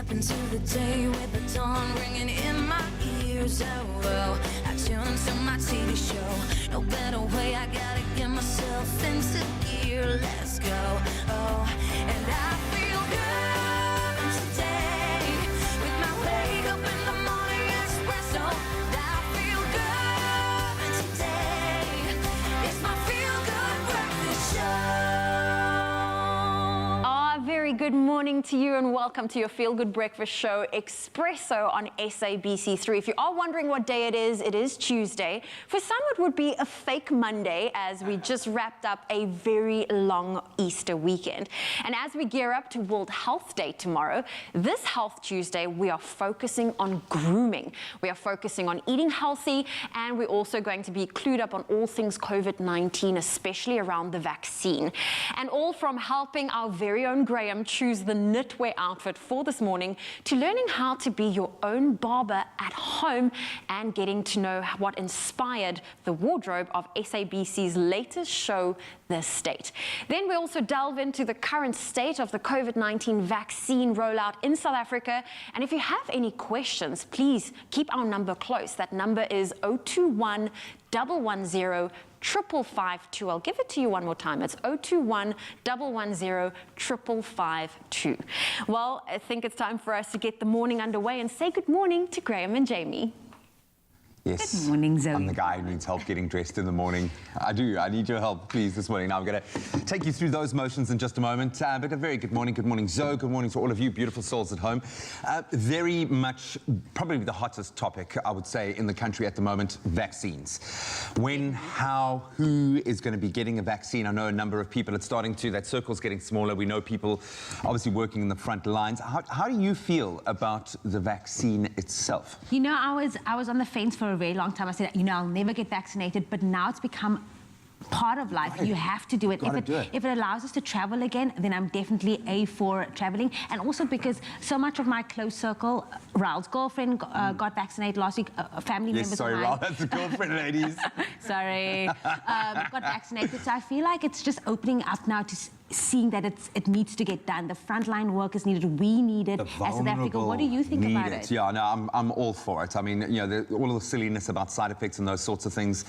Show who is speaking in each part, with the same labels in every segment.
Speaker 1: step into the day with the dawn ringing in my ears. Oh, I tune into my TV show. No better way, I gotta get myself into gear. Let's go. Oh, and I feel good today with my wake up in the morning espresso. I feel good today. It's my feel good breakfast show.
Speaker 2: Very good morning to you and welcome to your Feel Good Breakfast Show, Expresso on SABC3. If you are wondering what day it is Tuesday. For some it would be a fake Monday as we just wrapped up a very long Easter weekend. And as we gear up to World Health Day tomorrow, this Health Tuesday we are focusing on grooming. We are focusing on eating healthy, and we're also going to be clued up on all things COVID-19, especially around the vaccine. And all from helping our very own Graham choose the knitwear outfit for this morning to learning how to be your own barber at home and getting to know what inspired the wardrobe of SABC's latest show, The State. Then we also delve into the current state of the COVID-19 vaccine rollout in South Africa. And if you have any questions, please keep our number close. That number is 021 110 552. I'll give it to you one more time. It's 021 110 552. Well, I think it's time for us to get the morning underway and say good morning to Graham and Jamie.
Speaker 3: Yes.
Speaker 2: Good morning, Zoe.
Speaker 3: I'm the guy who needs help getting dressed in the morning. I do. I need your help, please, this morning. Now, I'm going to take you through those motions in just a moment. But a very good morning. Good morning, Zoe. Good morning to all of you beautiful souls at home. Very much, probably the hottest topic, I would say, in the country at the moment, vaccines. When, how, who is going to be getting a vaccine? I know a number of people. It's starting to, that circle's getting smaller. We know people obviously working in the front lines. How do you feel about the vaccine itself?
Speaker 4: You know, I was on the fence for a very long time. I said, you know, I'll never get vaccinated, but now it's become part of life. Right. You have to do it. If it allows us to travel again, then I'm definitely for traveling. And also because so much of my close circle, Raul's girlfriend got vaccinated last week, family members
Speaker 3: sorry,
Speaker 4: of mine.
Speaker 3: Raul, that's a girlfriend, ladies.
Speaker 4: Sorry. Got vaccinated. So I feel like it's just opening up now to seeing that it needs to get done. The frontline workers need it. We need it as South Africa. What do you think about it?
Speaker 3: Yeah, no, I'm all for it. I mean, you know, all of the silliness about side effects and those sorts of things,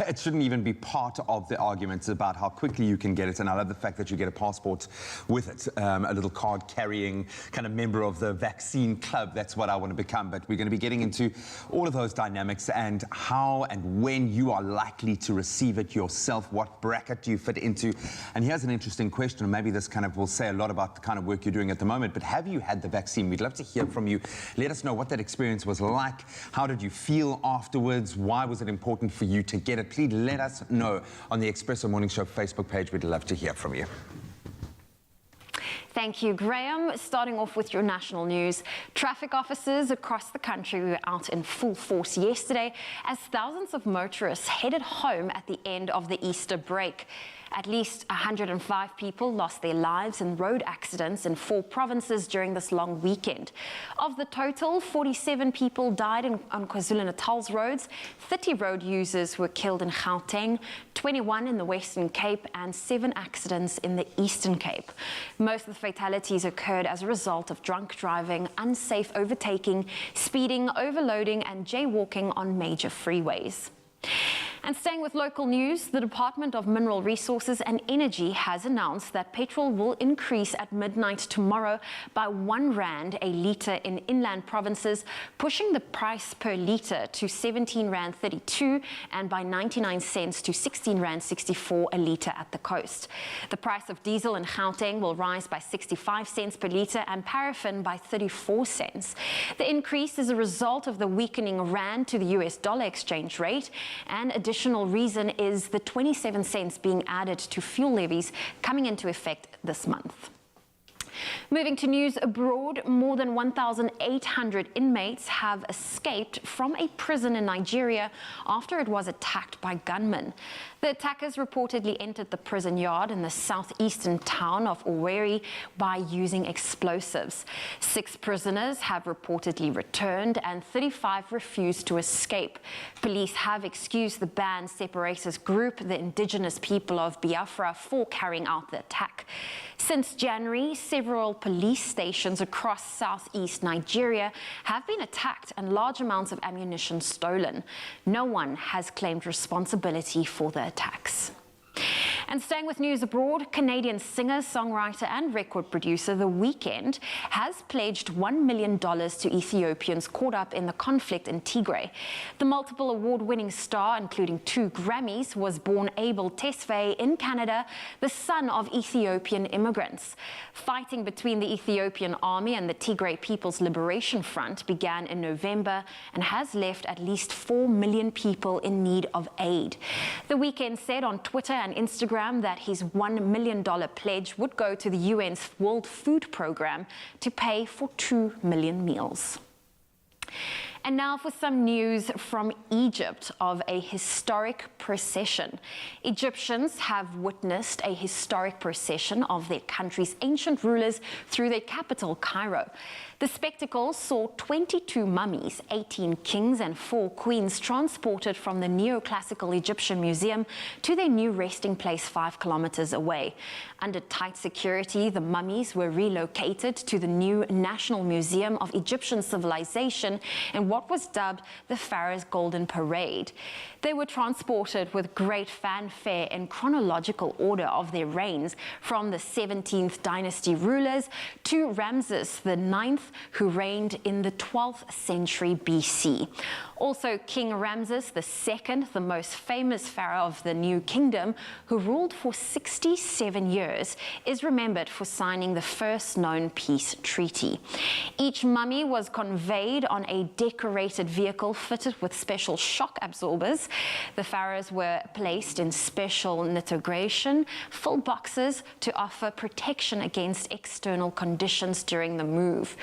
Speaker 3: it shouldn't even be part of the arguments about how quickly you can get it. And I love the fact that you get a passport with it, a little card carrying kind of member of the vaccine club. That's what I want to become. But we're going to be getting into all of those dynamics and how and when you are likely to receive it yourself. What bracket do you fit into? And here's an interesting question, and maybe this kind of will say a lot about the kind of work you're doing at the moment, but have you had the vaccine? We'd love to hear from you. Let us know what that experience was like. How did you feel afterwards? Why was it important for you to get it? Please let us know on the Expresso Morning Show Facebook page. We'd love to hear from you.
Speaker 2: Thank you, Graham. Starting off with your national news. Traffic officers across the country were out in full force yesterday as thousands of motorists headed home at the end of the Easter break. At least 105 people lost their lives in road accidents in 4 provinces during this long weekend. Of the total, 47 people died on KwaZulu-Natal's roads, 30 road users were killed in Gauteng, 21 in the Western Cape, and 7 accidents in the Eastern Cape. Most of the fatalities occurred as a result of drunk driving, unsafe overtaking, speeding, overloading, and jaywalking on major freeways. And staying with local news, the Department of Mineral Resources and Energy has announced that petrol will increase at midnight tomorrow by R1 a litre in inland provinces, pushing the price per litre to R17.32 and by 99 cents to R16.64 a litre at the coast. The price of diesel in Gauteng will rise by 65 cents per litre and paraffin by 34 cents. The increase is a result of the weakening rand to the US dollar exchange rate, and additional reason is the 27 cents being added to fuel levies coming into effect this month. Moving to news abroad, more than 1,800 inmates have escaped from a prison in Nigeria after it was attacked by gunmen. The attackers reportedly entered the prison yard in the southeastern town of Owerri by using explosives. 6 prisoners have reportedly returned and 35 refused to escape. Police have excused the banned separatist group, the indigenous people of Biafra, for carrying out the attack. Since January, several several police stations across southeast Nigeria have been attacked and large amounts of ammunition stolen. No one has claimed responsibility for the attacks. And staying with news abroad, Canadian singer, songwriter and record producer The Weeknd has pledged $1 million to Ethiopians caught up in the conflict in Tigray. The multiple award-winning star, including 2 Grammys, was born Abel Tesfaye in Canada, the son of Ethiopian immigrants. Fighting between the Ethiopian army and the Tigray People's Liberation Front began in November and has left at least 4 million people in need of aid. The Weeknd said on Twitter and Instagram that his $1 million pledge would go to the UN's World Food Programme to pay for 2 million meals. And now for some news from Egypt of a historic procession. Egyptians have witnessed a historic procession of their country's ancient rulers through their capital, Cairo. The spectacle saw 22 mummies, 18 kings and 4 queens transported from the neoclassical Egyptian Museum to their new resting place 5 kilometers away. Under tight security, the mummies were relocated to the new National Museum of Egyptian Civilization in what was dubbed the Pharaoh's Golden Parade. They were transported with great fanfare in chronological order of their reigns, from the 17th dynasty rulers to Ramses IX, who reigned in the 12th century BC. Also, King Ramses II, the most famous pharaoh of the New Kingdom, who ruled for 67 years, is remembered for signing the first known peace treaty. Each mummy was conveyed on a decorated vehicle fitted with special shock absorbers. The pharaohs were placed in special nitogration full boxes to offer protection against external conditions during the move.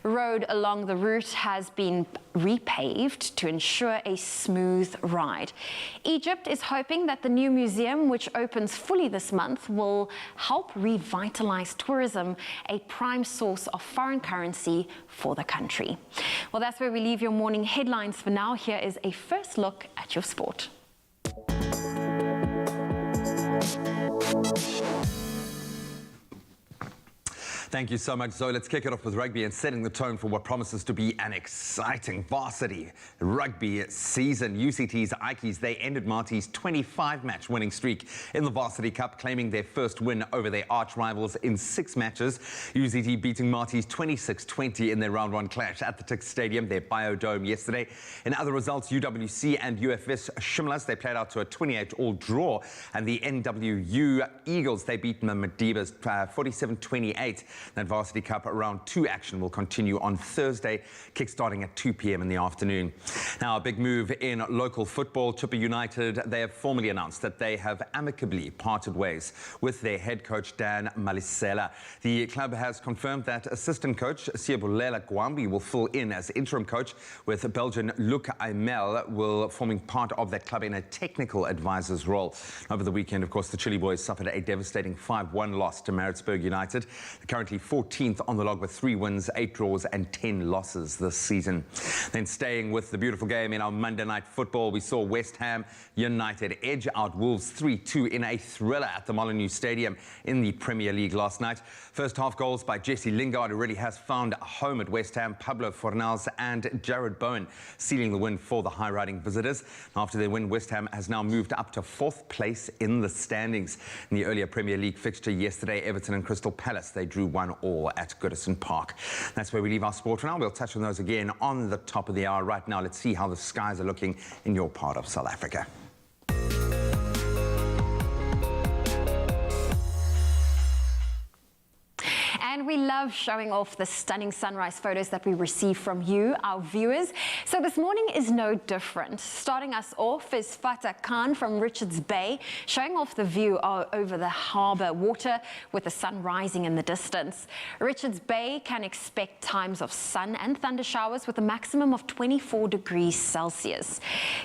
Speaker 2: Road along the route has been repaved to ensure a smooth ride. Egypt is hoping that the new museum, which opens fully this month, will help revitalize tourism, a prime source of foreign currency for the country. Well, that's where we leave your morning headlines for now. Here is a first look at your sport.
Speaker 3: Thank you so much, Zoe. Let's kick it off with rugby and setting the tone for what promises to be an exciting varsity rugby season. UCT's Ikeys, they ended Marty's 25-match winning streak in the Varsity Cup, claiming their first win over their arch rivals in 6 matches. UCT beating Marty's 26-20 in their round 1 clash at the Tix Stadium, their Biodome, yesterday. In other results, UWC and UFS Shimlas, they played out to a 28-all draw, and the NWU Eagles, they beat the Madibas 47-28. That Varsity Cup round 2 action will continue on Thursday, kick-starting at 2 p.m. in the afternoon. Now, a big move in local football. Chippa United, they have formally announced that they have amicably parted ways with their head coach, Dan Malisela. The club has confirmed that assistant coach Siabulela Gwambi will fill in as interim coach, with Belgian Luc Aymel will forming part of that club in a technical advisor's role. Over the weekend, of course, the Chile boys suffered a devastating 5-1 loss to Maritzburg United. Currently 14th on the log with 3 wins, 8 draws and 10 losses this season. Then staying with the beautiful game in our Monday night football, we saw West Ham United edge out Wolves 3-2 in a thriller at the Molyneux Stadium in the Premier League last night. First half goals by Jesse Lingard, who really has found a home at West Ham, Pablo Fornals and Jared Bowen sealing the win for the high-riding visitors. After their win, West Ham has now moved up to 4th place in the standings. In the earlier Premier League fixture yesterday, Everton and Crystal Palace, they drew 1-1 at Goodison Park. That's where we leave our sport for now. We'll touch on those again on the top of the hour. Right now, let's see how the skies are looking in your part of South Africa.
Speaker 2: And we love showing off the stunning sunrise photos that we receive from you, our viewers. So this morning is no different. Starting us off is Fatah Khan from Richards Bay, showing off the view over the harbour water with the sun rising in the distance. Richards Bay can expect times of sun and thunder showers with a maximum of 24 degrees Celsius.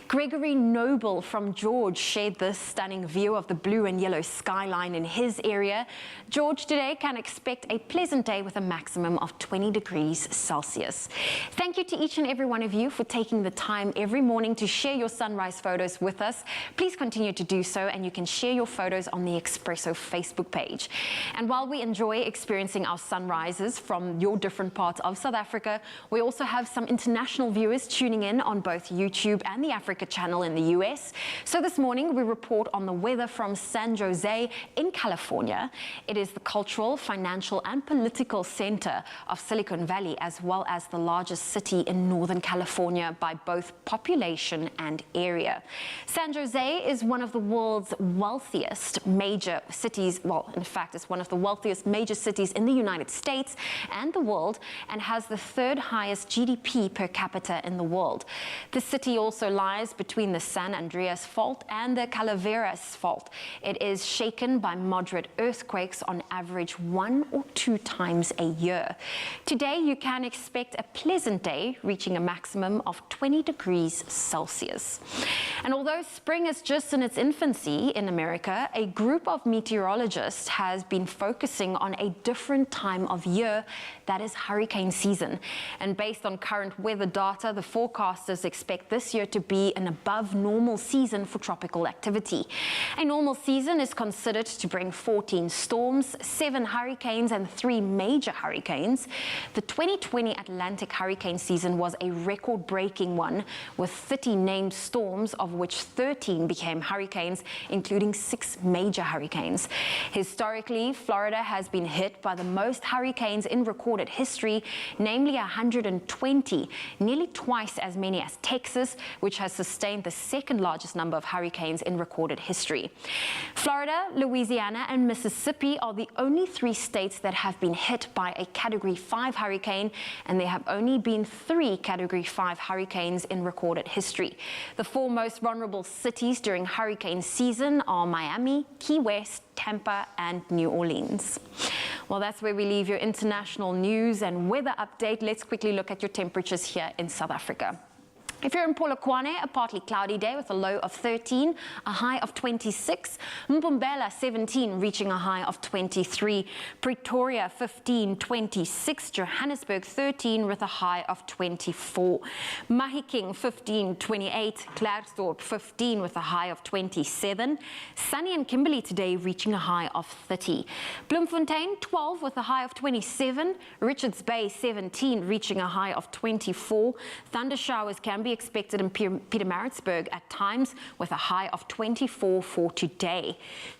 Speaker 2: Gregory Noble from George shared this stunning view of the blue and yellow skyline in his area. George today can expect a pleasant pleasant day with a maximum of 20 degrees Celsius. Thank you to each and every one of you for taking the time every morning to share your sunrise photos with us. Please continue to do so, and you can share your photos on the Expresso Facebook page. And while we enjoy experiencing our sunrises from your different parts of South Africa, we also have some international viewers tuning in on both YouTube and the Africa channel in the US. So this morning we report on the weather from San Jose in California. It is the cultural, financial and political center of Silicon Valley, as well as the largest city in Northern California by both population and area. San Jose is one of the world's wealthiest major cities. Well, in fact, it's one of the wealthiest major cities in the United States and the world, and has the third highest GDP per capita in the world. The city also lies between the San Andreas Fault and the Calaveras Fault. It is shaken by moderate earthquakes on average 1 or 2 times a year. Today, you can expect a pleasant day, reaching a maximum of 20 degrees Celsius. And although spring is just in its infancy in America, a group of meteorologists has been focusing on a different time of year, that is hurricane season. And based on current weather data, the forecasters expect this year to be an above normal season for tropical activity. A normal season is considered to bring 14 storms, 7 hurricanes and 3 major hurricanes. The 2020 Atlantic hurricane season was a record-breaking one, with 30 named storms, of which 13 became hurricanes, including 6 major hurricanes. Historically, Florida has been hit by the most hurricanes in recorded history, namely 120, nearly twice as many as Texas, which has sustained the second largest number of hurricanes in recorded history. Florida, Louisiana, and Mississippi are the only 3 states that have been hit by a Category 5 hurricane, and there have only been 3 Category 5 hurricanes in recorded history. The 4 most vulnerable cities during hurricane season are Miami, Key West, Tampa, and New Orleans. Well, that's where we leave your international news and weather update. Let's quickly look at your temperatures here in South Africa. If you're in Polokwane, a partly cloudy day with a low of 13, a high of 26. Mpumbela, 17, reaching a high of 23. Pretoria, 15, 26. Johannesburg, 13, with a high of 24. Mahikeng, 15, 28. Klerksdorp, 15, with a high of 27. Sunny and Kimberley today, reaching a high of 30. Bloemfontein, 12, with a high of 27. Richards Bay, 17, reaching a high of 24. Thunder showers can be expected in Pietermaritzburg at times, with a high of 24 for today.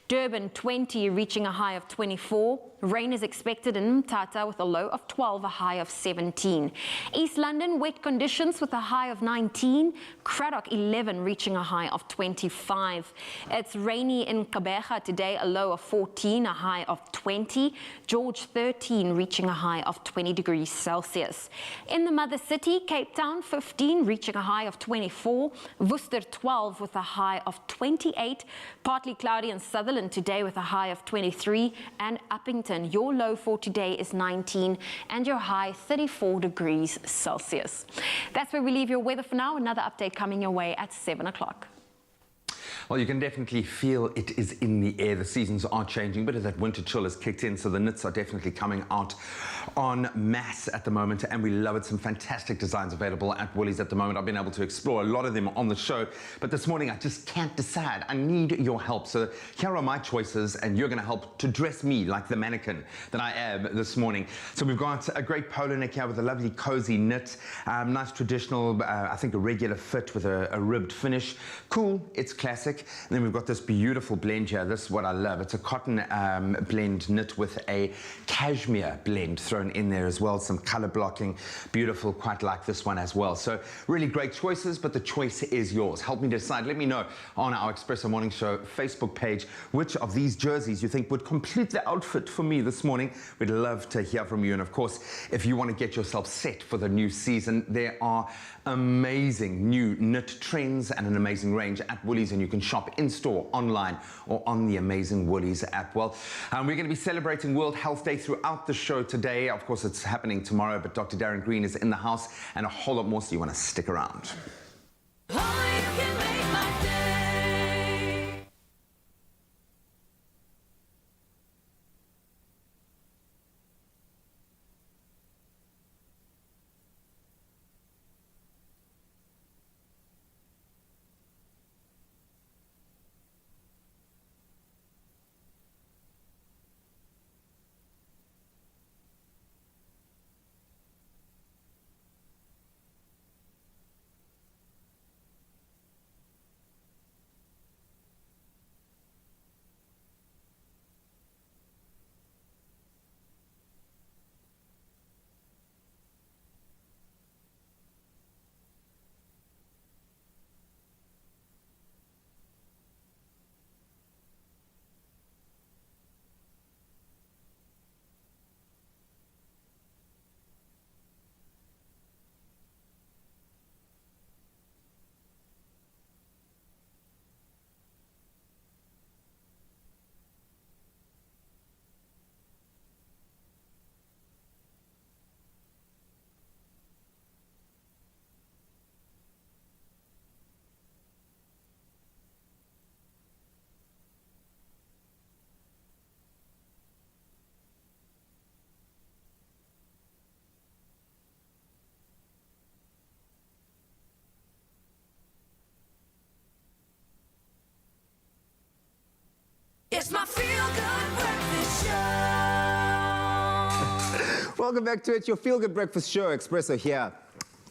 Speaker 2: Durban, 20, reaching a high of 24. Rain is expected in Mthatha with a low of 12, a high of 17. East London, wet conditions with a high of 19. Cradock, 11, reaching a high of 25. It's rainy in Gqeberha today, a low of 14, a high of 20. George, 13, reaching a high of 20 degrees Celsius. In the mother city, Cape Town, 15, reaching a high of 24. Worcester, 12, with a high of 28. Partly cloudy in Sutherland today with a high of 23, and Uppington, your low for today is 19 and your high 34 degrees Celsius. That's where we leave your weather for now. Another update coming your way at 7 o'clock.
Speaker 3: Well, you can definitely feel it is in the air. The seasons are changing. A bit of that winter chill has kicked in, so the knits are definitely coming out en masse at the moment, and we love it. Some fantastic designs available at Woolies at the moment. I've been able to explore a lot of them on the show, but this morning I just can't decide. I need your help. So here are my choices, and you're going to help to dress me like the mannequin that I am this morning. So we've got a great polo neck here with a lovely cozy knit, nice traditional, I think a regular fit with a ribbed finish. Cool, it's classic. And then we've got this beautiful blend here. This is what I love. It's a cotton blend knit with a cashmere blend thrown in there as well. Some color blocking. Beautiful, quite like this one as well. So really great choices, but the choice is yours. Help me decide. Let me know on our Expresso Morning Show Facebook page which of these jerseys you think would complete the outfit for me this morning. We'd love to hear from you. And of course, if you want to get yourself set for the new season, there are amazing new knit trends and an amazing range at Woolies, and you can shop in-store, online, or on the amazing Woolies app. Well, we're going to be celebrating World Health Day throughout the show today. Of course, it's happening tomorrow, but Dr. Darren Green is in the house and a whole lot more, so you want to stick around.
Speaker 1: Oh, you can make my day.
Speaker 5: Welcome back to it, your feel-good breakfast show, Expresso here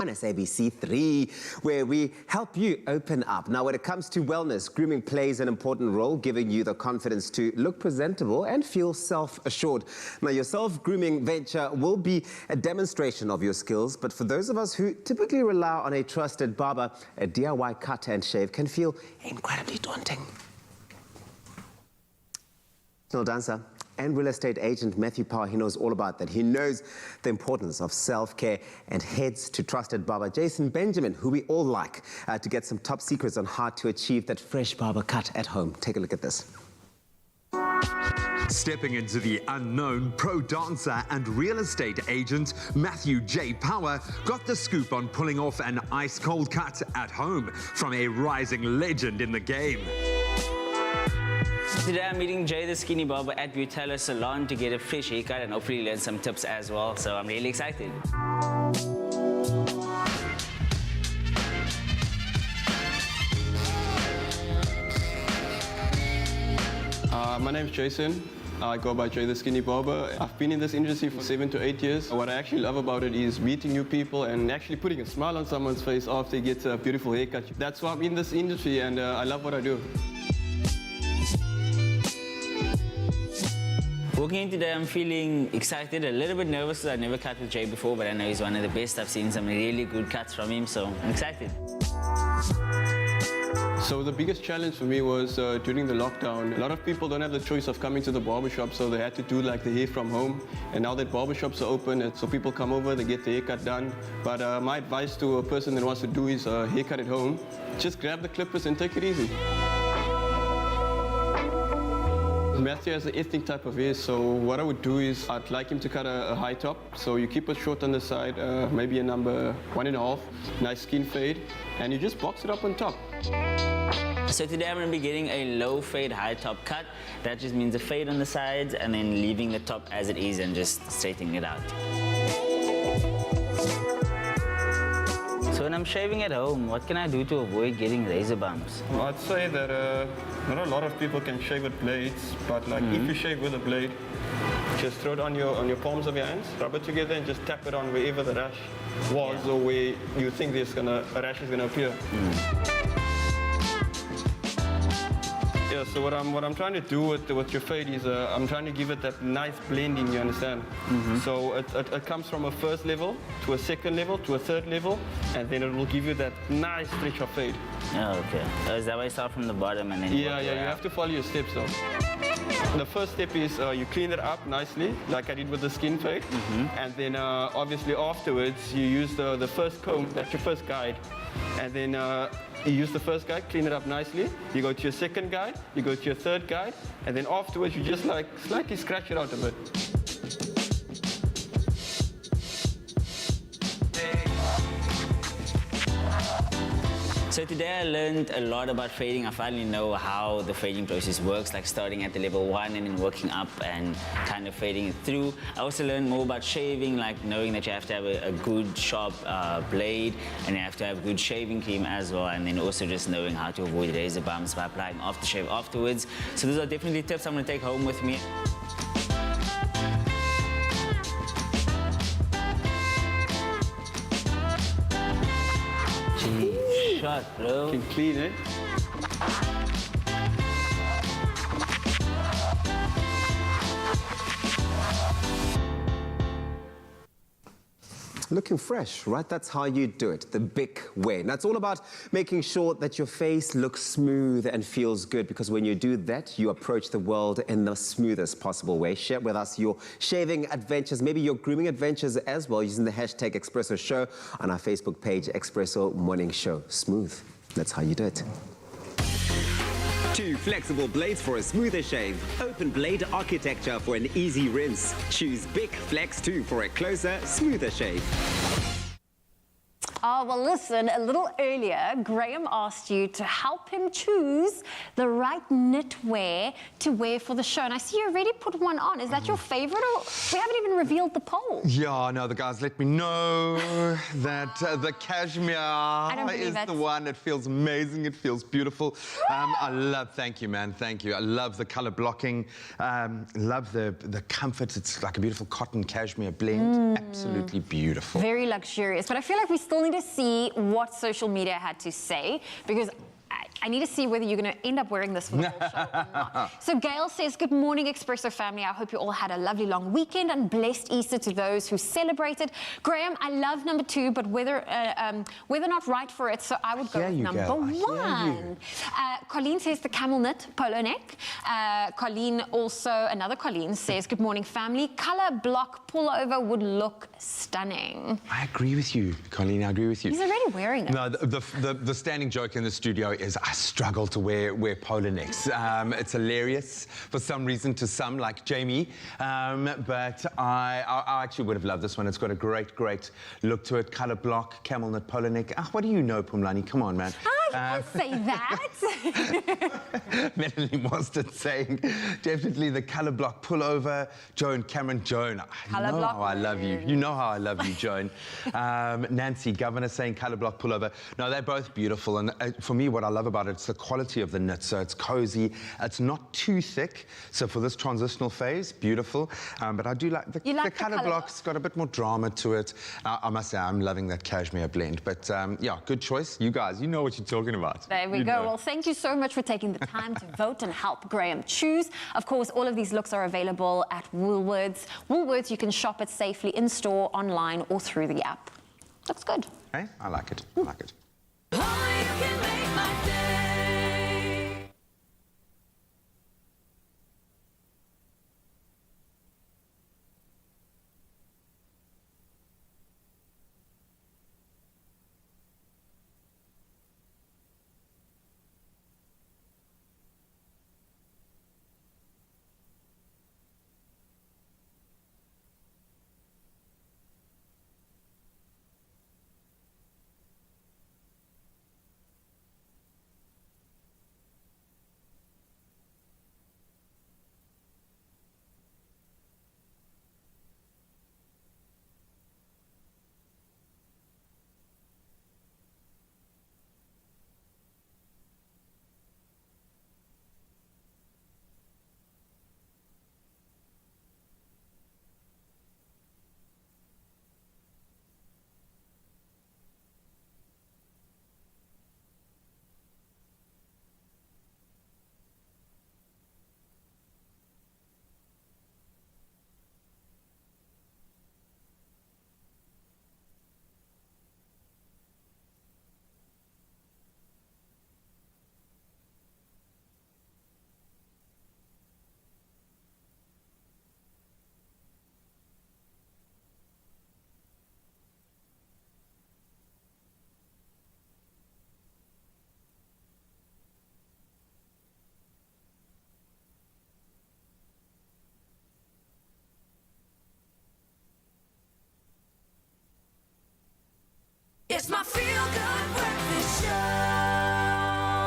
Speaker 5: on SABC3, where we help you open up. Now, when it comes to wellness, grooming plays an important role, giving you the confidence to look presentable and feel self-assured. Now, your self-grooming venture will be a demonstration of your skills, but for those of us who typically rely on a trusted barber, a DIY cut and shave can feel incredibly daunting. Dancer and real estate agent Matthew Power, he knows all about that. He knows the importance of self-care and heads to trusted barber Jason Benjamin, who we all like, to get some top secrets on how to achieve that fresh barber cut at home. Take a look at this.
Speaker 3: Stepping into the unknown, pro dancer and real estate agent Matthew J. Power got the scoop on pulling off an ice-cold cut at home from a rising legend in the game.
Speaker 6: Today I'm meeting Jay the Skinny Barber at Butala Salon to get a fresh haircut and hopefully learn some tips as well, so I'm really excited.
Speaker 7: My name's Jason. I go by Jay the Skinny Barber. I've been in this industry for 7 to 8 years. What I actually love about it is meeting new people and actually putting a smile on someone's face after they get a beautiful haircut. That's why I'm in this industry and I love what I do.
Speaker 6: Walking in today, I'm feeling excited, a little bit nervous because I've never cut with Jay before, but I know he's one of the best. I've seen some really good cuts from him, so I'm excited.
Speaker 7: So the biggest challenge for me was during the lockdown. A lot of people don't have the choice of coming to the barbershop, so they had to do like the hair from home. And now that barbershops are open, so people come over, they get the haircut done. But my advice to a person that wants to do his haircut at home, just grab the clippers and take it easy. Matthew has an ethnic type of hair, so what I would do is I'd like him to cut a high top. So you keep it short on the side, maybe a number 1.5, nice skin fade, and you just box it up on top.
Speaker 6: So today I'm going to be getting a low fade high top cut. That just means a fade on the sides and then leaving the top as it is and just straightening it out. So when I'm shaving at home, what can I do to avoid getting razor bumps?
Speaker 7: Well, I'd say that not a lot of people can shave with blades, but like if you shave with a blade, just throw it on your palms of your hands, rub it together and just tap it on wherever the rash was or where you think a rash is gonna appear. Yeah, so what I'm trying to do with your fade is I'm trying to give it that nice blending, you understand? So it comes from a first level to a second level to a third level, and then it will give you that nice stretch of fade.
Speaker 6: Oh, okay. So is that why I start from the bottom and then
Speaker 7: Yeah, you have to follow your steps though. The first step is you clean it up nicely, like I did with the skin fade, and then obviously afterwards you use the first comb, that's your first guide, and then you use the first guide, clean it up nicely, you go to your second guide, you go to your third guide, and then afterwards you just like slightly scratch it out a bit.
Speaker 6: So today I learned a lot about fading. I finally know how the fading process works, like starting at the level 1 and then working up and kind of fading it through. I also learned more about shaving, like knowing that you have to have a good sharp blade and you have to have good shaving cream as well, and then also just knowing how to avoid razor bumps by applying aftershave afterwards. So those are definitely tips I'm going to take home with me. Shot, bro.
Speaker 7: You can clean it.
Speaker 5: Looking fresh, right? That's how you do it, the big way. And that's all about making sure that your face looks smooth and feels good, because when you do that, you approach the world in the smoothest possible way. Share with us your shaving adventures, maybe your grooming adventures as well, using the hashtag Expresso Show on our Facebook page, Expresso Morning Show. Smooth, that's how you do it. 2 flexible blades for a smoother shave. Open blade architecture for an easy rinse. Choose Bic Flex 2 for a closer, smoother shave.
Speaker 2: Oh, well, listen, a little earlier, Graham asked you to help him choose the right knitwear to wear for the show. And I see you already put one on. Is that your favorite? Or we haven't even revealed the poll.
Speaker 3: Yeah, no, the guys let me know that the cashmere is the one. It feels amazing. It feels beautiful. Thank you, man. Thank you. I love the color blocking. Love the comfort. It's like a beautiful cotton cashmere blend. Absolutely beautiful.
Speaker 2: Very luxurious. But I feel like we still need to see what social media had to say, because I need to see whether you're going to end up wearing this for the whole show or not. So Gail says, good morning, Expresso family. I hope you all had a lovely long weekend and blessed Easter to those who celebrated. Graham, I love number 2, but whether not right for it, so I would go with number 1. Colleen says the camel knit polo neck. Colleen also, another Colleen says, good morning, family. Color block pullover would look stunning.
Speaker 3: I agree with you, Colleen. I agree with you.
Speaker 2: He's already wearing it.
Speaker 3: No, the standing joke in the studio is I struggle to wear polo necks. It's hilarious for some reason to some, like Jamie. But I actually would have loved this one. It's got a great look to it. Color block, camel knit polo neck. What do you know, Pumlani? Come on, man.
Speaker 2: You can't say that.
Speaker 3: Melanie Mostert saying, definitely the color block pullover. Joan, Cameron, Joan.
Speaker 2: Color
Speaker 3: know
Speaker 2: block.
Speaker 3: how I love you. You know how I love you, Joan. Nancy, Governor saying color block pullover. No, they're both beautiful. And for me, what I love about it, it's the quality of the knit. So it's cozy. It's not too thick. So for this transitional phase, beautiful. But I do like the color block's got a bit more drama to it. I must say, I'm loving that cashmere blend. But yeah, good choice. You guys, you know what you're talking about.
Speaker 2: There we go. Well, thank you so much for taking the time to vote and help Graham choose. Of course, all of these looks are available at Woolworths. Woolworths, you can shop it safely in-store, online, or through the app. Looks good.
Speaker 3: Hey, I like it. I like it.
Speaker 1: Oh, you can make my day. It's my feel-good breakfast show.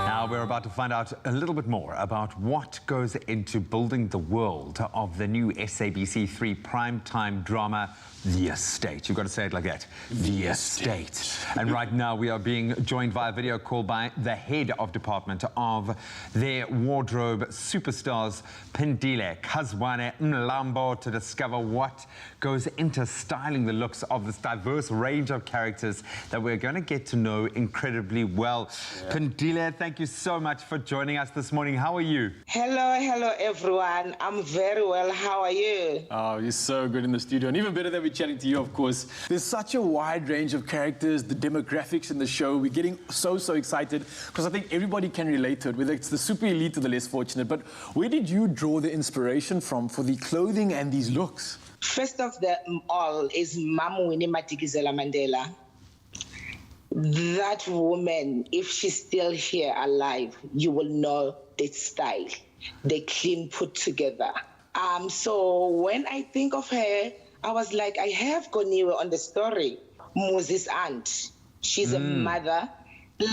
Speaker 3: Now we're about to find out a little bit more about what goes into building the world of the new SABC3 primetime drama, The Estate. You've got to say it like that. The Estate. And right now we are being joined via video call by the head of department of their wardrobe superstars, Pindile Kazwane Mlambo, to discover what goes into styling the looks of this diverse range of characters that we're going to get to know incredibly well. Yeah. Pindile, thank you so much for joining us this morning. How are you?
Speaker 8: Hello everyone. I'm very well. How are you?
Speaker 9: Oh, you're so good in the studio, and even better that we're chatting to you, of course. There's such a wide range of characters, the demographics in the show. We're getting so excited because I think everybody can relate to it, whether it's the super elite or the less fortunate. But where did you draw the inspiration from for the clothing and these looks?
Speaker 8: First of all is Mama Winnie Madikizela Mandela. That woman, if she's still here alive, you will know the style, the clean put together. So when I think of her, I was like, I have Goniwe on the story, Moses' aunt. She's a mother,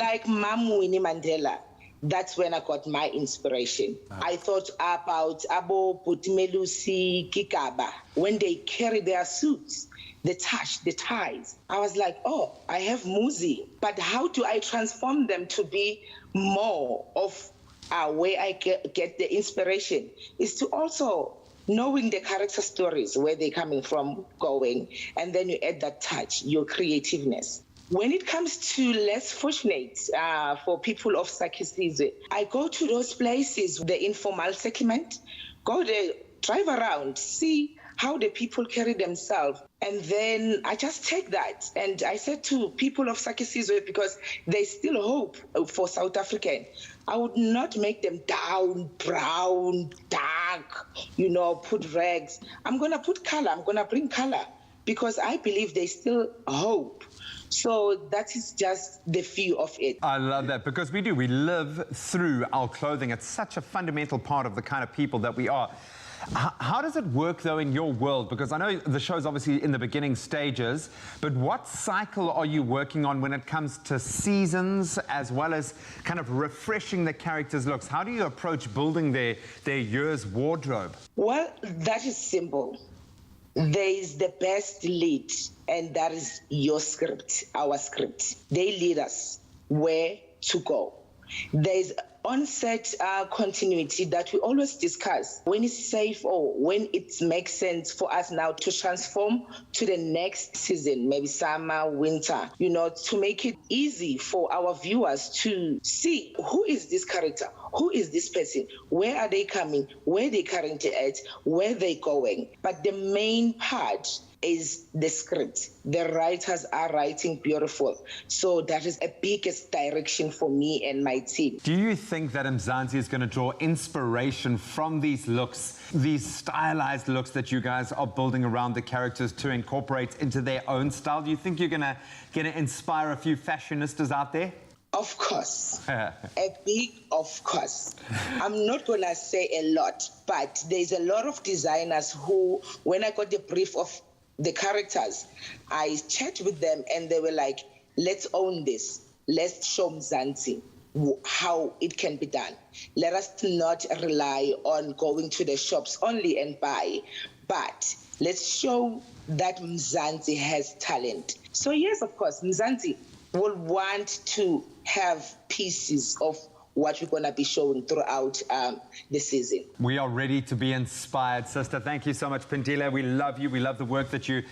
Speaker 8: like Mom Winnie Mandela. That's when I got my inspiration. I thought about Abo Putimelusi Kikaba when they carry their suits, the tash, the ties. I was like, oh, I have Muzi, but how do I transform them to be more of where I get the inspiration? Is to also knowing the character stories, where they're coming from, going, and then you add that touch, your creativeness. When it comes to less fortunate for people of Sakisizwe, I go to those places, the informal settlement, go there, drive around, see how the people carry themselves. And then I just take that. And I said to people of Sakisizwe, because they still hope for South African, I would not make them down, brown, dark, put rags. I'm going to put color. I'm going to bring color because I believe they still hope. So that is just the feel of it.
Speaker 3: I love that because we do. We live through our clothing. It's such a fundamental part of the kind of people that we are. How does it work, though, in your world? Because I know the show's obviously in the beginning stages, but what cycle are you working on when it comes to seasons as well as kind of refreshing the characters' looks? How do you approach building their year's wardrobe?
Speaker 8: Well, that is simple. There is the best lead, and that is your script, our script. They lead us where to go. There is on-set continuity that we always discuss. When it's safe or when it makes sense for us now to transform to the next season, maybe summer, winter, to make it easy for our viewers to see who is this character, who is this person, where are they coming, where they currently at, where they going. But the main part is the script. The writers are writing beautiful. So that is a biggest direction for me and my team.
Speaker 3: Do you think that Mzansi is going to draw inspiration from these looks, these stylized looks that you guys are building around the characters to incorporate into their own style? Do you think you're going to inspire a few fashionistas out there?
Speaker 8: Of course. A big of course. I'm not going to say a lot, but there's a lot of designers who, when I got the brief of the characters, I chat with them and they were like, let's own this. Let's show Mzansi how it can be done. Let us not rely on going to the shops only and buy, but let's show that Mzansi has talent. So yes, of course, Mzansi will want to have pieces of what we're going to be showing throughout the season.
Speaker 3: We are ready to be inspired, sister. Thank you so much, Pindile. We love you. We love the work that you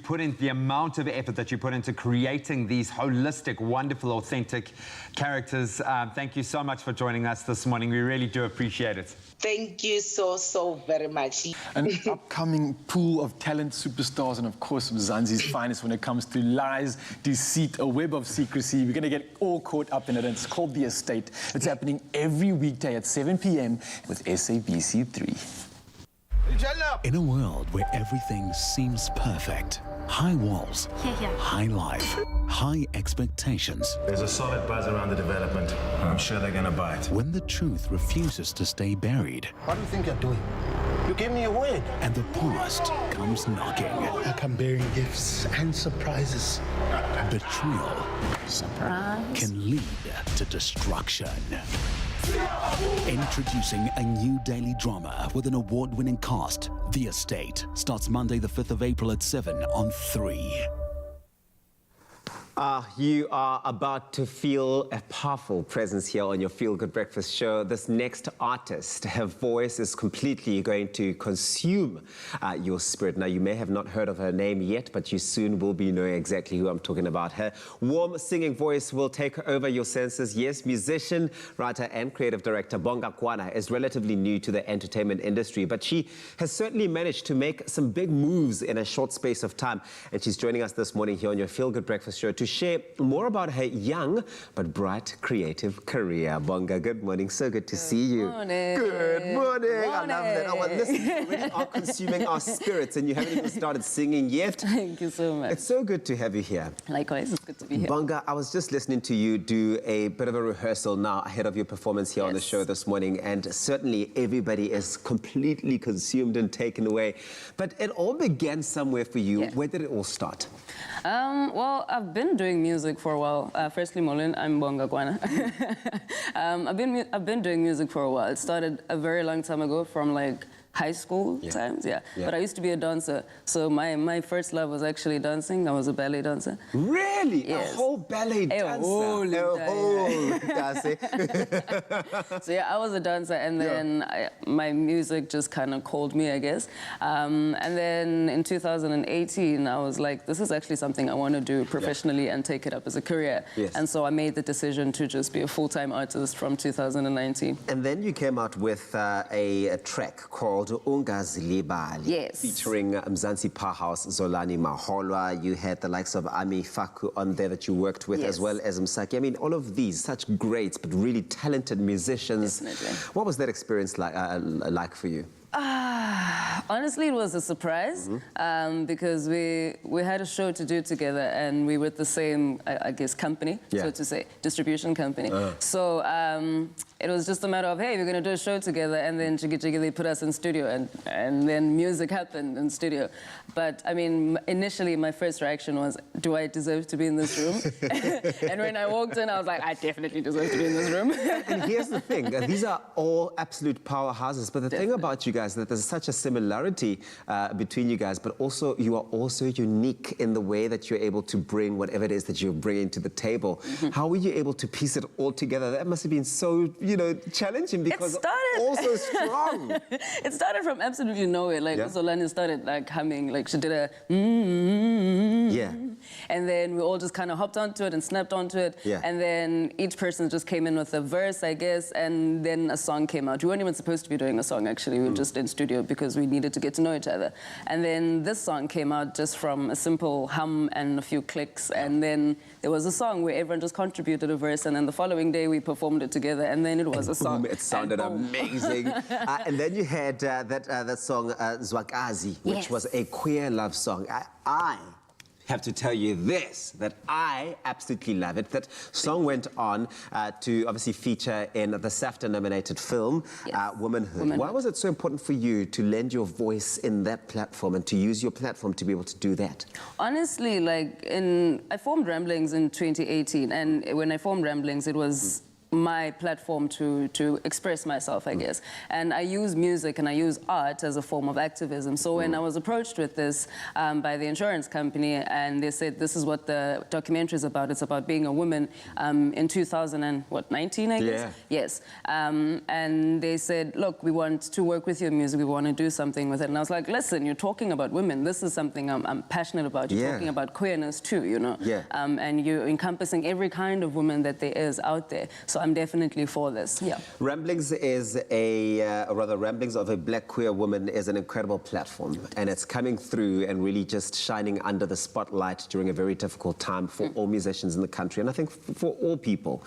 Speaker 3: put in, the amount of effort that you put into creating these holistic, wonderful, authentic characters. Thank you so much for joining us this morning. We really do appreciate it.
Speaker 8: Thank you so very much.
Speaker 9: An upcoming pool of talent superstars and, of course, Mzansi's finest when it comes to lies, deceit, a web of secrecy. We're going to get all caught up in it. It's called The Estate. It's happening every weekday at 7 p.m. with SABC 3.
Speaker 10: In a world where everything seems perfect, high walls, high life, high expectations.
Speaker 11: There's a solid buzz around the development. I'm sure they're going to buy it.
Speaker 10: When the truth refuses to stay buried.
Speaker 11: What do you think you're doing? You gave me a word.
Speaker 10: And the past comes knocking.
Speaker 11: I come bearing gifts and surprises.
Speaker 10: Betrayal can lead to destruction. Introducing a new daily drama with an award-winning cast. The Estate starts Monday the 5th of April at 7 on 3.
Speaker 5: You are about to feel a powerful presence here on your Feel Good Breakfast show. This next artist, her voice is completely going to consume your spirit. Now, you may have not heard of her name yet, but you soon will be knowing exactly who I'm talking about. Her warm singing voice will take over your senses. Yes, musician, writer, and creative director Bonga Kwana is relatively new to the entertainment industry, but she has certainly managed to make some big moves in a short space of time. And she's joining us this morning here on your Feel Good Breakfast show to share more about her young but bright creative career. Bonga, good morning. So good to see you.
Speaker 12: Morning.
Speaker 5: Good morning. I love that. Oh, well, listen, you already are consuming our spirits and you haven't even started singing yet.
Speaker 12: Thank you so much.
Speaker 5: It's so good to have you here.
Speaker 12: Likewise, it's good to be here.
Speaker 5: Bonga, I was just listening to you do a bit of a rehearsal now ahead of your performance here on the show this morning, and certainly everybody is completely consumed and taken away. But it all began somewhere for you.
Speaker 12: Yeah.
Speaker 5: Where did it all start?
Speaker 12: Well, I've been been doing music for a while. Firstly, Molin, I'm Bonga Kwana. I've been doing music for a while. It started a very long time ago from like high school times, But I used to be a dancer. So my first love was actually dancing. I was a ballet dancer.
Speaker 5: Really?
Speaker 12: Yes.
Speaker 5: A whole ballet dancer? Dancer.
Speaker 12: So yeah, I was a dancer, and then my music just kind of called me, I guess. And then in 2018, I was like, this is actually something I want to do professionally and take it up as a career.
Speaker 5: Yes.
Speaker 12: And so I made the decision to just be a full-time artist from 2019.
Speaker 5: And then you came out with a track called Ungazilibali,
Speaker 12: yes,
Speaker 5: featuring Mzansi Powerhouse, Zolani Maholwa. You had the likes of Ami Faku on there that you worked with, as well as Msaki. I mean, all of these, such great but really talented musicians.
Speaker 12: Definitely.
Speaker 5: What was that experience like for you?
Speaker 12: Honestly, it was a surprise because we had a show to do together, and we were with the same, I guess, company, so to say, distribution company. So it was just a matter of, hey, we're going to do a show together, and then they put us in studio, and then music happened in studio. But I mean, initially, my first reaction was, do I deserve to be in this room? And when I walked in, I was like, I definitely deserve to be in this room.
Speaker 5: And here's the thing, these are all absolute powerhouses, but the thing about you guys is that there's such a similarity between you guys, but also you are also unique in the way that you're able to bring whatever it is that you're bringing to the table. How were you able to piece it all together? That must have been so, challenging because also strong.
Speaker 12: It started from absolutely nowhere. Like Zolani started like humming, like she did a and then we all just kind of hopped onto it and snapped onto it. And then each person just came in with a verse, I guess, and then a song came out. We weren't even supposed to be doing a song, actually. We were just in studio because we needed to get to know each other. And then this song came out just from a simple hum and a few clicks. And then there was a song where everyone just contributed a verse, and then the following day we performed it together, and then it was a song.
Speaker 5: It sounded amazing. And then you had that song, Zwakazi, which was a queer love song. I have to tell you this, that I absolutely love it. That song went on to obviously feature in the SAFTA-nominated film, Womanhood. Why was it so important for you to lend your voice in that platform and to use your platform to be able to do that?
Speaker 12: Honestly, like, I formed Ramblings in 2018, and when I formed Ramblings, it was my platform to express myself, I guess. And I use music and I use art as a form of activism. So when I was approached with this by the insurance company, and they said, this is what the documentary is about. It's about being a woman in 2019, I guess? Yes. And they said, look, we want to work with your music. We want to do something with it. And I was like, listen, you're talking about women. This is something I'm passionate about. You're talking about queerness too, and you're encompassing every kind of woman that there is out there. So I'm definitely for this.
Speaker 5: Ramblings is Ramblings of a Black Queer Woman is an incredible platform, and it's coming through and really just shining under the spotlight during a very difficult time for all musicians in the country, and I think for all people.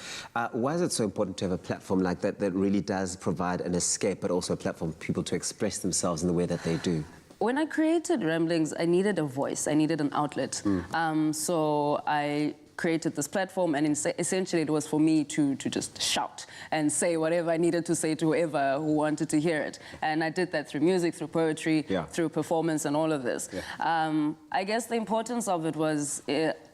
Speaker 5: Why is it so important to have a platform like that that really does provide an escape, but also a platform for people to express themselves in the way that they do?
Speaker 12: When I created Ramblings, I needed a voice. I needed an outlet. So I created this platform, and essentially it was for me to just shout and say whatever I needed to say to whoever who wanted to hear it. And I did that through music, through poetry, through performance, and all of this. I guess the importance of it was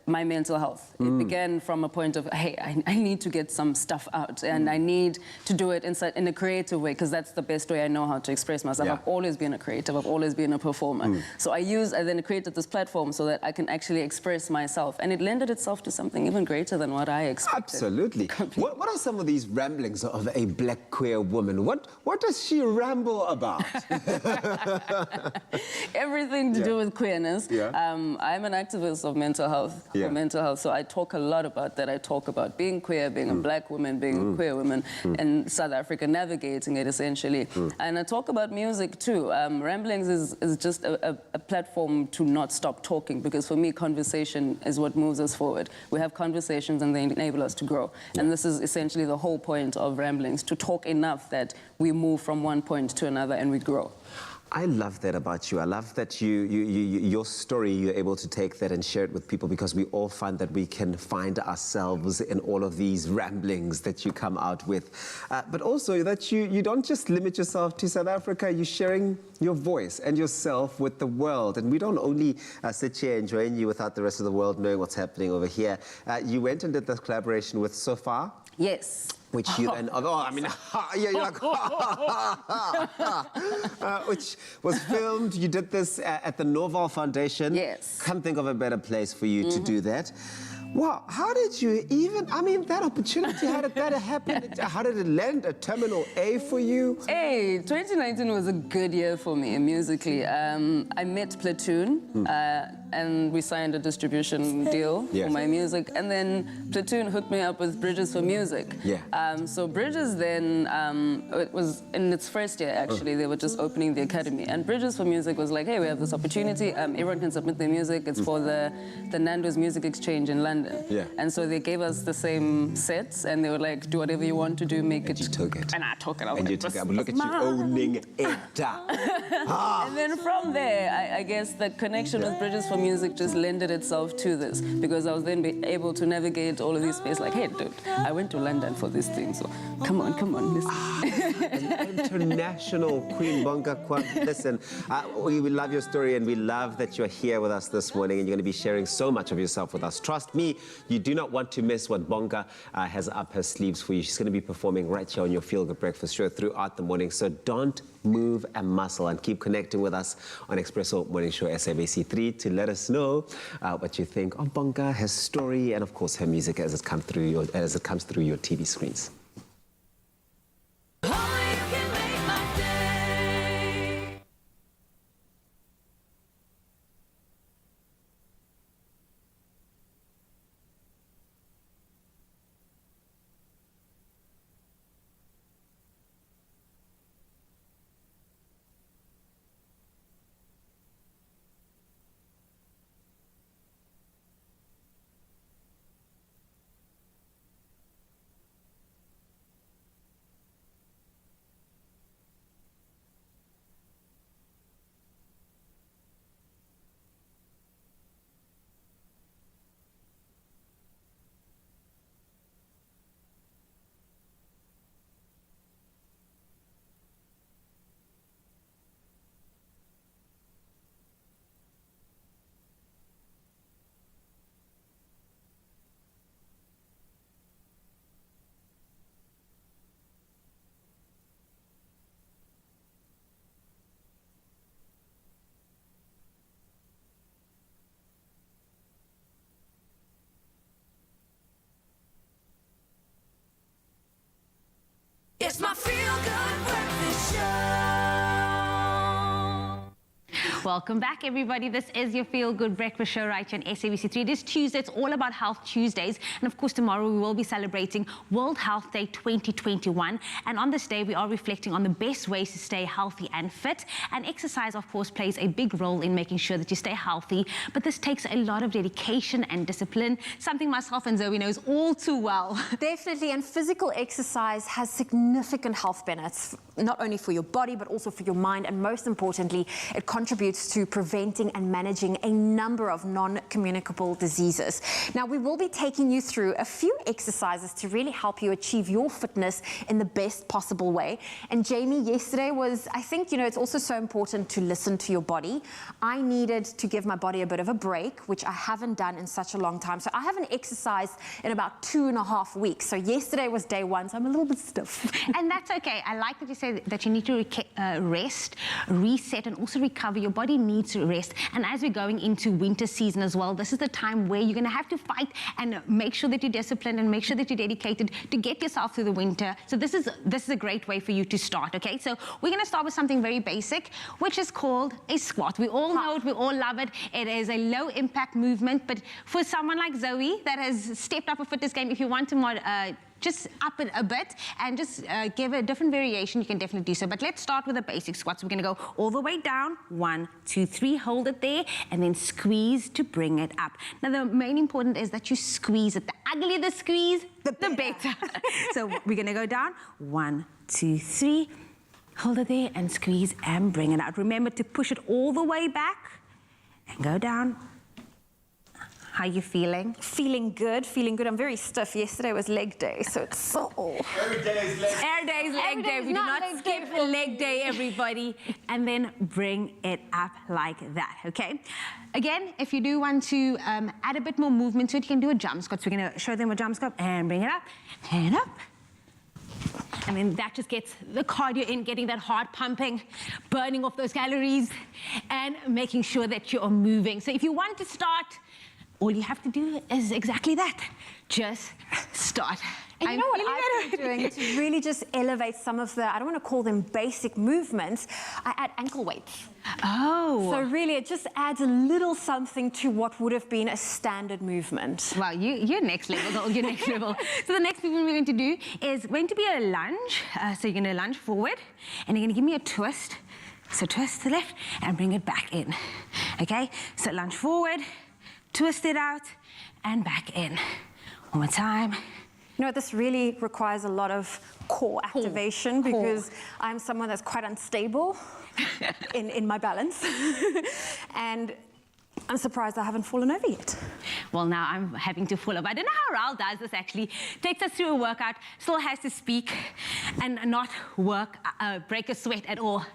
Speaker 12: my mental health. It began from a point of, hey, I need to get some stuff out, and I need to do it in a creative way, because that's the best way I know how to express myself. I've always been a creative, I've always been a performer. So I then created this platform so that I can actually express myself, and it lended itself to something even greater than what I expected.
Speaker 5: Absolutely. What are some of these ramblings of a Black queer woman? What does she ramble about?
Speaker 12: Everything to do with queerness. I'm an activist of mental health. For mental health. So I talk a lot about that. I talk about being queer, being a Black woman, being a queer woman in South Africa, navigating it essentially. And I talk about music too. Ramblings is just a platform to not stop talking, because for me, conversation is what moves us forward. We have conversations and they enable us to grow. And this is essentially the whole point of Ramblings, to talk enough that we move from one point to another and we grow.
Speaker 5: I love that about you. I love that your story, you're able to take that and share it with people, because we all find that we can find ourselves in all of these ramblings that you come out with. But also that you don't just limit yourself to South Africa, you're sharing your voice and yourself with the world. And we don't only sit here enjoying you without the rest of the world knowing what's happening over here. You went and did this collaboration with Sofa.
Speaker 12: Yes.
Speaker 5: Which you then, yeah, you're like, which was filmed. You did this at the Norval Foundation.
Speaker 12: Yes.
Speaker 5: Can't think of a better place for you to do that. Wow, how did you even, that opportunity, how did that happen? How did it land at Terminal A for you?
Speaker 12: Hey, 2019 was a good year for me musically. I met Platoon and we signed a distribution deal for my music. And then Platoon hooked me up with Bridges for Music.
Speaker 5: Yeah.
Speaker 12: So Bridges then, it was in its first year actually, they were just opening the academy. And Bridges for Music was like, hey, we have this opportunity, everyone can submit their music. It's for the Nando's Music Exchange in London.
Speaker 5: Yeah.
Speaker 12: And so they gave us the same sets and they were like, do whatever you want to do, make it.
Speaker 5: You took it.
Speaker 12: And I took it.
Speaker 5: And you took it. Look at you owning it.
Speaker 12: And then from there, I guess the connection with Bridges for Music just lended itself to this, because I was then able to navigate all of these spaces like, hey, dude, I went to London for this thing, so come on, listen.
Speaker 5: An international Queen Bonga Kwan. Listen, we love your story and we love that you're here with us this morning and you're going to be sharing so much of yourself with us. Trust me, you do not want to miss what Bonga has up her sleeves for you. She's going to be performing right here on your Feel Good Breakfast show throughout the morning. So don't move a muscle and keep connecting with us on Expresso Morning Show SABC 3 to let us know what you think of Bonga, her story, and of course her music as it comes through your TV screens.
Speaker 1: It's my Feel Good Breakfast Show.
Speaker 4: Welcome back, everybody. This is your Feel Good Breakfast Show right here on SABC3. It is Tuesday. It's all about Health Tuesdays. And of course, tomorrow we will be celebrating World Health Day 2021. And on this day, we are reflecting on the best ways to stay healthy and fit. And exercise, of course, plays a big role in making sure that you stay healthy. But this takes a lot of dedication and discipline, something myself and Zoe knows all too well.
Speaker 2: Definitely, and physical exercise has significant health benefits, not only for your body, but also for your mind. And most importantly, it contributes to preventing and managing a number of non-communicable diseases. Now, we will be taking you through a few exercises to really help you achieve your fitness in the best possible way. And Jamie, yesterday was, I think, it's also so important to listen to your body. I needed to give my body a bit of a break, which I haven't done in such a long time. So I haven't exercised in about 2.5 weeks. So yesterday was day one, so I'm a little bit stiff.
Speaker 4: And that's okay. I like that you say that you need to rest, reset, and also recover. Your body needs to rest. And as we're going into winter season as well, this is the time where you're going to have to fight and make sure that you're disciplined and make sure that you're dedicated to get yourself through the winter. So this is a great way for you to start, okay? So we're going to start with something very basic, which is called a squat. We all know it, we all love it. It is a low impact movement, but for someone like Zoe that has stepped up a fitness game, if you want to just up it a bit and just give a different variation, you can definitely do so. But let's start with the basic squats. We're going to go all the way down, 1, 2, 3, hold it there, and then squeeze to bring it up. Now, the main important is that you squeeze it. The uglier the squeeze, the better. So we're going to go down, 1, 2, 3, Hold it there and squeeze and bring it out. Remember to push it all the way back and go down. How are you feeling?
Speaker 2: Feeling good, feeling good. I'm very stiff. Yesterday was leg day, so it's so...
Speaker 3: Every day is leg.
Speaker 4: Every day is leg day. We do not skip a leg day, everybody. And then bring it up like that, okay? Again, if you do want to add a bit more movement to it, you can do a jump squat. So we're gonna show them a jump squat and bring it up and up. And then that just gets the cardio in, getting that heart pumping, burning off those calories, and making sure that you are moving. So if you want to start, all you have to do is exactly that. Just start.
Speaker 2: And you know what I've been doing to really just elevate some of the, I don't want to call them basic movements, I add ankle weights.
Speaker 4: Oh.
Speaker 2: So really it just adds a little something to what would have been a standard movement.
Speaker 4: Wow, you're next level, you're next level. So the next movement we're going to do is going to be a lunge. So you're going to lunge forward and you're going to give me a twist. So twist to the left and bring it back in. Okay, so lunge forward, twist it out and back in. One more time.
Speaker 2: You know, this really requires a lot of core activation because I'm someone that's quite unstable in my balance. And I'm surprised I haven't fallen over yet.
Speaker 4: Well, now I'm having to fall over. I don't know how Raul does this actually. Takes us through a workout, still has to speak and not break a sweat at all.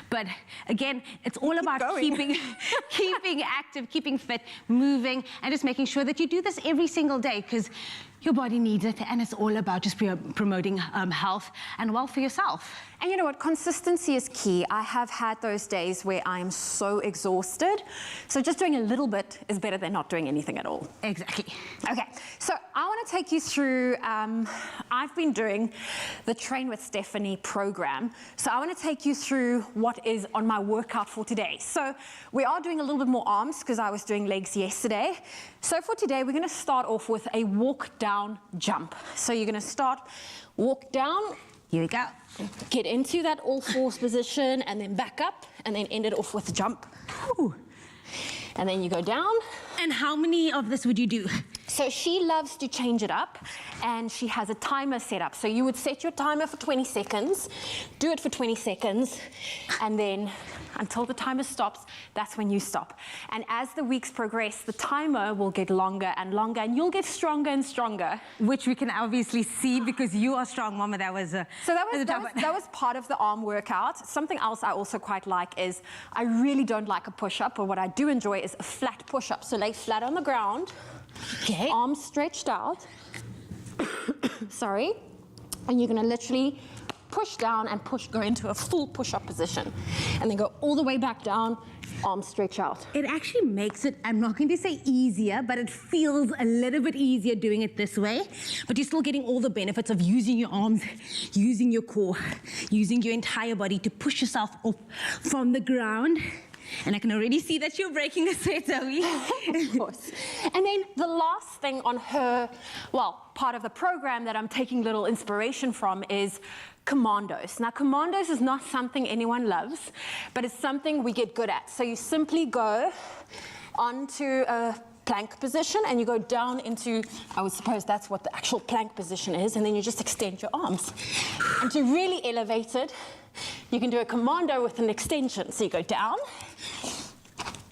Speaker 4: But again, it's all about keeping active, keeping fit, moving, and just making sure that you do this every single day because your body needs it, and it's all about just promoting health and wealth for yourself.
Speaker 2: And you know what? Consistency is key. I have had those days where I am so exhausted. So just doing a little bit is better than not doing anything at all.
Speaker 4: Exactly.
Speaker 2: Okay, so I want to take you through, I've been doing the Train with Stephanie program. So I want to take you through what is on my workout for today. So we are doing a little bit more arms because I was doing legs yesterday. So for today, we're going to start off with a walk down jump. So you're going to start walk down.
Speaker 4: Here we go.
Speaker 2: Get into that all fours position and then back up and then end it off with a jump.
Speaker 4: Ooh.
Speaker 2: And then you go down.
Speaker 4: And how many of this would you do?
Speaker 2: So she loves to change it up and she has a timer set up. So you would set your timer for 20 seconds, do it for 20 seconds, and then until the timer stops, that's when you stop. And as the weeks progress, the timer will get longer and longer and you'll get stronger and stronger.
Speaker 4: Which we can obviously see because you are strong, Mama. That was
Speaker 2: that was part of the arm workout. Something else I also quite like is I really don't like a push-up, but what I do enjoy is a flat push-up. So lay flat on the ground.
Speaker 4: Okay.
Speaker 2: Arms stretched out. Sorry. And you're going to literally push down and go into a full push-up position. And then go all the way back down, arms stretch out.
Speaker 4: It actually makes it, I'm not going to say easier, but it feels a little bit easier doing it this way. But you're still getting all the benefits of using your arms, using your core, using your entire body to push yourself up from the ground. And I can already see that you're breaking a sweat, Zoe.
Speaker 2: Of course. And then the last thing on her, well, part of the program that I'm taking little inspiration from is commandos. Now, commandos is not something anyone loves, but it's something we get good at. So you simply go onto a plank position and you go down into, I would suppose that's what the actual plank position is, and then you just extend your arms. And to really elevate it, you can do a commando with an extension. So you go down,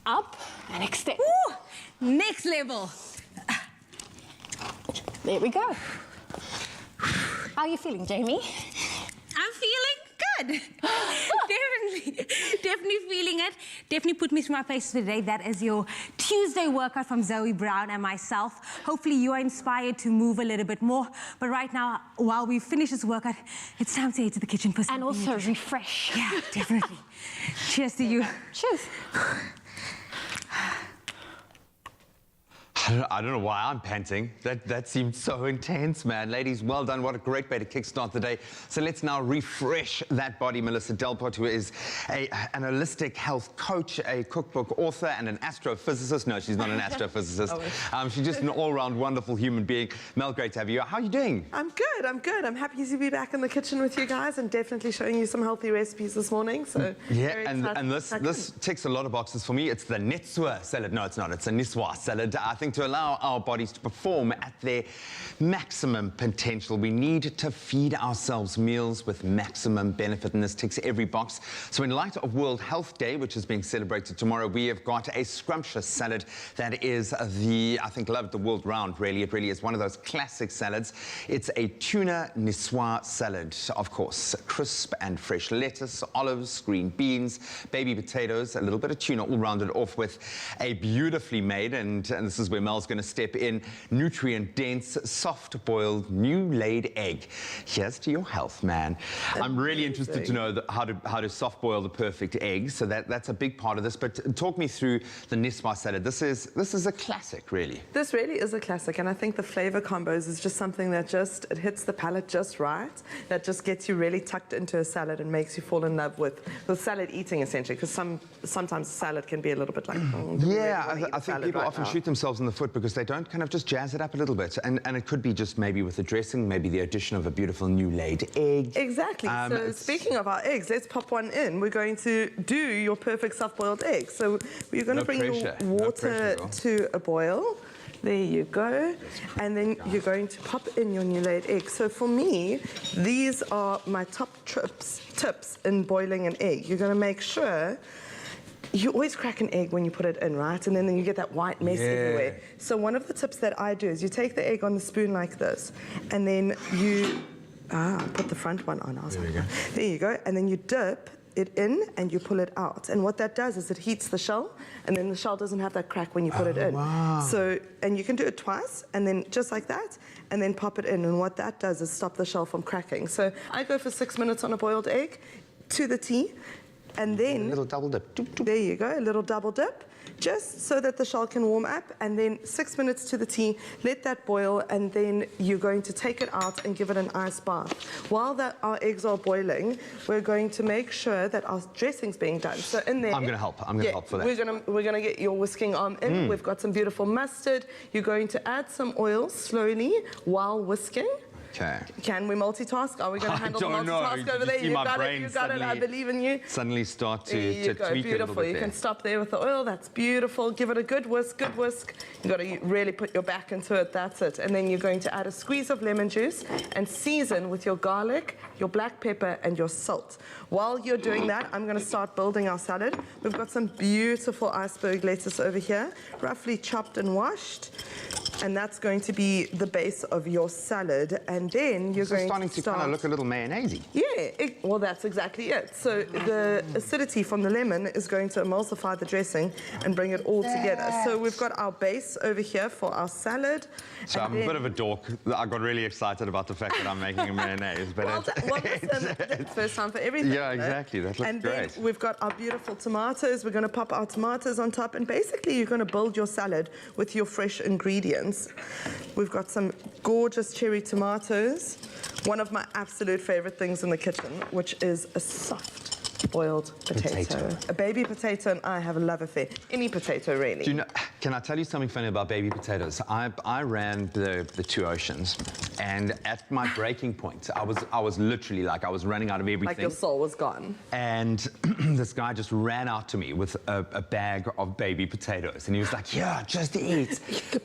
Speaker 2: up, and extend.
Speaker 4: Ooh, next level.
Speaker 2: There we go. How are you feeling, Jamie?
Speaker 4: I'm feeling good. Definitely feeling it. Definitely put me through my paces today. That is your Tuesday workout from Zoe Brown and myself. Hopefully you are inspired to move a little bit more. But right now, while we finish this workout, it's time to head to the kitchen for something.
Speaker 2: And also refresh.
Speaker 4: Yeah, definitely. Cheers to you.
Speaker 2: Cheers.
Speaker 3: I don't know why I'm panting. That seemed so intense, man. Ladies, well done. What a great way to kickstart the day. So let's now refresh that body. Melissa Delport, who is an holistic health coach, a cookbook author, and an astrophysicist. No, she's not an astrophysicist. She's just an all-round wonderful human being. Mel, great to have you. How are you doing?
Speaker 13: I'm good. I'm happy to be back in the kitchen with you guys and definitely showing you some healthy recipes this morning. So
Speaker 3: yeah, and this ticks a lot of boxes for me. It's the netswa salad. No, it's not. It's a niswa salad. I think to allow our bodies to perform at their maximum potential, we need to feed ourselves meals with maximum benefit, and this ticks every box. So in light of World Health Day, which is being celebrated tomorrow, we have got a scrumptious salad that is I think, loved the world round, really. It really is one of those classic salads. It's a tuna niçoise salad, of course. Crisp and fresh lettuce, olives, green beans, baby potatoes, a little bit of tuna, all rounded off with a beautifully made, and this is where Mel's going to step in, nutrient-dense, soft-boiled, new-laid egg. Here's to your health, man. I'm really interested to know how to soft-boil the perfect egg, so that's a big part of this. But talk me through the niçoise salad. This is a classic, really.
Speaker 13: This really is a classic, and I think the flavor combos is just something that it hits the palate just right, that just gets you really tucked into a salad and makes you fall in love with salad eating, essentially, because sometimes salad can be a little bit like,
Speaker 3: I think people often shoot themselves in the foot because they don't kind of just jazz it up a little bit, and it could be just maybe with the dressing, maybe the addition of a beautiful new laid egg.
Speaker 13: Exactly. So speaking of our eggs, let's pop one in. We're going to do your perfect soft-boiled egg. So you're going to bring your water to a boil. There you go. And then you're going to pop in your new laid egg. So for me, these are my top tips in boiling an egg. You're going to make sure you always crack an egg when you put it in, right? And then you get that white mess everywhere. So one of the tips that I do is you take the egg on the spoon like this, and then you put the front one on. There you go. And then you dip it in and you pull it out, and what that does is it heats the shell, and then the shell doesn't have that crack when you put it in. So, and you can do it twice, and then just like that, and then pop it in, and what that does is stop the shell from cracking. So I go for 6 minutes on a boiled egg to the T, and then
Speaker 3: a little double dip.
Speaker 13: There you go, a little double dip, just so that the shell can warm up, and then 6 minutes to the T, let that boil, and then you're going to take it out and give it an ice bath. While our eggs are boiling, we're going to make sure that our dressing's being done. So in there,
Speaker 3: I'm going to help. I'm going to help for that.
Speaker 13: We're going to get your whisking arm in. We've got some beautiful mustard. You're going to add some oil slowly while whisking.
Speaker 3: Okay.
Speaker 13: Can we multitask? Are we going to handle the multitask over there? You got it, you got it, I believe in you.
Speaker 3: Suddenly start to tweak
Speaker 13: beautiful.
Speaker 3: a little bit.
Speaker 13: You can stop there with the oil, that's beautiful. Give it a good whisk, good whisk. You've got to really put your back into it, that's it. And then you're going to add a squeeze of lemon juice and season with your garlic, your black pepper, and your salt. While you're doing that, I'm going to start building our salad. We've got some beautiful iceberg lettuce over here, roughly chopped and washed. And that's going to be the base of your salad. And then you're going
Speaker 3: starting to kind of look a little mayonnaise-y.
Speaker 13: Yeah, well, that's exactly it. So the acidity from the lemon is going to emulsify the dressing and bring it all together. So we've got our base over here for our salad.
Speaker 3: So I'm a bit of a dork. I got really excited about the fact that I'm making a mayonnaise. But
Speaker 13: it's first time for everything.
Speaker 3: Yeah, exactly. That looks great.
Speaker 13: And then we've got our beautiful tomatoes. We're going to pop our tomatoes on top. And basically, you're going to build your salad with your fresh ingredients. We've got some gorgeous cherry tomatoes, one of my absolute favorite things in the kitchen, which is a soft boiled potato. A baby potato and I have a love affair. Any potato, really.
Speaker 3: Do you know, can I tell you something funny about baby potatoes? I ran the two oceans, and at my breaking point, I was literally like, I was running out of everything.
Speaker 13: Like your soul was gone.
Speaker 3: And this guy just ran out to me with a bag of baby potatoes, and he was like, yeah, just eat.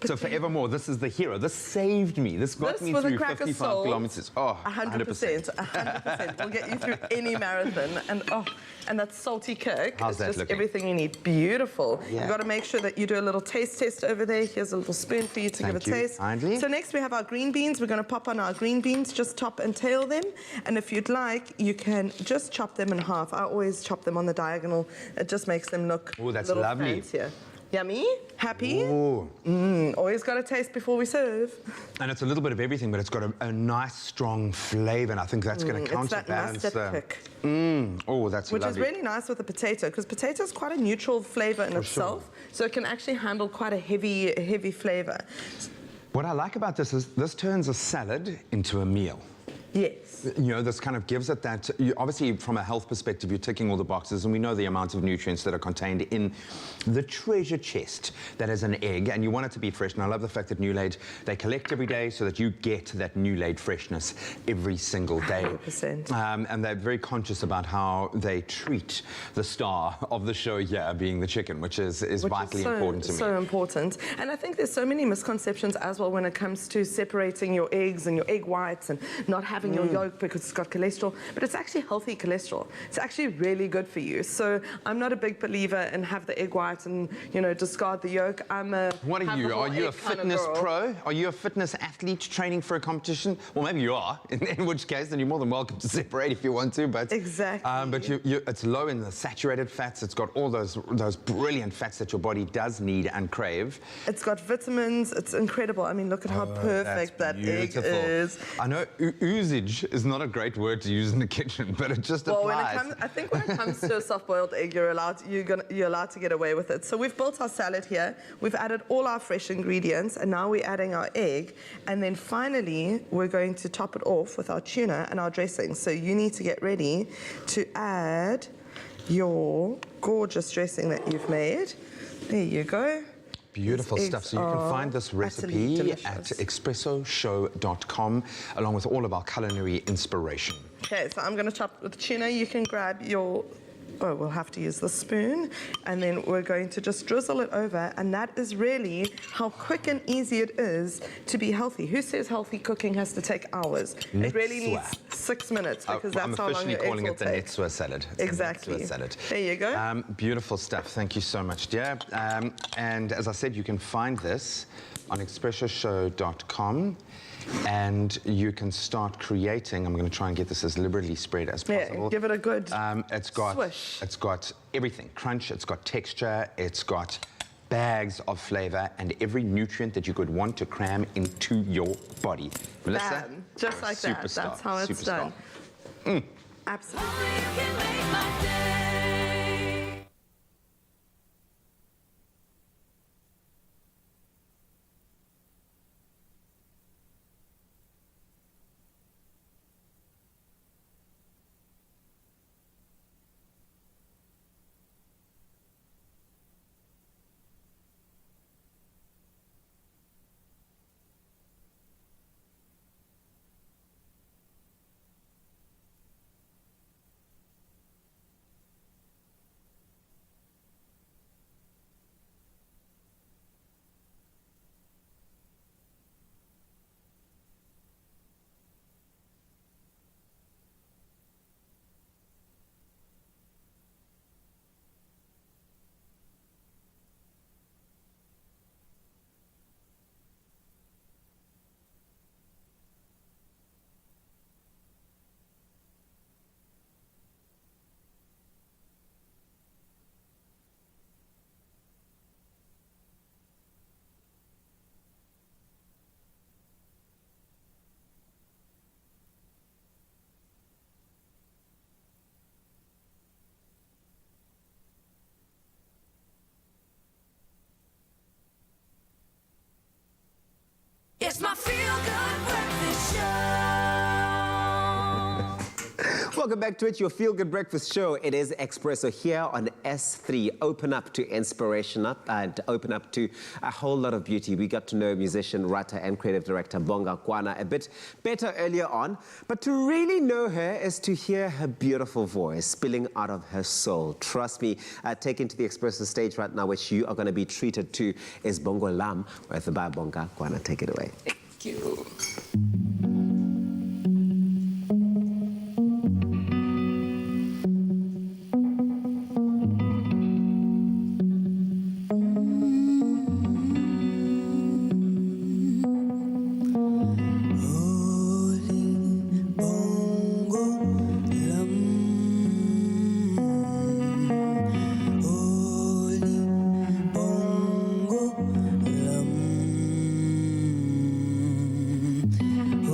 Speaker 3: So forevermore, this is the hero. This saved me. This got me through 55 kilometers. Oh,
Speaker 13: 100%. 100%. We'll get you through any marathon. And that salty kick is just everything you need. Beautiful. Yeah. You've got to make sure that you do a little taste test over there. Here's a little spoon for you to give a taste.
Speaker 3: Kindly.
Speaker 13: So next we have our green beans. We're going to pop on our green beans, just top and tail them. And if you'd like, you can just chop them in half. I always chop them on the diagonal. It just makes them look a little fancier. Yummy? Happy? Always got to taste before we serve.
Speaker 3: And it's a little bit of everything, but it's got a nice, strong flavour, and I think that's going to counterbalance.
Speaker 13: It's that mustard kick.
Speaker 3: Oh, that's
Speaker 13: Which
Speaker 3: lovely.
Speaker 13: is really nice with the potato, because potato is quite a neutral flavour in itself, so it can actually handle quite a heavy flavour.
Speaker 3: What I like about this is this turns a salad into a meal.
Speaker 13: Yes.
Speaker 3: You know, this kind of gives it that, obviously from a health perspective, you're ticking all the boxes, and we know the amount of nutrients that are contained in the treasure chest that is an egg, and you want it to be fresh. And I love the fact that New Laid, they collect every day so that you get that New Laid freshness every single day.
Speaker 13: 100%.
Speaker 3: And they're very conscious about how they treat the star of the show here, being the chicken, which is vitally important to me.
Speaker 13: So important. And I think there's so many misconceptions as well when it comes to separating your eggs and your egg whites and not having your yolk because it's got cholesterol. But it's actually healthy cholesterol. It's actually really good for you. So I'm not a big believer in have the egg white and, you know, discard the yolk.
Speaker 3: What are you? Are you a fitness pro? Are you a fitness athlete training for a competition? Well, maybe you are, in which case then you're more than welcome to separate if you want to. But
Speaker 13: exactly.
Speaker 3: But it's low in the saturated fats. It's got all those brilliant fats that your body does need and crave.
Speaker 13: It's got vitamins. It's incredible. I mean, look at how perfect that egg is.
Speaker 3: I know oozage is not a great word to use in the kitchen, but it just applies.
Speaker 13: I think when it comes to a soft-boiled egg, you're allowed to get away with it. So we've built our salad here. We've added all our fresh ingredients, and now we're adding our egg. And then finally, we're going to top it off with our tuna and our dressing. So you need to get ready to add your gorgeous dressing that you've made. There you go.
Speaker 3: Beautiful stuff. So you can find this recipe at expressoshow.com, along with all of our culinary inspiration.
Speaker 13: Okay, so I'm going to chop with tuna. You can grab your... Oh, we'll have to use the spoon, and then we're going to just drizzle it over, and that is really how quick and easy it is to be healthy. Who says healthy cooking has to take hours? It really needs 6 minutes, because that's how long your eggs will take. I'm officially calling it the Netsua salad.
Speaker 3: Exactly. Netsua salad.
Speaker 13: There you go.
Speaker 3: Beautiful stuff. Thank you so much, dear. And as I said, you can find this on expressoshow.com. And you can start creating. I'm going to try and get this as liberally spread as possible.
Speaker 13: Yeah, give it a good
Speaker 3: swish. It's got everything. Crunch, it's got texture, it's got bags of flavor and every nutrient that you could want to cram into your body. Melissa?
Speaker 13: Bam. Just like that. That's how it's done. Absolutely.
Speaker 1: It's my feel-good breakfast show.
Speaker 5: Welcome back to it, your feel-good breakfast show. It is Expresso here on S3. Open up to inspiration and open up to a whole lot of beauty. We got to know musician, writer, and creative director Bonga Kwana a bit better earlier on. But to really know her is to hear her beautiful voice spilling out of her soul. Trust me, taken to the Expresso stage right now, which you are going to be treated to, is Bongo Lam with by Bonga Kwana. Take it away.
Speaker 12: Thank you.
Speaker 1: Oh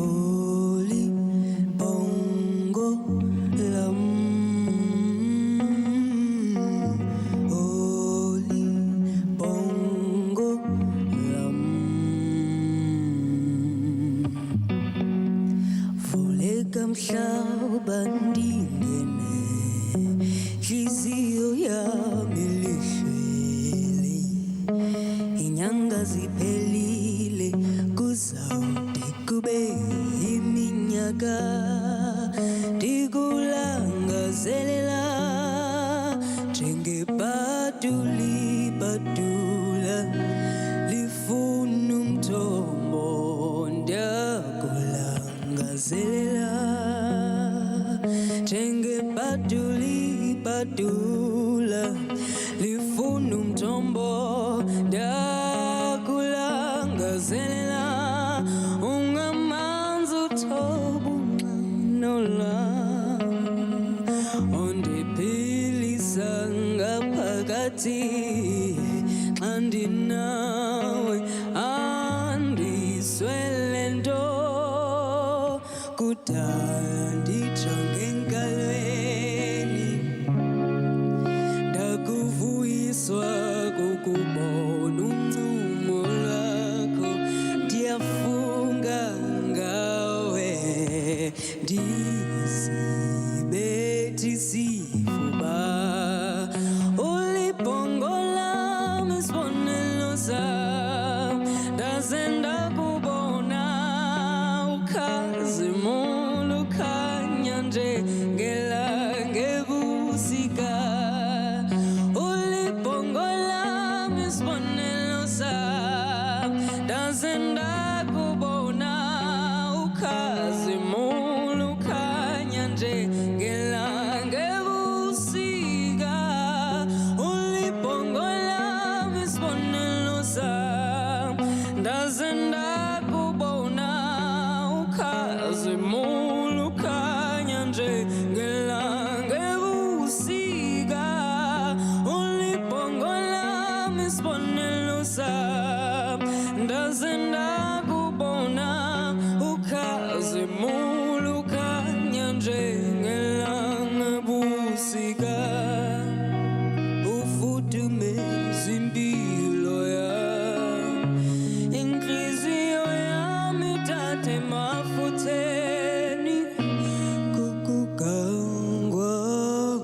Speaker 14: Njengebaduli badula lifuna umthombo ndiyakulangazelela njengebaduli badula lifuna umthombo ndiyakulangazelela ungamanzi uthoba unqinola ondiphilisa ngaphakathi xa ndinawe andiswele nto kudala ndijonge enkalweni ndakuvuyiswa kukubona uncumo lwakho ndiyafunga ngawe ndizibethi sifuba ulibhongo lam isibonelo sam ndaze ndakubona ukhazimula ukhanya njengelanga ebusika ulibhongo lam isibonelo sam ndaze ndakubona ukhazimula ukhanya njengelanga ebusika ulibhongo lam isibonelo sam ndaze ndakubona ukhazimula ukhanya njengelanga ebusika ulibhongo lam isibonelo sam ndaze ndakubona ukhazimula ukhanya njengelanga ebusika ufudumeza impilo yam inhliziyo yam ithathe emafutheni kukugangwa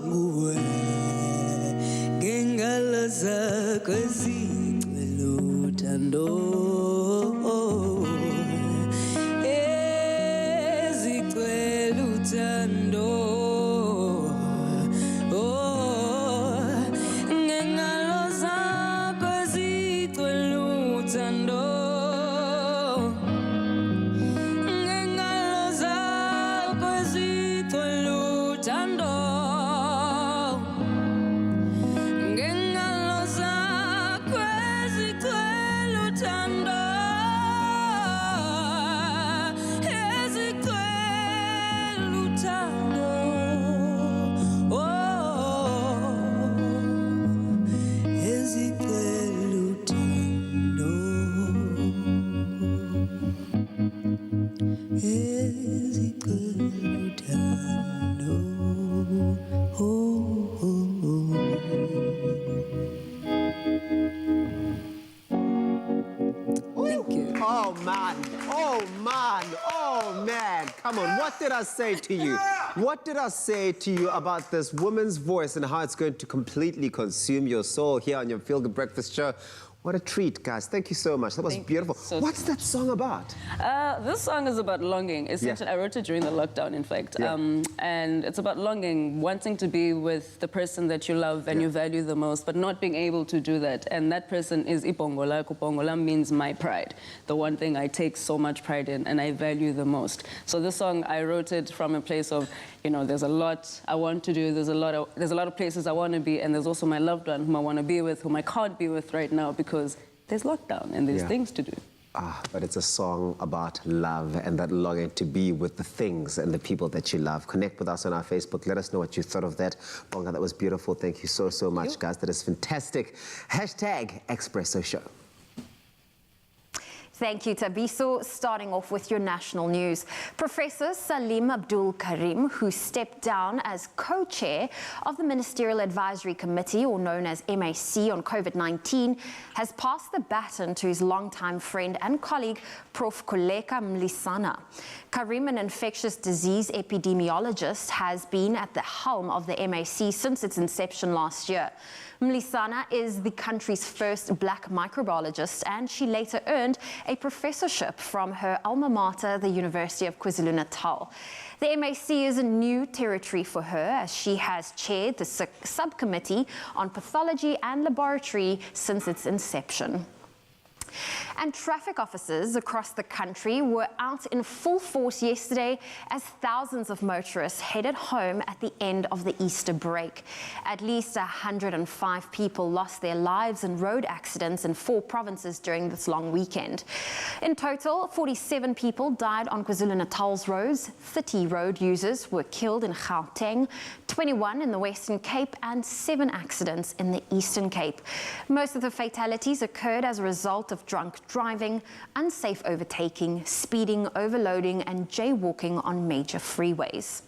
Speaker 14: nguwe ngengalo zakho ezigcwele uthando ezigcwele uthando ngengalo zakho ezigcwele uthando ngengalo zakho ezigcwele uthando ngengalo zakho ezigcwele uthando ezigcwele uthando ezigcwele uthando ezigcwele uthando
Speaker 12: Thank you.
Speaker 5: Oh man, oh man, oh man. Come on, what did I say to you? What did I say to you about this woman's voice and how it's going to completely consume your soul here on your Feel Good Breakfast show? What a treat, guys. Thank you so much. That was beautiful. What's that song about?
Speaker 12: This song is about longing. Essentially, I wrote it during the lockdown, in fact. And it's about longing, wanting to be with the person that you love and you value the most, but not being able to do that. And that person is Ipongola. Kupongola means my pride, the one thing I take so much pride in and I value the most. So this song, I wrote it from a place of, you know, there's a lot I want to do, there's a lot of places I want to be, and there's also my loved one whom I want to be with, whom I can't be with right now because there's lockdown and there's things to do.
Speaker 5: But it's a song about love and that longing to be with the things and the people that you love. Connect with us on our Facebook. Let us know what you thought of that. Bonga, that was beautiful. Thank you so, so much, guys. That is fantastic. Hashtag Expresso Show.
Speaker 2: Thank you, Tabiso. Starting off with your national news. Professor Salim Abdul Karim, who stepped down as co-chair of the Ministerial Advisory Committee, or known as MAC, on COVID-19, has passed the baton to his longtime friend and colleague, Prof. Koleka Mlisana. Karim, an infectious disease epidemiologist, has been at the helm of the MAC since its inception last year. Mlisana is the country's first black microbiologist, and she later earned a professorship from her alma mater, the University of KwaZulu-Natal. The MAC is a new territory for her, as she has chaired the subcommittee on pathology and laboratory since its inception. And traffic officers across the country were out in full force yesterday as thousands of motorists headed home at the end of the Easter break. At least 105 people lost their lives in road accidents in 4 provinces during this long weekend. In total, 47 people died on KwaZulu-Natal's roads, 30 road users were killed in Gauteng, 21 in the Western Cape, and 7 accidents in the Eastern Cape. Most of the fatalities occurred as a result of drunk driving, unsafe overtaking, speeding, overloading, and jaywalking on major freeways.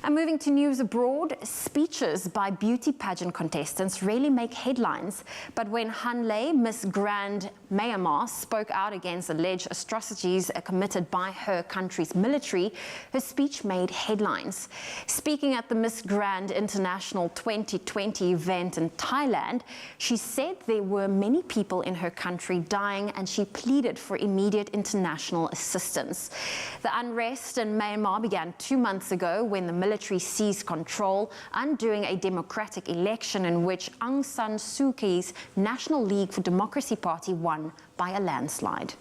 Speaker 2: And moving to news abroad, speeches by beauty pageant contestants rarely make headlines. But when Hanley, Miss Grand Myanmar, spoke out against alleged atrocities committed by her country's military, her speech made headlines. Speaking at the Miss Grand International 2020 event in Thailand, she said there were many people in her country dying, and she pleaded for immediate international assistance. The unrest in Myanmar began 2 months ago when the military seized control, undoing a democratic election in which Aung San Suu Kyi's National League for Democracy party won by a landslide.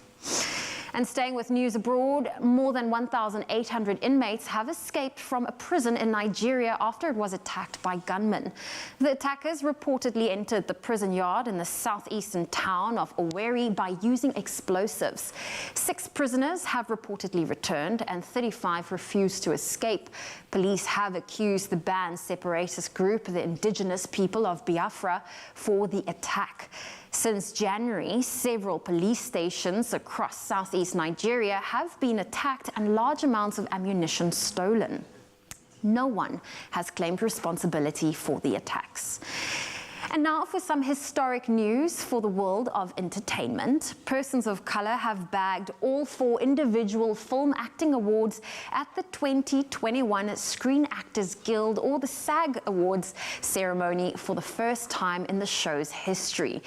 Speaker 2: And staying with news abroad, more than 1,800 inmates have escaped from a prison in Nigeria after it was attacked by gunmen. The attackers reportedly entered the prison yard in the southeastern town of Owerri by using explosives. 6 prisoners have reportedly returned and 35 refused to escape. Police have accused the banned separatist group, the indigenous people of Biafra, for the attack. Since January, several police stations across southeast Nigeria have been attacked and large amounts of ammunition stolen. No one has claimed responsibility for the attacks. And now for some historic news for the world of entertainment. Persons of color have bagged all 4 individual film acting awards at the 2021 Screen Actors Guild, or the SAG Awards ceremony, for the first time in the show's history.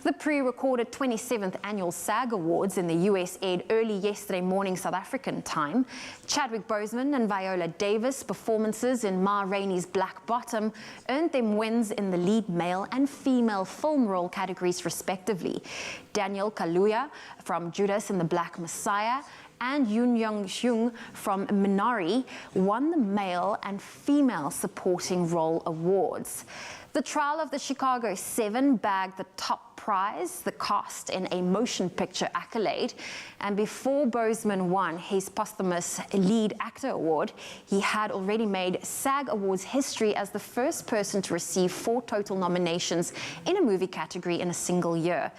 Speaker 2: The pre-recorded 27th annual SAG Awards in the US aired early yesterday morning South African time. Chadwick Boseman and Viola Davis' performances in Ma Rainey's Black Bottom earned them wins in the lead male and female film role categories respectively. Daniel Kaluuya from Judas and the Black Messiah and Yoon Young-hyun from Minari won the male and female supporting role awards. The Trial of the Chicago 7 bagged the top prize, the cast in a motion picture accolade. And before Boseman won his posthumous lead actor award, he had already made SAG Awards history as the first person to receive 4 total nominations in a movie category in a single year.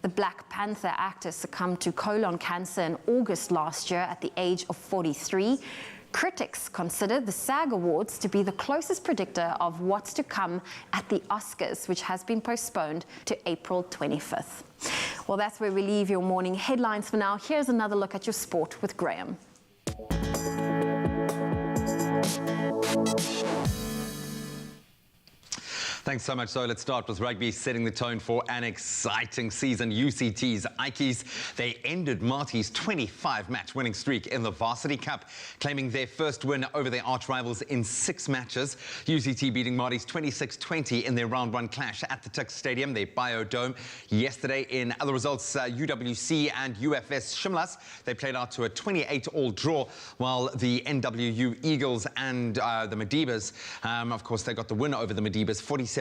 Speaker 2: The Black Panther actor succumbed to colon cancer in August last year at the age of 43. Critics consider the SAG Awards to be the closest predictor of what's to come at the Oscars, which has been postponed to April 25th. Well, that's where we leave your morning headlines for now. Here's another look at your sport with Graham.
Speaker 3: Thanks so much. So let's start with rugby, setting the tone for an exciting season. UCT's Ikeys, they ended Marty's 25-match winning streak in the Varsity Cup, claiming their first win over their arch rivals in 6 matches. UCT beating Marty's 26-20 in their round 1 clash at the Tuck Stadium, their Biodome, yesterday. In other results, UWC and UFS Shimlas, they played out to a 28-all draw, while the NWU Eagles and the Madibas, of course, they got the win over the Madibas, 47-28.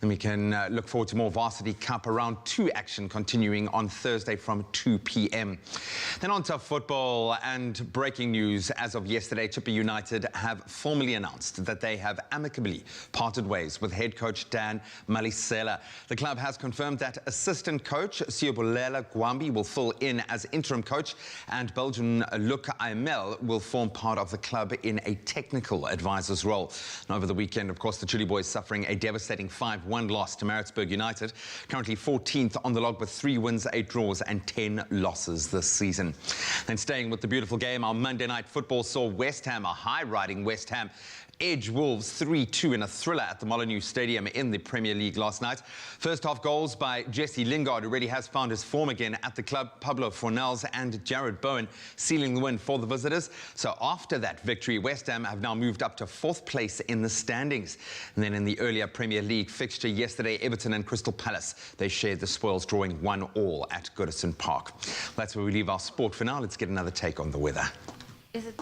Speaker 3: And we can look forward to more Varsity Cup Round 2 action continuing on Thursday from 2 p.m. Then on to football, and breaking news as of yesterday, Chippa United have formally announced that they have amicably parted ways with head coach Dan Malisela. The club has confirmed that assistant coach Siyobulela Gwambi will fill in as interim coach, and Belgian Luc Aymel will form part of the club in a technical advisor's role. And over the weekend, of course, the Chile boys suffering a devastating 5-1 loss to Maritzburg United, currently 14th on the log with 3 wins, 8 draws and 10 losses this season. And staying with the beautiful game, our Monday night football saw West Ham, a high-riding West Ham, edge Wolves 3-2 in a thriller at the Molineux Stadium in the Premier League last night. First half goals by Jesse Lingard, who really has found his form again at the club, Pablo Fornals and Jared Bowen sealing the win for the visitors. So after that victory, West Ham have now moved up to 4th place in the standings. And then in the earlier Premier League fixture yesterday, Everton and Crystal Palace, they shared the spoils, drawing 1-1 at Goodison Park. That's where we leave our sport for now. Let's get another take on the weather.
Speaker 2: Is it...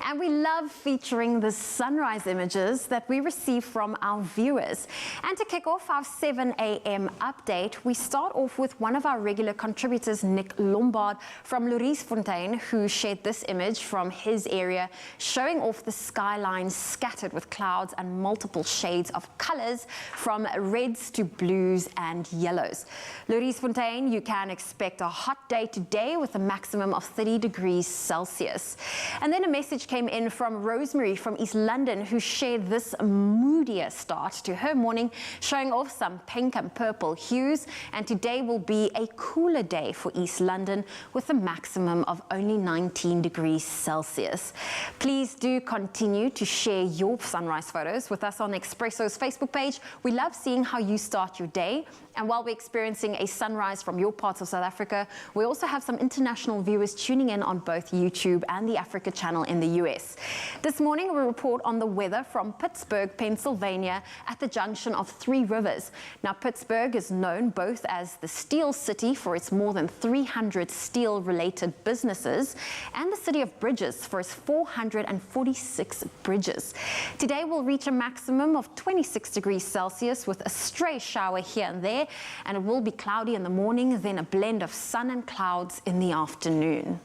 Speaker 2: And we love featuring the sunrise images that we receive from our viewers. And to kick off our 7 a.m. update, we start off with one of our regular contributors, Nick Lombard from Louriesfontein, who shared this image from his area, showing off the skyline scattered with clouds and multiple shades of colors, from reds to blues and yellows. Louriesfontein, you can expect a hot day today with a maximum of 30 degrees Celsius. And then a message came in from Rosemary from East London, who shared this moodier start to her morning, showing off some pink and purple hues. And today will be a cooler day for East London with a maximum of only 19 degrees Celsius. Please do continue to share your sunrise photos with us on Expresso's Facebook page. We love seeing how you start your day. And while we're experiencing a sunrise from your parts of South Africa, we also have some international viewers tuning in on both YouTube and the Africa channel in the US. This morning, we report on the weather from Pittsburgh, Pennsylvania, at the junction of 3 rivers. Now, Pittsburgh is known both as the Steel City for its more than 300 steel-related businesses, and the City of Bridges for its 446 bridges. Today, we'll reach a maximum of 26 degrees Celsius with a stray shower here and there, and it will be cloudy in the morning, then a blend of sun and clouds in the afternoon.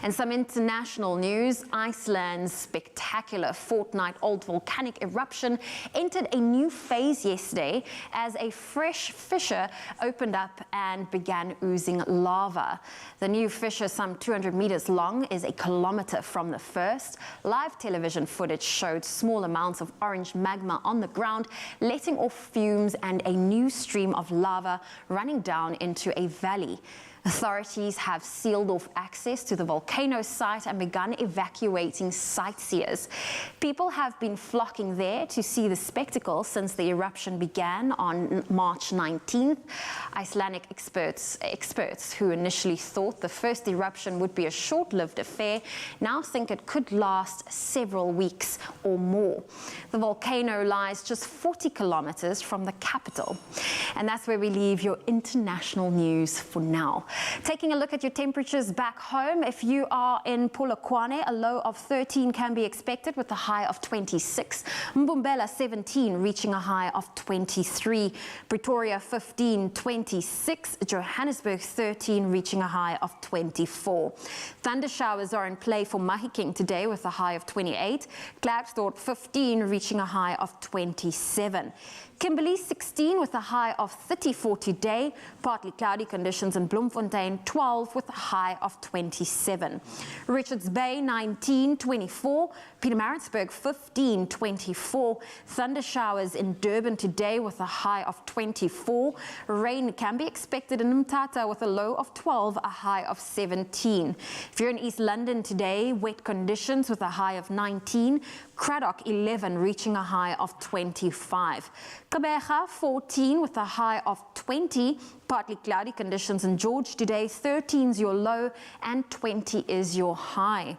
Speaker 2: And some international news. Iceland's spectacular fortnight-old volcanic eruption entered a new phase yesterday as a fresh fissure opened up and began oozing lava. The new fissure, some 200 meters long, is a kilometer from the first. Live television footage showed small amounts of orange magma on the ground, letting off fumes and a new stream of lava running down into a valley. Authorities have sealed off access to the volcano site and begun evacuating sightseers. People have been flocking there to see the spectacle since the eruption began on March 19th. Icelandic experts who initially thought the first eruption would be a short-lived affair now think it could last several weeks or more. The volcano lies just 40 kilometers from the capital. And that's where we leave your international news for now. Taking a look at your temperatures back home, if you are in Polokwane, a low of 13 can be expected with a high of 26. Mbombela 17, reaching a high of 23. Pretoria 15, 26. Johannesburg 13, reaching a high of 24. Thunder showers are in play for Mahikeng today with a high of 28. Klerksdorp 15, reaching a high of 27. Kimberley 16 with a high of 34 today. Partly cloudy conditions in Bloemfontein 12 with a high of 27. Richards Bay 19, 24. Pietermaritzburg 15, 24. Thunder showers in Durban today with a high of 24. Rain can be expected in Mthatha with a low of 12, a high of 17. If you're in East London today, wet conditions with a high of 19. Craddock 11, reaching a high of 25. Gqeberha 14 with a high of 20. Partly cloudy conditions in George today. 13 is your low and 20 is your high.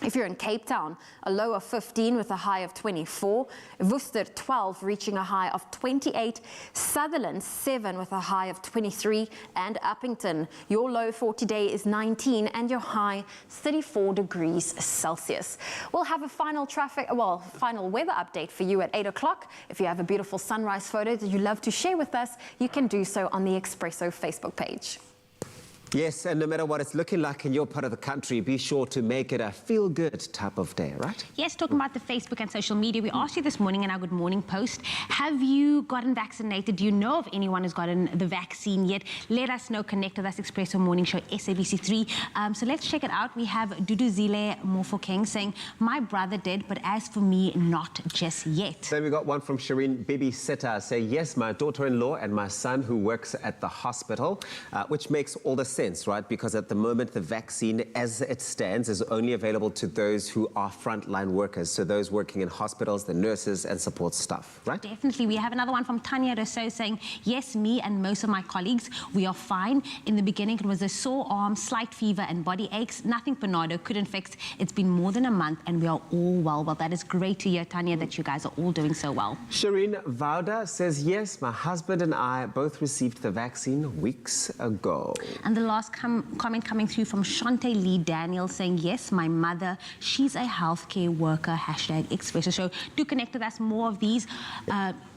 Speaker 2: If you're in Cape Town, a low of 15 with a high of 24. Worcester 12, reaching a high of 28. Sutherland 7 with a high of 23. And Uppington, your low for today is 19 and your high 34 degrees Celsius. We'll have a final weather update for you at 8 o'clock. If you have a beautiful sunrise photo that you love to share with us, you can do so on the Expresso Facebook page.
Speaker 5: Yes, and no matter what it's looking like in your part of the country, be sure to make it a feel-good type of day, right?
Speaker 4: Yes, talking about the Facebook and social media, we asked you this morning in our Good Morning post, have you gotten vaccinated? Do you know of anyone who's gotten the vaccine yet? Let us know. Connect with us, Expresso Morning Show, SABC3. So let's check it out. We have Duduzile Mofokeng saying, my brother did, but as for me, not just yet.
Speaker 5: Then we got one from Shireen Bibi Seta saying, yes, my daughter-in-law and my son who works at the hospital, which makes all the sense sense, right? Because at the moment, the vaccine, as it stands, is only available to those who are frontline workers, so those working in hospitals, the nurses and support staff, right?
Speaker 4: Definitely. We have another one from Tanya Rousseau saying, yes, me and most of my colleagues, we are fine. In the beginning, it was a sore arm, slight fever and body aches. Nothing Bernardo couldn't fix. It's been more than a month and we are all well. Well, that is great to hear, Tanya, that you guys are all doing so well.
Speaker 5: Shireen Vauda says, yes, my husband and I both received the vaccine weeks ago.
Speaker 4: And the last comment coming through from Shante Lee Daniel saying, yes, my mother, she's a healthcare worker, hashtag Expresso. So do connect with us, more of these.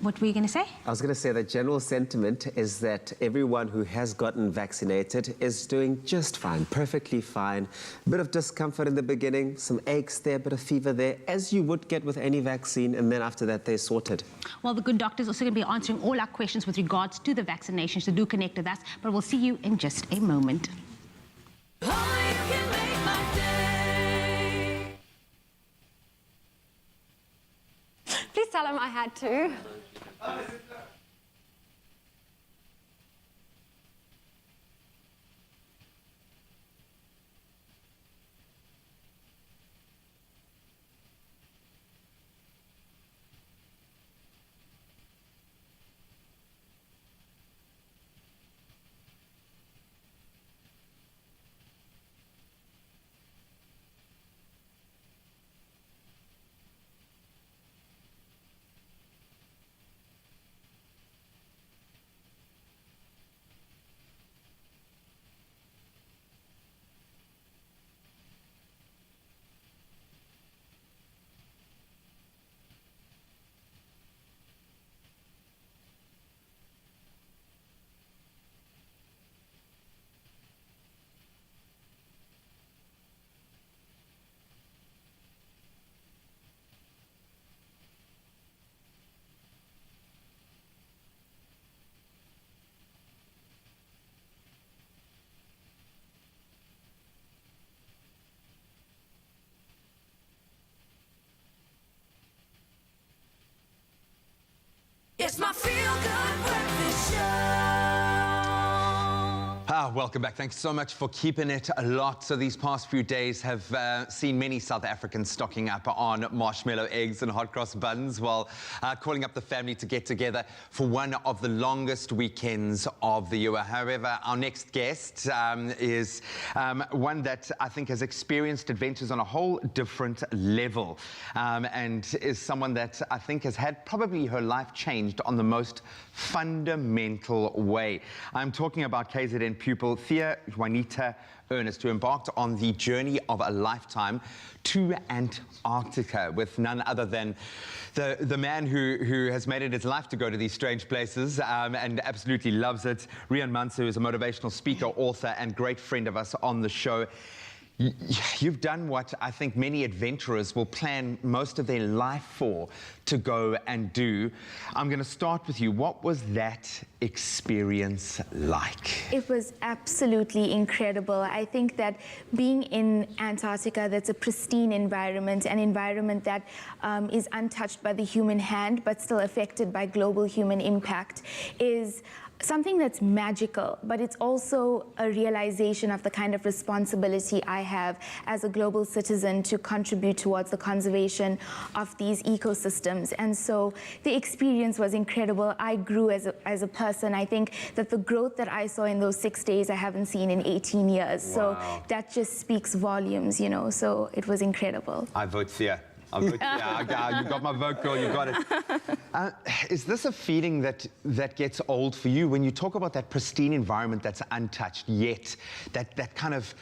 Speaker 4: What were you going to say?
Speaker 5: I was going to say the general sentiment is that everyone who has gotten vaccinated is doing just fine, perfectly fine. A bit of discomfort in the beginning, some aches there, a bit of fever there, as you would get with any vaccine, and then after that they're sorted.
Speaker 4: Well, the good doctor is also going to be answering all our questions with regards to the vaccination, so do connect with us. But we'll see you in just a moment.
Speaker 2: Please tell him I had to.
Speaker 1: It's my feel-good breakfast show.
Speaker 3: Welcome back. Thanks so much for keeping it a lot. So these past few days have seen many South Africans stocking up on marshmallow eggs and hot cross buns while calling up the family to get together for one of the longest weekends of the year. However, our next guest is one that I think has experienced adventures on a whole different level and is someone that I think has had probably her life changed on the most fundamental way. I'm talking about KZN pupil Thea Juanita Ernest, who embarked on the journey of a lifetime to Antarctica with none other than the man who has made it his life to go to these strange places and absolutely loves it. Rian Mansu is a motivational speaker, author, and great friend of us on the show. You've done what I think many adventurers will plan most of their life for, to go and do. I'm going to start with you. What was that experience like?
Speaker 15: It was absolutely incredible. I think that being in Antarctica, that's a pristine environment, an environment that is untouched by the human hand, but still affected by global human impact, is something that's magical, but it's also a realization of the kind of responsibility I have as a global citizen to contribute towards the conservation of these ecosystems. And so the experience was incredible. I grew as a person. I think that the growth that I saw in those 6 days, I haven't seen in 18 years. Wow. So that just speaks volumes, you know, so it was incredible.
Speaker 3: I vote Thea. You got my vote, girl, you got it. Is this a feeling that gets old for you when you talk about that pristine environment that's untouched, yet that kind of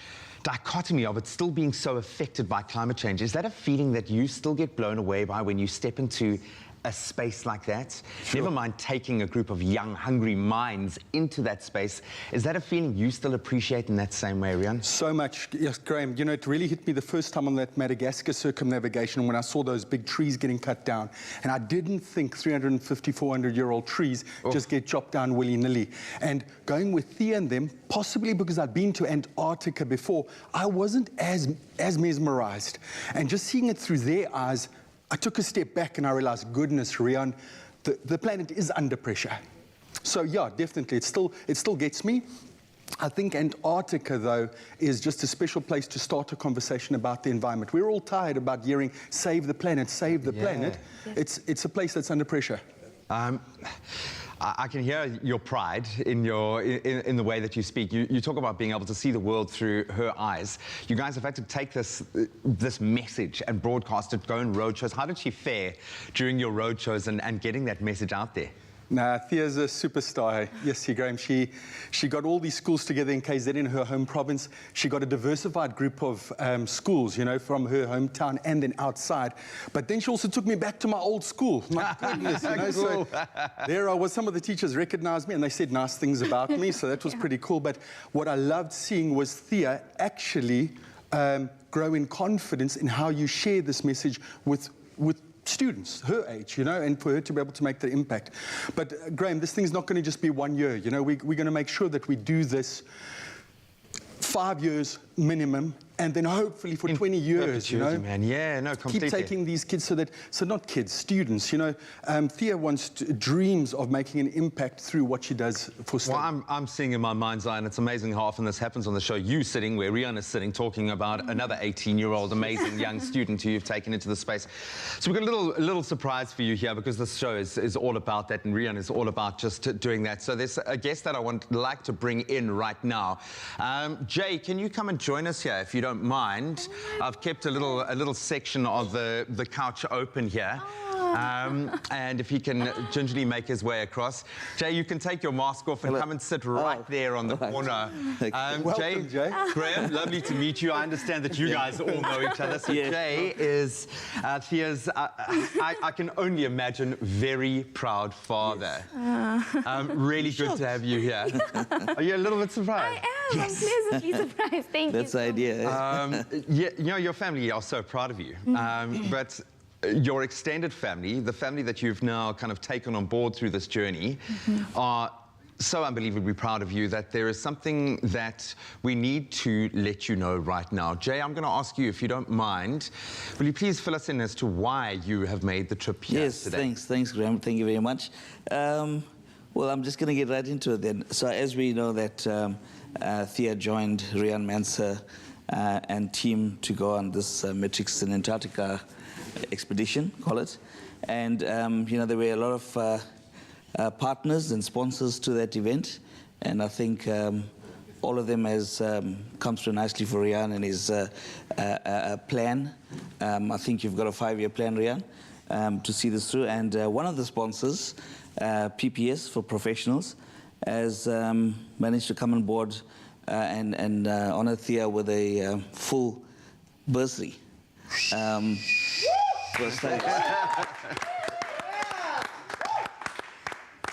Speaker 3: dichotomy of it still being so affected by climate change? Is that a feeling that you still get blown away by when you step into a space like that? Sure. Never mind taking a group of young, hungry minds into that space. Is that a feeling you still appreciate in that same way, Rian?
Speaker 16: So much, yes, Graham. You know, it really hit me the first time on that Madagascar circumnavigation when I saw those big trees getting cut down. And I didn't think 350, 400-year-old trees just get chopped down willy-nilly. And going with Thea and them, possibly because I'd been to Antarctica before, I wasn't as mesmerized. And just seeing it through their eyes, I took a step back and I realized, goodness, Rian, the planet is under pressure. So yeah, definitely, it still gets me. I think Antarctica, though, is just a special place to start a conversation about the environment. We're all tired about hearing, save the planet, save the planet. It's a place that's under pressure.
Speaker 3: I can hear your pride in the way that you speak. You talk about being able to see the world through her eyes. You guys have had to take this message and broadcast it, go on road shows. How did she fare during your road shows and getting that message out there?
Speaker 16: Nah, Thea's a superstar. Yes, Graham. She got all these schools together in KZN in her home province. She got a diversified group of schools, you know, from her hometown and then outside. But then she also took me back to my old school. My goodness, you know. Cool. So there I was. Some of the teachers recognized me and they said nice things about me. So that was pretty cool. But what I loved seeing was Thea actually grow in confidence in how you share this message with students her age, you know, and for her to be able to make the impact. But Graham, this thing's not going to just be 1 year, you know. We're going to make sure that we do this 5 years minimum, and then hopefully for 20 years, you know.
Speaker 3: Man. Yeah, no, completely.
Speaker 16: Keep taking these kids so not kids, students, you know. Thea dreams of making an impact through what she does for study.
Speaker 3: Well, I'm seeing in my mind's eye, and it's amazing how often this happens on the show. You sitting where Rian is sitting, talking about another 18-year-old amazing young student who you've taken into the space. So we've got a little surprise for you here, because this show is all about that, and Rian is all about just doing that. So there's a guest that I would like to bring in right now. Jay, can you come and join us here, if you don't mind? I've kept a little section of the couch open here. And if he can gingerly make his way across. Jay, you can take your mask off and come and sit right there on the corner.
Speaker 16: Welcome, Jay.
Speaker 3: Graham, lovely to meet you. I understand that you guys all know each other. So Jay is Thea's, I can only imagine, very proud father. Really good to have you here. Are you a little bit surprised?
Speaker 15: I am. Yes. I'm pleasantly surprised. Thank you.
Speaker 6: That's the idea.
Speaker 3: You know, your family are so proud of you. But your extended family, the family that you've now kind of taken on board through this journey, are so unbelievably proud of you that there is something that we need to let you know right now. Jay, I'm going to ask you, if you don't mind, will you please fill us in as to why you have made the trip here today?
Speaker 6: Yes, thanks, Graham. Thank you very much. Well, I'm just going to get right into it then. So as we know that Thea joined Rian Manser and team to go on this Matrix in Antarctica expedition, call it. And, you know, there were a lot of partners and sponsors to that event. And I think all of them has come through nicely for Rian and his plan. I think you've got a 5-year plan, Rian, to see this through. And one of the sponsors, PPS for Professionals, has managed to come on board and honor Thea with a full bursary.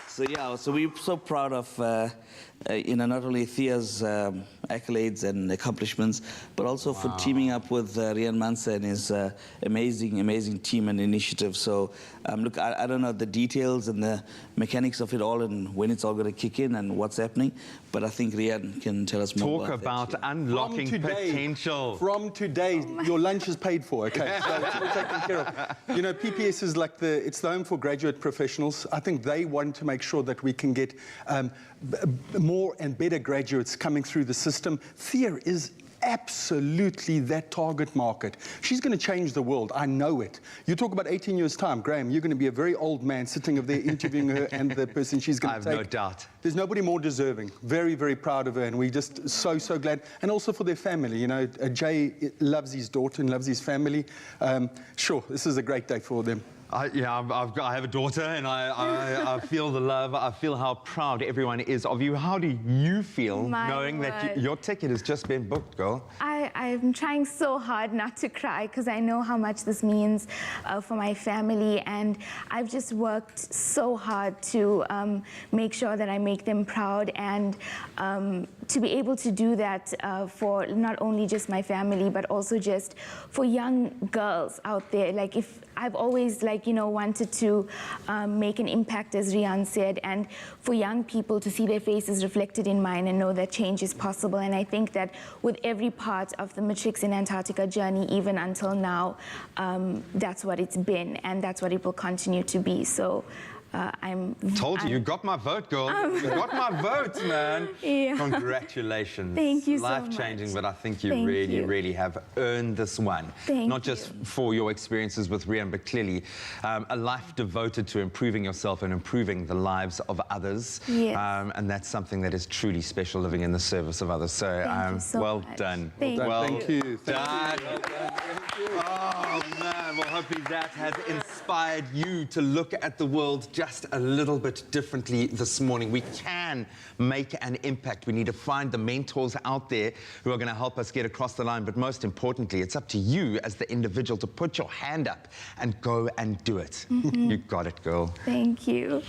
Speaker 6: So yeah, so we're so proud of you know, not only Thea's accolades and accomplishments, but also for teaming up with Rian Manser and his amazing team and initiative. So look, I don't know the details and the mechanics of it all and when it's all going to kick in and what's happening, but I think Rian can tell us more
Speaker 3: about that. Unlocking potential.
Speaker 16: From today, your lunch is paid for, okay? So it's all taken care of. You know, PPS is like it's the home for graduate professionals. I think they want to make sure that we can get more and better graduates coming through the system. Thea is absolutely that target market. She's going to change the world. I know it. You talk about 18 years' time, Graham, you're going to be a very old man sitting over there interviewing her and the person she's going to take. I have
Speaker 3: no doubt.
Speaker 16: There's nobody more deserving. Very, very proud of her, and we're just so glad. And also for their family. You know, Jay loves his daughter and loves his family. Sure, this is a great day for them.
Speaker 3: I have a daughter, and I feel the love. I feel how proud everyone is of you. How do you feel knowing that your ticket has just been booked, girl?
Speaker 15: I'm trying so hard not to cry because I know how much this means for my family, and I've just worked so hard to make sure that I make them proud, and to be able to do that for not only just my family but also just for young girls out there. Like, if I've always, like, you know, wanted to make an impact, as Rian said, and for young people to see their faces reflected in mine and know that change is possible. And I think that with every part of the Matrix in Antarctica journey, even until now, that's what it's been, and that's what it will continue to be. So
Speaker 3: Told you, you got my vote, girl. You got my vote, man.
Speaker 15: Yeah.
Speaker 3: Congratulations.
Speaker 15: Thank you so much.
Speaker 3: Life-changing, but I think you
Speaker 15: Thank
Speaker 3: really,
Speaker 15: you.
Speaker 3: really have earned this one. Not just for your experiences with Rian, but clearly a life devoted to improving yourself and improving the lives of others.
Speaker 15: Yes.
Speaker 3: And that's something that is truly special, living in the service of others. So, well done.
Speaker 16: Thank you.
Speaker 3: Done. Oh, man. Well, hopefully that has inspired you to look at the world just a little bit differently this morning. We can make an impact. We need to find the mentors out there who are going to help us get across the line. But most importantly, it's up to you as the individual to put your hand up and go and do it. You got it, girl.
Speaker 15: Thank you.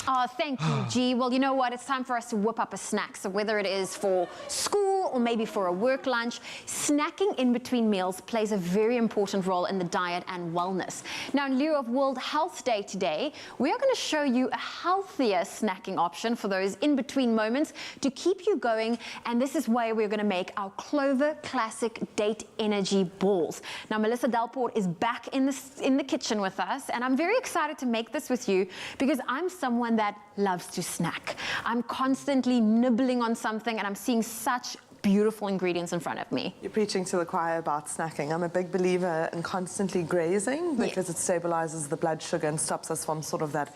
Speaker 2: Oh, thank you, G. Well, you know what? It's time for us to whip up a snack. So whether it is for school or maybe for a work lunch, snacking in between meals plays a very important role in the diet and wellness. Now, in lieu of World Health Day today, we are going to show you a healthier snacking option for those in-between moments to keep you going. And this is why we're going to make our Clover Classic Date Energy Balls. Now, Melissa Delport is back in the kitchen with us, and I'm very excited to make this with you because I'm someone that loves to snack. I'm constantly nibbling on something, and I'm seeing such beautiful ingredients in front of me.
Speaker 13: You're preaching to the choir about snacking. I'm a big believer in constantly grazing because it stabilizes the blood sugar and stops us from sort of that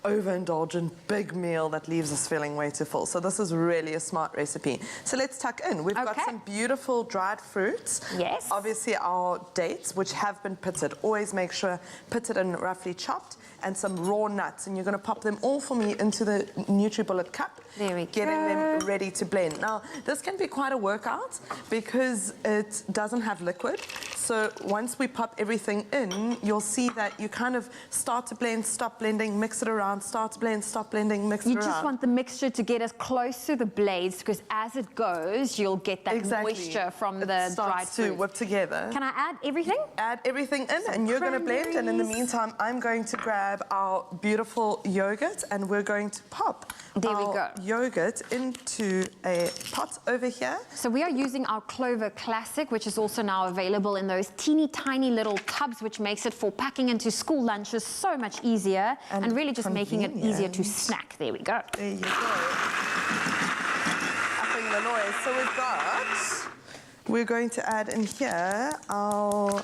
Speaker 13: overindulgent big meal that leaves us feeling way too full. So this is really a smart recipe. So let's tuck in. We've got some beautiful dried fruits.
Speaker 2: Yes.
Speaker 13: Obviously our dates, which have been pitted. Always make sure pitted and roughly chopped, and some raw nuts. And you're going to pop them all for me into the NutriBullet cup.
Speaker 2: There we go.
Speaker 13: Getting them ready to blend. Now, this can be quite a workout because it doesn't have liquid. So once we pop everything in, you'll see that you kind of start to blend, stop blending, mix it around, start to blend, stop blending, mix it around.
Speaker 2: You just want the mixture to get as close to the blades because as it goes, you'll get that moisture from the dried
Speaker 13: starts to whip together.
Speaker 2: Can I add everything?
Speaker 13: Add everything in, and you're going to blend. And in the meantime, I'm going to grab our beautiful yogurt, and we're going to pop our yogurt into a pot over here.
Speaker 2: So we are using our Clover Classic, which is also now available in those teeny tiny little tubs, which makes it for packing into school lunches so much easier and really just making it easier to snack. There we go.
Speaker 13: There you go. Upping the noise. So we're going to add in here our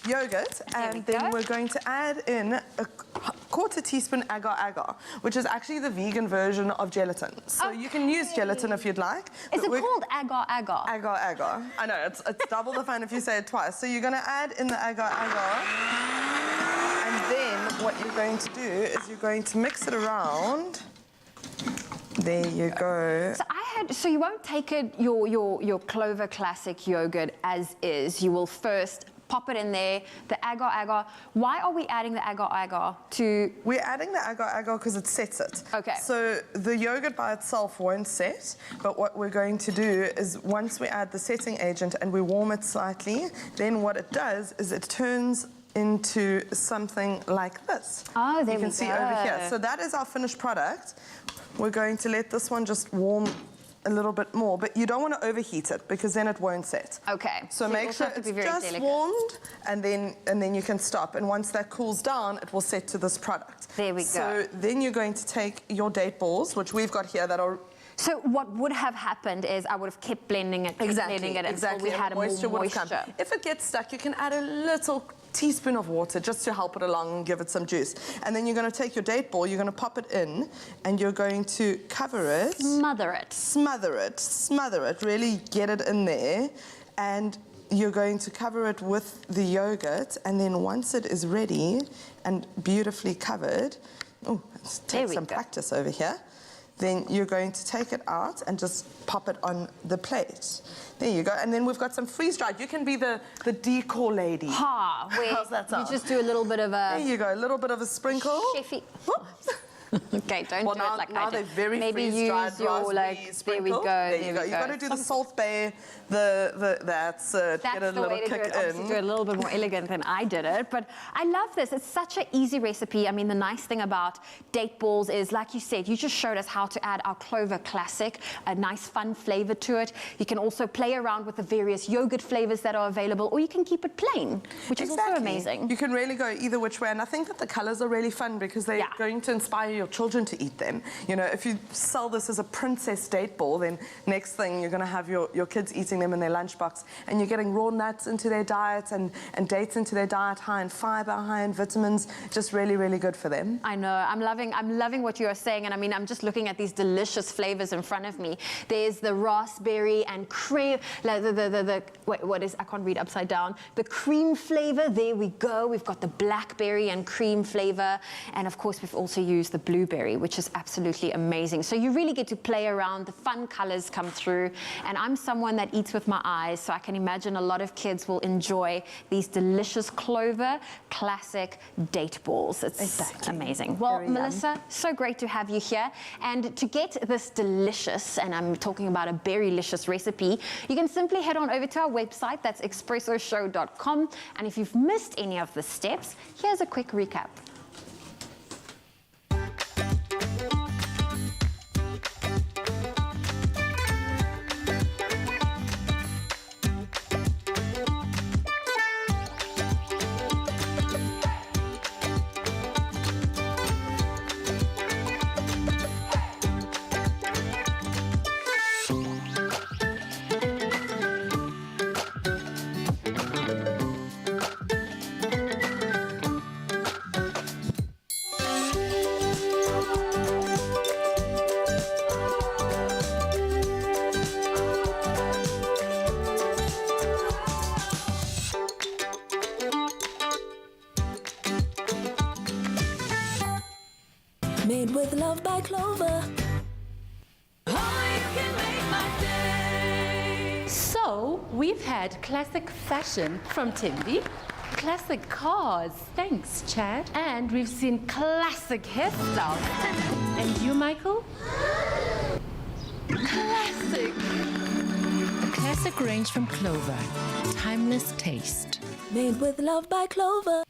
Speaker 13: yogurt, and then we're going to add in a quarter teaspoon agar-agar, which is actually the vegan version of gelatin. So you can use gelatin if you'd like.
Speaker 2: Is it called agar-agar?
Speaker 13: Agar-agar. I know, it's double the fun if you say it twice. So you're going to add in the agar-agar, and then what you're going to do is you're going to mix it around. There you go.
Speaker 2: So you won't take it, your Clover Classic yogurt as is. You will first pop it in there, the agar-agar. Why are we adding the agar-agar to?
Speaker 13: We're adding the agar-agar because it sets it.
Speaker 2: Okay.
Speaker 13: So the yogurt by itself won't set, but what we're going to do is once we add the setting agent and we warm it slightly, then what it does is it turns into something like this.
Speaker 2: Oh, there we go.
Speaker 13: You can see over here. So that is our finished product. We're going to let this one just warm a little bit more, but you don't want to overheat it because then it won't set.
Speaker 2: Okay.
Speaker 13: So make sure it's just warmed, and then you can stop. And once that cools down, it will set to this product.
Speaker 2: There we go.
Speaker 13: So then you're going to take your date balls, which we've got here that are.
Speaker 2: So what would have happened is I would have kept blending it, blending it until we had more moisture.
Speaker 13: If it gets stuck, you can add a little teaspoon of water just to help it along and give it some juice. And then you're going to take your date ball, you're going to pop it in, and you're going to cover it.
Speaker 2: Smother it.
Speaker 13: Smother it. Smother it. Really get it in there. And you're going to cover it with the yogurt, and then once it is ready and beautifully covered, let's take some practice over here. Then you're going to take it out and just pop it on the plate. There you go. And then we've got some freeze-dried. You can be the decor lady.
Speaker 2: How's
Speaker 13: that sound?
Speaker 2: You just do a little bit of a...
Speaker 13: There you go, a little bit of a sprinkle.
Speaker 2: Chefy. Okay, don't do it like
Speaker 13: now
Speaker 2: I
Speaker 13: they're
Speaker 2: did.
Speaker 13: very
Speaker 2: Maybe
Speaker 13: freeze-dried
Speaker 2: use your, like, there we go,
Speaker 13: there you
Speaker 2: there
Speaker 13: go.
Speaker 2: we
Speaker 13: You got to do the Salt Bay, that's it.
Speaker 2: That's
Speaker 13: Get a
Speaker 2: the
Speaker 13: little
Speaker 2: way to do
Speaker 13: kick
Speaker 2: it. Obviously,
Speaker 13: in.
Speaker 2: do it a little bit more elegant than I did it. But I love this. It's such an easy recipe. I mean, the nice thing about date balls is, like you said, you just showed us how to add our Clover Classic, a nice fun flavor to it. You can also play around with the various yogurt flavors that are available, or you can keep it plain, which is also amazing.
Speaker 13: You can really go either which way, and I think that the colors are really fun because they're going to inspire your children to eat them. You know, if you sell this as a princess date ball, then next thing you're going to have your kids eating them in their lunchbox, and you're getting raw nuts into their diet and dates into their diet, high in fiber, high in vitamins, just really, really good for them.
Speaker 2: I know. I'm loving what you are saying, and I mean, I'm just looking at these delicious flavors in front of me. There's the raspberry and cream, wait, what is, I can't read upside down. The cream flavor, there we go. We've got the blackberry and cream flavor, and of course, we've also used the blueberry, which is absolutely amazing. So you really get to play around, the fun colors come through, and I'm someone that eats with my eyes, so I can imagine a lot of kids will enjoy these delicious Clover Classic date balls. It's amazing. Well,
Speaker 4: Very
Speaker 2: Melissa, so great to have you here. And to get this delicious, and I'm talking about a berry-licious recipe, you can simply head on over to our website, that's expressoshow.com. And if you've missed any of the steps, here's a quick recap.
Speaker 14: Made with love by Clover.
Speaker 17: So, we've had classic fashion from Timby, classic cars, thanks Chad, and we've seen classic hairstyles. And you, Michael? Classic.
Speaker 18: A classic range from Clover. Timeless taste.
Speaker 14: Made with love by Clover.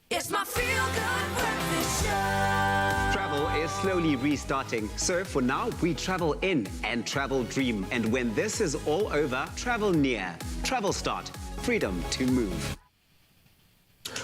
Speaker 1: It's my feel-good breakfast show.
Speaker 5: Travel is slowly restarting. So for now, we travel in and travel dream. And when this is all over, travel near. Travel start. Freedom to move.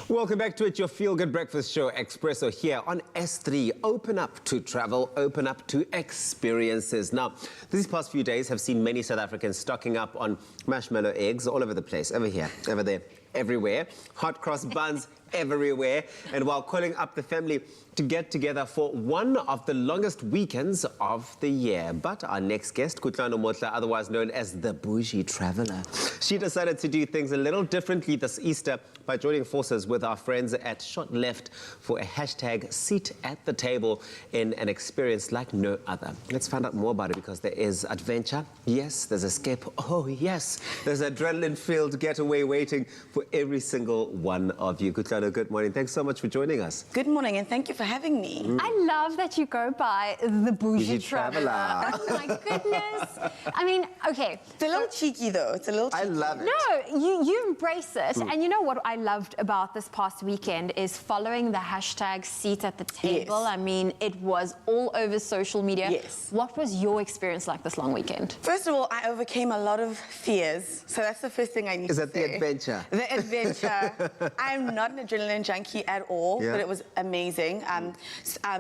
Speaker 5: Welcome back to it, your feel-good breakfast show, Expresso, here on S3. Open up to travel, open up to experiences. Now, these past few days have seen many South Africans stocking up on marshmallow eggs all over the place, over here, over there, everywhere. Hot cross buns everywhere, and while calling up the family to get together for one of the longest weekends of the year. But our next guest, Kutlano Motla, otherwise known as the Bougie Traveler, she decided to do things a little differently this Easter by joining forces with our friends at Shot Left for a hashtag seat at the table in an experience like no other. Let's find out more about it, because there is adventure, yes, there's escape, oh yes, there's adrenaline-filled getaway waiting for every single one of you. Kutlano, good morning. Thanks so much for joining us.
Speaker 19: Good morning, and thank you for having me.
Speaker 2: I love that you go by the Bougie Traveler. Oh my goodness. I mean, okay.
Speaker 19: It's a little cheeky though. It's a little cheeky.
Speaker 5: I love it.
Speaker 2: No, you embrace it. And you know what I loved about this past weekend is following the hashtag seat at the table.
Speaker 19: Yes.
Speaker 2: I mean, it was all over social media.
Speaker 19: Yes.
Speaker 2: What was your experience like this long weekend?
Speaker 19: First of all, I overcame a lot of fears. So that's the first thing I need to say.
Speaker 5: Is that the adventure?
Speaker 19: The adventure. I'm not an adrenaline junkie at all, but it was amazing.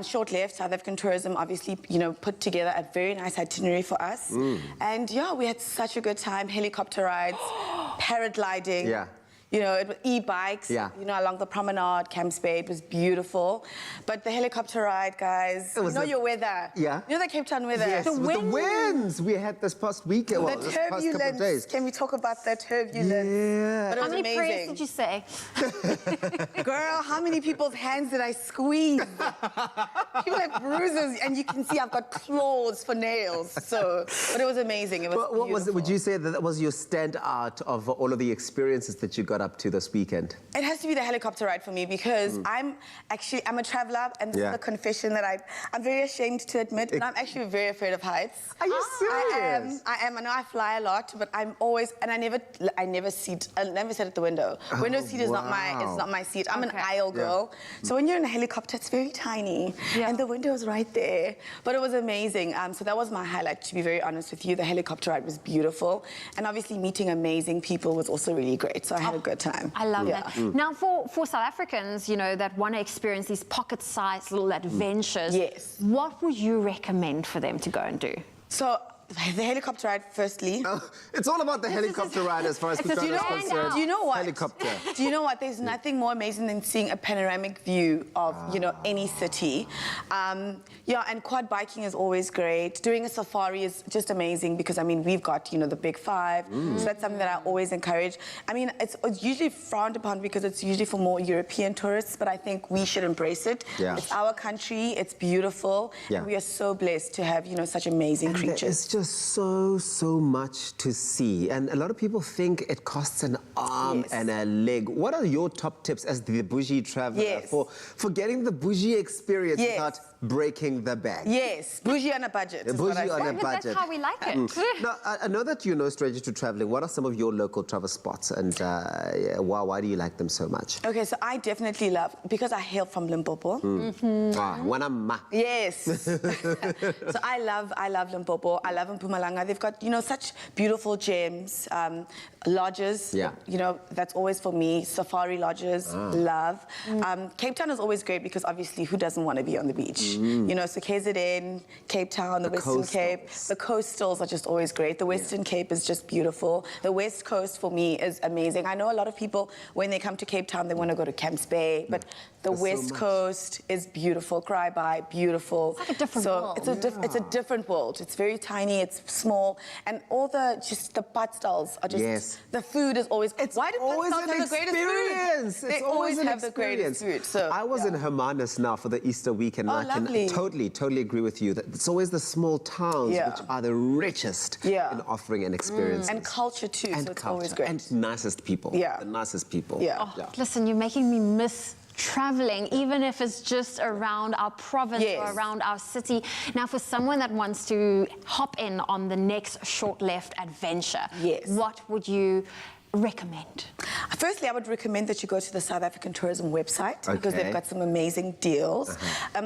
Speaker 19: Short Left, South African Tourism, obviously, you know, put together a very nice itinerary for us. And yeah, we had such a good time. Helicopter rides, paragliding.
Speaker 5: Yeah.
Speaker 19: You know, e-bikes,
Speaker 5: yeah.
Speaker 19: you know, along the promenade, Camps Bay, it was beautiful. But the helicopter ride, guys, you know your weather.
Speaker 5: Yeah.
Speaker 19: You know the Cape Town weather?
Speaker 5: Yes,
Speaker 19: The
Speaker 5: with the winds we had this past weekend, well,
Speaker 19: The
Speaker 5: this past couple of
Speaker 19: turbulence.
Speaker 5: days.
Speaker 19: Can we talk about that turbulence?
Speaker 5: Yeah.
Speaker 19: But it
Speaker 2: How
Speaker 19: was
Speaker 2: many prayers
Speaker 19: amazing.
Speaker 2: did you say?
Speaker 19: Girl, how many people's hands did I squeeze? People have bruises, and you can see I've got claws for nails. So, but it was amazing. It was
Speaker 5: What was it? Would
Speaker 19: beautiful.
Speaker 5: you say that was your standout of all of the experiences that you got up to this weekend?
Speaker 19: It has to be the helicopter ride for me, because I'm a traveler, and this is a confession that I'm very ashamed to admit, and I'm actually very afraid of heights.
Speaker 5: Are you serious?
Speaker 19: I am. I know I fly a lot, but I'm always, and I never sit at the window. Window seat is not my seat. I'm an aisle girl. So when you're in a helicopter, it's very tiny, and the window is right there. But it was amazing. So that was my highlight, to be very honest with you. The helicopter ride was beautiful, and obviously meeting amazing people was also really great. So I had a good time.
Speaker 2: I love that. Now, for South Africans, you know, that want to experience these pocket-sized little adventures, what would you recommend for them to go and do?
Speaker 19: So, the helicopter ride, firstly.
Speaker 5: It's all about the helicopter ride as far as Kutlano is concerned.
Speaker 19: Do you know what?
Speaker 5: Helicopter.
Speaker 19: Do you know what? There's nothing more amazing than seeing a panoramic view of, you know, any city. Yeah, and quad biking is always great. Doing a safari is just amazing, because, I mean, we've got, you know, the Big Five. So that's something that I always encourage. I mean, it's usually frowned upon because it's usually for more European tourists, but I think we should embrace it.
Speaker 5: Yeah.
Speaker 19: It's our country. It's beautiful.
Speaker 5: Yeah.
Speaker 19: And we are so blessed to have, you know, such amazing creatures.
Speaker 5: It's just so much to see, and a lot of people think it costs an arm and a leg. What are your top tips as the Bougie Traveler for getting the bougie experience without breaking the bank?
Speaker 19: Yes, bougie on a budget.
Speaker 5: The bougie on a budget.
Speaker 2: That's how we like it.
Speaker 5: Now, I know that you're no stranger to traveling. What are some of your local travel spots, and why do you like them so much?
Speaker 19: Okay, so I definitely love, because I hail from Limpopo. Yes. So I love Limpopo. I love Mpumalanga. They've got, you know, such beautiful gems, lodges.
Speaker 5: Yeah.
Speaker 19: You know, that's always for me. Safari lodges, love. Cape Town is always great, because obviously who doesn't want to be on the beach? You know, so KZN, Cape Town, the Western Cape. The coastals are just always great. The Western Cape is just beautiful. The West Coast for me is amazing. I know a lot of people, when they come to Cape Town, they want to go to Camps Bay, but the West Coast is beautiful. Cry-by, beautiful.
Speaker 2: It's like a different world.
Speaker 19: It's a different world. It's very tiny, it's small, and all the pad stalls are just, the food is always, why do pad stalls have the greatest food? They always have the greatest food. So
Speaker 5: I was in Hermanus now for the Easter weekend, and I can totally agree with you that it's always the small towns which are the richest in offering an experience.
Speaker 19: And culture too,
Speaker 5: and
Speaker 19: so it's
Speaker 5: culture.
Speaker 19: always great.
Speaker 5: And nicest people. The nicest people.
Speaker 2: Listen, you're making me miss traveling, even if it's just around our province or around our city. Now, for someone that wants to hop in on the next Short Left adventure, what would you recommend?
Speaker 19: Firstly, I would recommend that you go to the South African Tourism website, because they've got some amazing deals.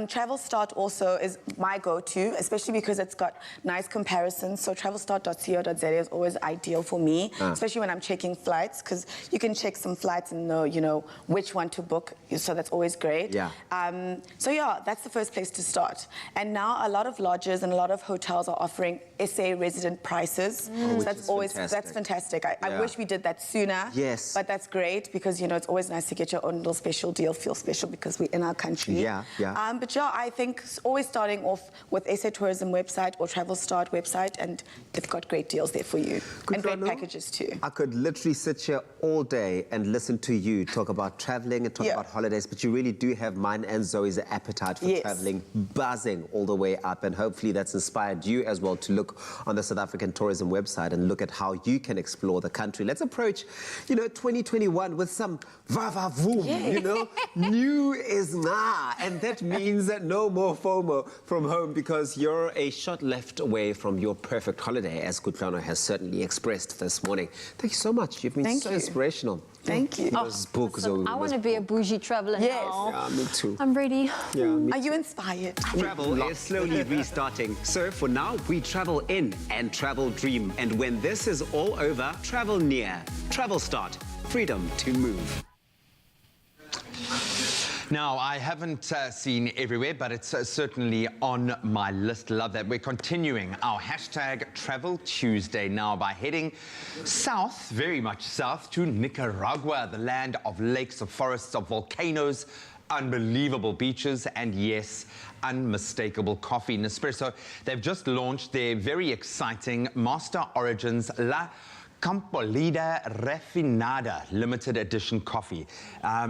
Speaker 19: Travel Start also is my go-to, especially because it's got nice comparisons. So travelstart.co.za is always ideal for me, especially when I'm checking flights, because you can check some flights and know, you know, which one to book. So that's always great. So yeah, that's the first place to start. And now a lot of lodges and a lot of hotels are offering SA resident prices. So that's always fantastic. I wish we did that that sooner.
Speaker 5: Yes.
Speaker 19: But that's great because, you know, it's always nice to get your own little special deal, feel special because we're in our country.
Speaker 5: Yeah, yeah.
Speaker 19: But yeah, I think always starting off with SA Tourism website or Travel Start website, and they've got great deals there for you. And great packages too.
Speaker 5: I could literally sit here all day and listen to you talk about traveling and talk about holidays, but you really do have mine and Zoe's appetite for traveling buzzing all the way up, and hopefully that's inspired you as well to look on the South African Tourism website and look at how you can explore the country. Let's approach, you know, 2021 with some va-va-voom, you know, new is nah, and that means that no more FOMO from home because you're a shot left away from your perfect holiday, as Kutlano has certainly expressed this morning. Thank you so much. You've been so inspirational.
Speaker 19: Thank you.
Speaker 2: I want to be a bougie traveler now.
Speaker 5: Yeah, me too.
Speaker 2: I'm ready.
Speaker 5: Yeah, me
Speaker 19: Are you inspired?
Speaker 20: Travel is slowly restarting. So for now, we travel in and travel dream. And when this is all over, travel near. Travel start. Freedom to move.
Speaker 3: Now, I haven't seen everywhere, but it's certainly on my list. Love that. We're continuing our hashtag Travel Tuesday now by heading south, very much south, to Nicaragua, the land of lakes, of forests, of volcanoes, unbelievable beaches, and yes, unmistakable coffee. Nespresso, they've just launched their very exciting Master Origins La Campolida Refinada limited edition coffee.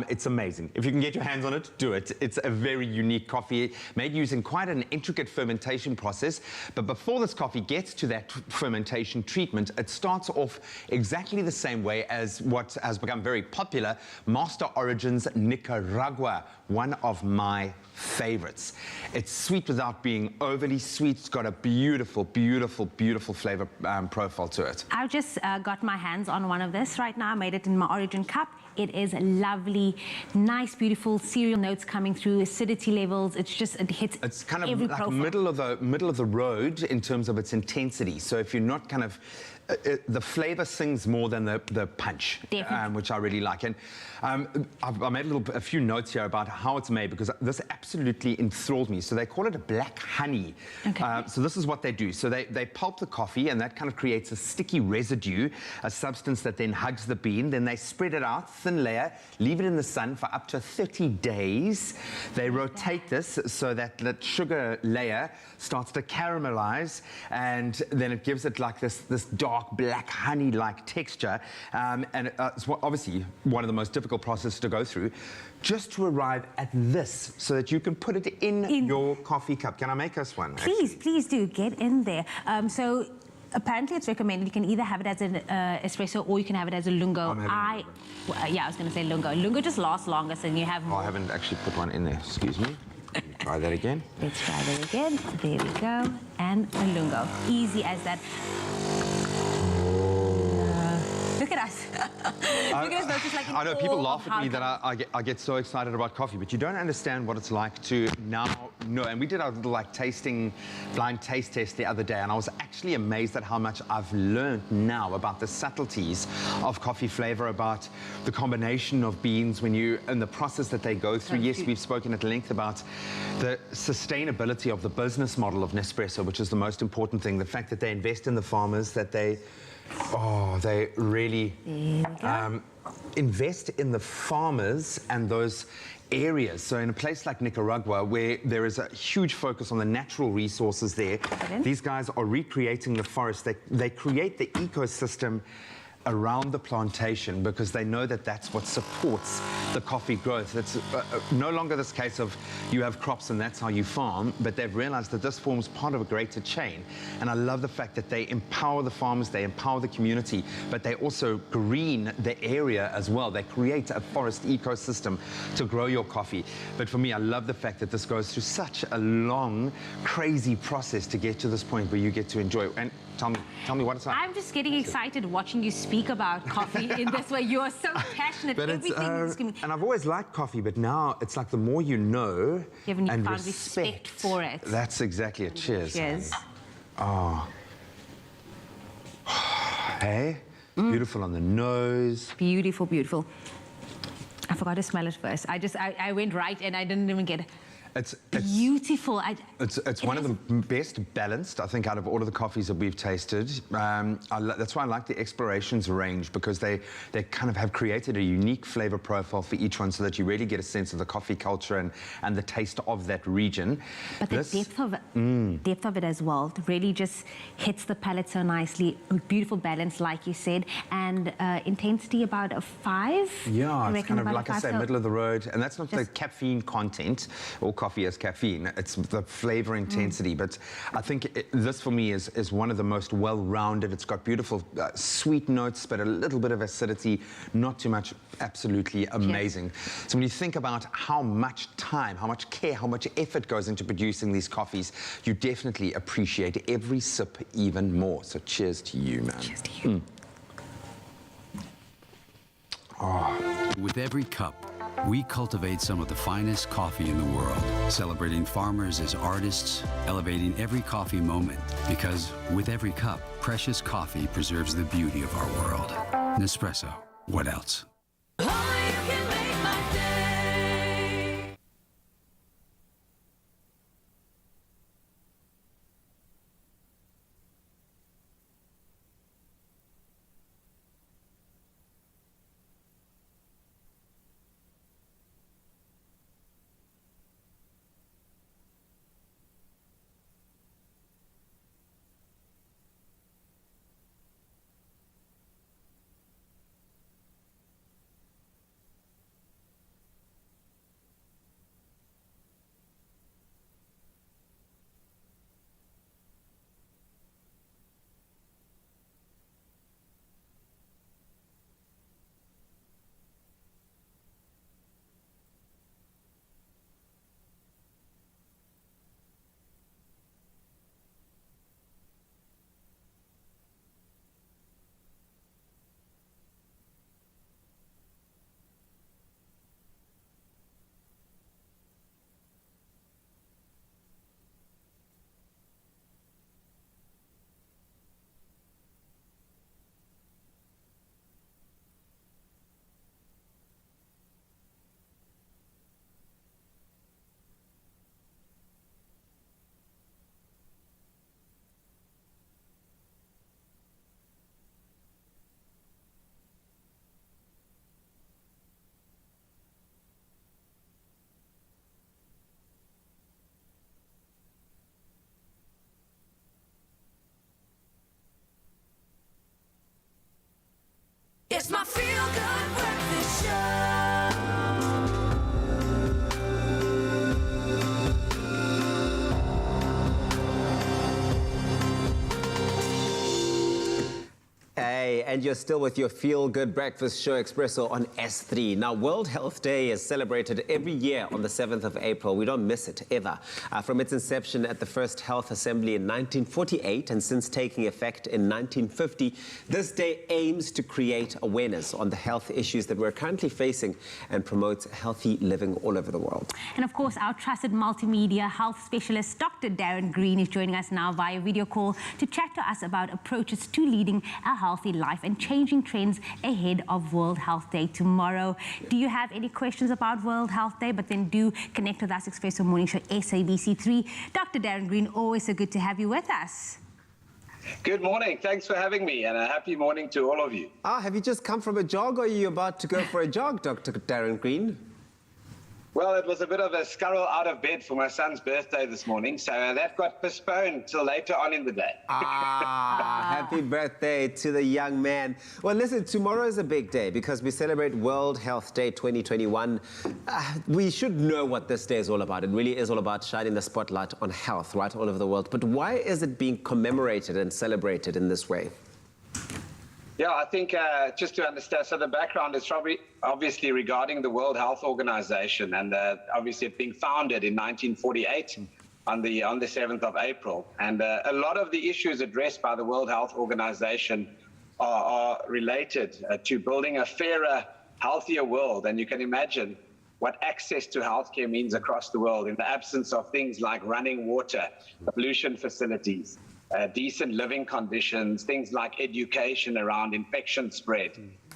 Speaker 3: It's amazing. If you can get your hands on it, do it. It's a very unique coffee made using quite an intricate fermentation process. But before this coffee gets to that fermentation treatment, it starts off exactly the same way as what has become very popular, Master Origins Nicaragua, one of my favorites. It's sweet without being overly sweet. It's got a beautiful, beautiful, beautiful flavor profile to it.
Speaker 4: I've just got my hands on one of this right now. I made it in my Origin cup. It is lovely, nice, beautiful cereal notes coming through, acidity levels. It hits
Speaker 3: It's kind of
Speaker 4: every
Speaker 3: like
Speaker 4: profile.
Speaker 3: middle of the road in terms of its intensity. So if you're not kind of the flavor sings more than the punch, which I really like. And I made a few notes here about how it's made because this absolutely enthralled me. So they call it a black honey.
Speaker 4: Okay.
Speaker 3: So this is what they do. So they pulp the coffee, and that kind of creates a sticky residue, a substance that then hugs the bean. Then they spread it out, thin layer, leave it in the sun for up to 30 days. They rotate this so that the sugar layer starts to caramelize, and then it gives it like this dark black honey-like texture, and it's obviously one of the most difficult processes to go through, just to arrive at this, so that you can put it in your coffee cup. Can I make us one?
Speaker 4: Please do get in there. So apparently it's recommended you can either have it as an espresso or you can have it as a lungo. I was going to say lungo. Lungo just lasts longer, so you have more.
Speaker 3: I haven't actually put one in there. Excuse me. Try that again.
Speaker 4: Let's try that again. There we go. And a lungo. Easy as that. Look at us. Look at us, just like
Speaker 3: I know people laugh at me that I get so excited about coffee, but you don't understand what it's like to now know. And we did our little blind taste test the other day, and I was actually amazed at how much I've learned now about the subtleties of coffee flavor, about the combination of beans and the process that they go through. Yes, we've spoken at length about the sustainability of the business model of Nespresso, which is the most important thing. The fact that they invest in the farmers, that they really invest in the farmers and those areas. So in a place like Nicaragua, where there is a huge focus on the natural resources there, these guys are recreating the forest. They create the ecosystem around the plantation because they know that that's what supports the coffee growth. It's no longer this case of you have crops and that's how you farm, but they've realized that this forms part of a greater chain. And I love the fact that they empower the farmers, they empower the community, but they also green the area as well. They create a forest ecosystem to grow your coffee. But for me, I love the fact that this goes through such a long, crazy process to get to this point where you get to enjoy it. And tell me what it's like.
Speaker 4: I'm just getting excited watching you speak about coffee in this way. You are so passionate.
Speaker 3: But and I've always liked coffee, but now it's like the more you know and
Speaker 4: found respect for it.
Speaker 3: That's exactly it. Cheers.
Speaker 4: Cheers.
Speaker 3: Oh. Hey, beautiful on the nose.
Speaker 4: Beautiful, beautiful. I forgot to smell it first. I went right and I didn't even get it.
Speaker 3: It's
Speaker 4: beautiful.
Speaker 3: It's one of the best balanced, I think, out of all of the coffees that we've tasted. That's why I like the Explorations range, because they kind of have created a unique flavor profile for each one, so that you really get a sense of the coffee culture and the taste of that region.
Speaker 4: But the depth of it as well really just hits the palate so nicely. A beautiful balance, like you said, and intensity about a 5.
Speaker 3: Yeah, it's kind of,
Speaker 4: about
Speaker 3: like I say, middle of the road. And that's not the caffeine content. All coffee has caffeine. It's the flavor intensity. But I think this, for me, is one of the most well-rounded. It's got beautiful sweet notes, but a little bit of acidity, not too much. Absolutely amazing. So when you think about how much time, how much care, how much effort goes into producing these coffees, you definitely appreciate every sip even more. So cheers to you, man.
Speaker 4: Cheers to you.
Speaker 21: With every cup, we cultivate some of the finest coffee in the world, celebrating farmers as artists, elevating every coffee moment, because with every cup, precious coffee preserves the beauty of our world. Nespresso, what else?
Speaker 1: It's my feel-good breakfast show.
Speaker 5: Hey, and you're still with your feel-good breakfast show, Expresso, on S3. Now, World Health Day is celebrated every year on the 7th of April. We don't miss it, ever. From its inception at the First Health Assembly in 1948 and since taking effect in 1950, this day aims to create awareness on the health issues that we're currently facing and promotes healthy living all over the world.
Speaker 4: And of course, our trusted multimedia health specialist, Dr. Darren Green, is joining us now via video call to chat to us about approaches to leading a healthy life and changing trends ahead of World Health Day tomorrow. Do you have any questions about World Health Day? But then do connect with us, Expresso Morning Show, SABC3. Dr. Darren Green, always so good to have you with us.
Speaker 22: Good morning. Thanks for having me, and a happy morning to all of you.
Speaker 5: Have you just come from a jog, or are you about to go for a jog, Dr. Darren Green?
Speaker 22: Well, it was a bit of a scurry out of bed for my son's birthday this morning, so that got postponed till later on in the day.
Speaker 5: Happy birthday to the young man. Well, listen, tomorrow is a big day because we celebrate World Health Day 2021. We should know what this day is all about. It really is all about shining the spotlight on health right all over the world. But why is it being commemorated and celebrated in this way?
Speaker 22: Yeah, I think just to understand, so the background is probably obviously regarding the World Health Organization, and obviously it being founded in 1948 on the 7th of April. And a lot of the issues addressed by the World Health Organization are related to building a fairer, healthier world. And you can imagine what access to healthcare means across the world in the absence of things like running water, pollution facilities, decent living conditions, things like education around infection spread,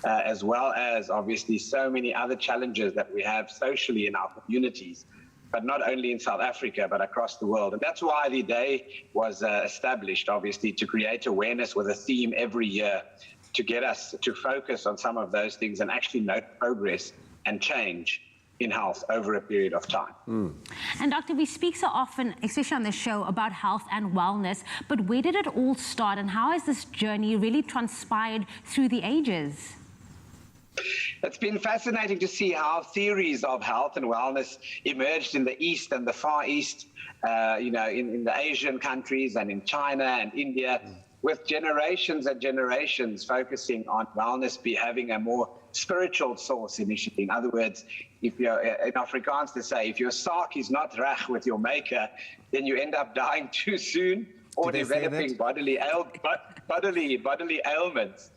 Speaker 22: as well as obviously so many other challenges that we have socially in our communities. but not only in South Africa, but across the world. And that's why the day was established, obviously, to create awareness with a theme every year, to get us to focus on some of those things and actually note progress and change in health over a period of time.
Speaker 4: And Doctor, we speak so often, especially on the show, about health and wellness, but where did it all start and how has this journey really transpired through the ages?
Speaker 22: It's been fascinating to see how theories of health and wellness emerged in the East and the Far East, in the Asian countries and in China and India, with generations and generations focusing on wellness having a more spiritual source initially. In other words, if you're in Afrikaans to say, if your saak is not reg with your maker, then you end up dying too soon or developing bodily ailments.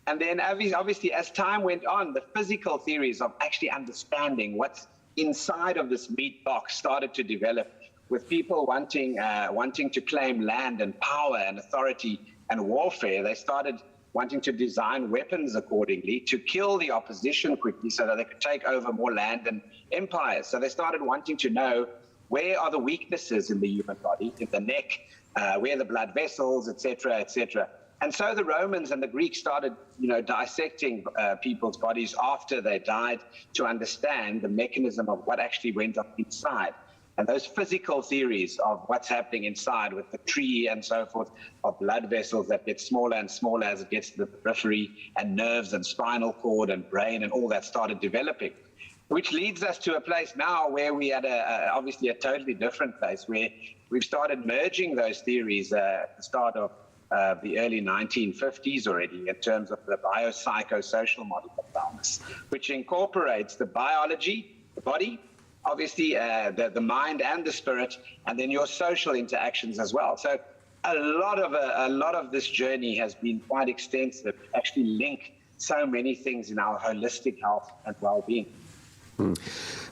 Speaker 22: And then obviously as time went on, the physical theories of actually understanding what's inside of this meat box started to develop, with people wanting to claim land and power and authority and warfare. They started wanting to design weapons accordingly to kill the opposition quickly so that they could take over more land and empires. So they started wanting to know, where are the weaknesses in the human body, in the neck, where are the blood vessels, etc., etc. And so the Romans and the Greeks started, dissecting people's bodies after they died to understand the mechanism of what actually went on inside. And those physical theories of what's happening inside with the tree and so forth, of blood vessels that get smaller and smaller as it gets to the periphery, and nerves and spinal cord and brain and all that started developing. Which leads us to a place now where we at obviously a totally different place, where we've started merging those theories at the start of the early 1950s already, in terms of the biopsychosocial model of wellness, which incorporates the biology, the body, obviously the mind and the spirit, and then your social interactions as well. So a lot of this journey has been quite extensive, actually link so many things in our holistic health and well-being.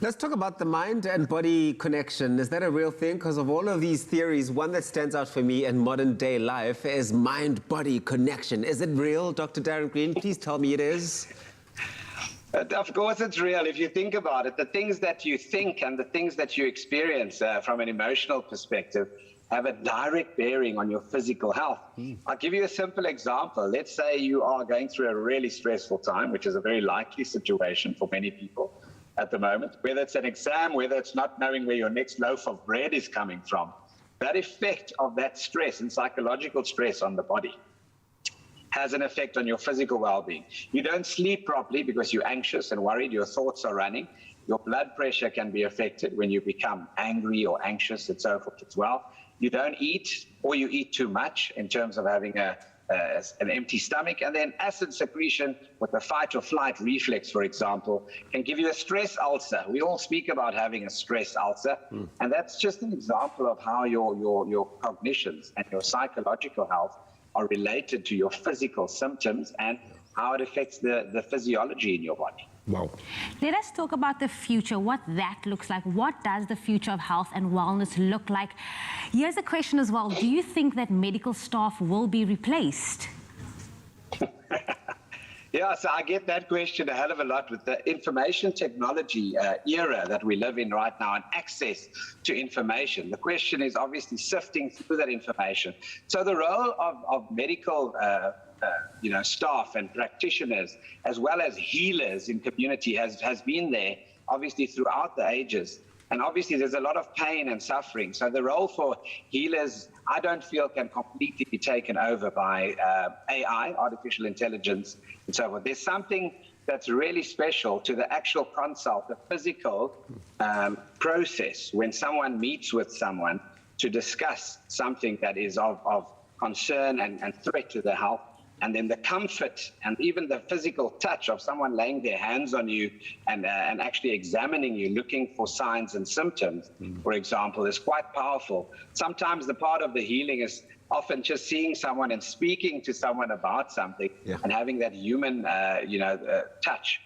Speaker 5: Let's talk about the mind and body connection. Is that a real thing? Because of all of these theories, one that stands out for me in modern day life is mind-body connection. Is it real, Dr. Darren Green? Please tell me it is.
Speaker 22: Of course it's real. If you think about it, the things that you think and the things that you experience from an emotional perspective have a direct bearing on your physical health. I'll give you a simple example. Let's say you are going through a really stressful time, which is a very likely situation for many people at the moment, whether it's an exam, whether it's not knowing where your next loaf of bread is coming from. That effect of that stress and psychological stress on the body has an effect on your physical well-being. You don't sleep properly because you're anxious and worried, your thoughts are running. Your blood pressure can be affected when you become angry or anxious and so forth as well. You don't eat, or you eat too much in terms of having an empty stomach, and then acid secretion with the fight or flight reflex, for example, can give you a stress ulcer. We all speak about having a stress ulcer, and that's just an example of how your cognitions and your psychological health are related to your physical symptoms and how it affects the physiology in your body.
Speaker 5: Wow.
Speaker 4: Let us talk about the future, what that looks like. What does the future of health and wellness look like? Here's a question as well. Do you think that medical staff will be replaced?
Speaker 22: Yeah, so I get that question a hell of a lot with the information technology era that we live in right now and access to information. The question is obviously sifting through that information. So the role of medical staff and practitioners, as well as healers in community, has been there obviously throughout the ages. And obviously there's a lot of pain and suffering. So the role for healers, I don't feel, can completely be taken over by AI, artificial intelligence, and so forth. There's something that's really special to the actual consult, the physical process when someone meets with someone to discuss something that is of concern and threat to their health. And then the comfort and even the physical touch of someone laying their hands on you and actually examining you, looking for signs and symptoms, for example, is quite powerful. Sometimes the part of the healing is often just seeing someone and speaking to someone about something and having that human, touch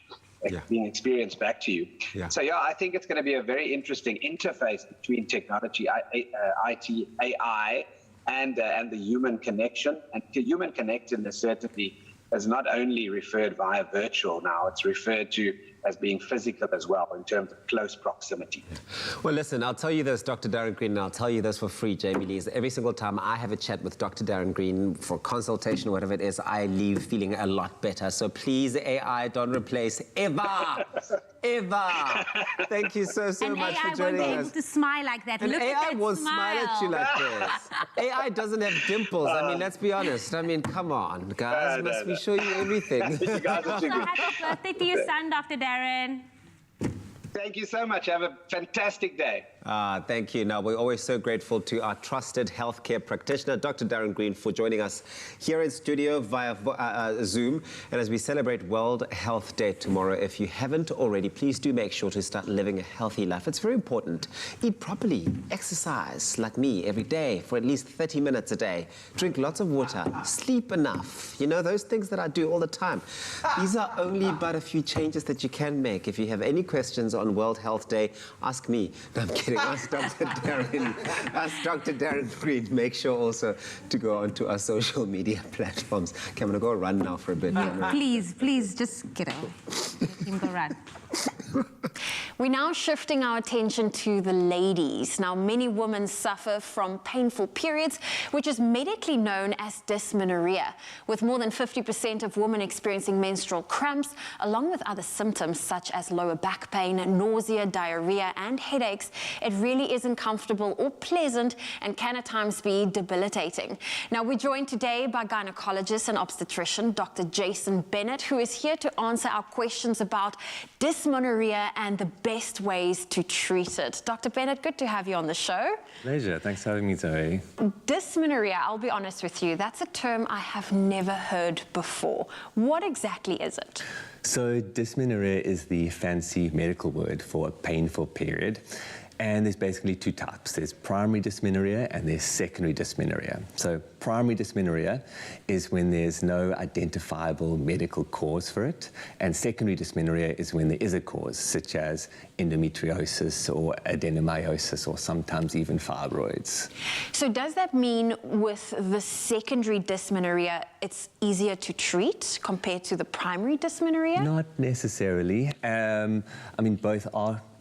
Speaker 22: being experienced back to you. So, I think it's going to be a very interesting interface between technology, IT, AI, and the human connection. And the human connectedness certainly is not only referred via virtual now, it's referred to as being physical as well in terms of close proximity.
Speaker 5: Well, listen, I'll tell you this, Dr. Darren Green, and I'll tell you this for free, Jamie Lee, is every single time I have a chat with Dr. Darren Green for consultation or whatever it is, I leave feeling a lot better. So please, AI, don't replace ever, ever. Thank you so much for joining us.
Speaker 4: And AI won't be able to smile like that.
Speaker 5: And
Speaker 4: Look
Speaker 5: AI
Speaker 4: at that
Speaker 5: won't
Speaker 4: smile.
Speaker 5: smile at you like this. AI doesn't have dimples. I mean, let's be honest. I mean, come on, guys. Must we show you everything?
Speaker 22: You guys are too
Speaker 4: So
Speaker 22: good.
Speaker 4: happy birthday to your son, Dr. Darren.
Speaker 22: Thank you so much. Have a fantastic day.
Speaker 5: Thank you. Now, we're always so grateful to our trusted healthcare practitioner, Dr. Darren Green, for joining us here in studio via Zoom. And as we celebrate World Health Day tomorrow, if you haven't already, please do make sure to start living a healthy life. It's very important. Eat properly, exercise like me every day for at least 30 minutes a day. Drink lots of water, sleep enough. You know, those things that I do all the time. These are only but a few changes that you can make. If you have any questions on World Health Day, ask me. No, I'm kidding. Ask Dr. Darren. Ask Dr. Darren Green. Make sure also to go onto our social media platforms. Okay, I'm going to go run now for a bit.
Speaker 4: Please, just get out. Let him go run.
Speaker 2: We're now shifting our attention to the ladies. Now, many women suffer from painful periods, which is medically known as dysmenorrhea, with more than 50% of women experiencing menstrual cramps, along with other symptoms such as lower back pain, nausea, diarrhea, and headaches. It really isn't comfortable or pleasant and can at times be debilitating. Now, we're joined today by gynecologist and obstetrician, Dr. Jason Bennett, who is here to answer our questions about dysmenorrhea and the best ways to treat it. Dr. Bennett, good to have you on the show.
Speaker 7: Pleasure. Thanks for having me, Zoe.
Speaker 2: Dysmenorrhea, I'll be honest with you, that's a term I have never heard before. What exactly is it?
Speaker 7: So dysmenorrhea is the fancy medical word for a painful period. And there's basically two types. There's primary dysmenorrhea and there's secondary dysmenorrhea. So primary dysmenorrhea is when there's no identifiable medical cause for it. And secondary dysmenorrhea is when there is a cause, such as endometriosis or adenomyosis or sometimes even fibroids.
Speaker 2: So does that mean with the secondary dysmenorrhea, it's easier to treat compared to the primary dysmenorrhea?
Speaker 7: Not necessarily. I mean, both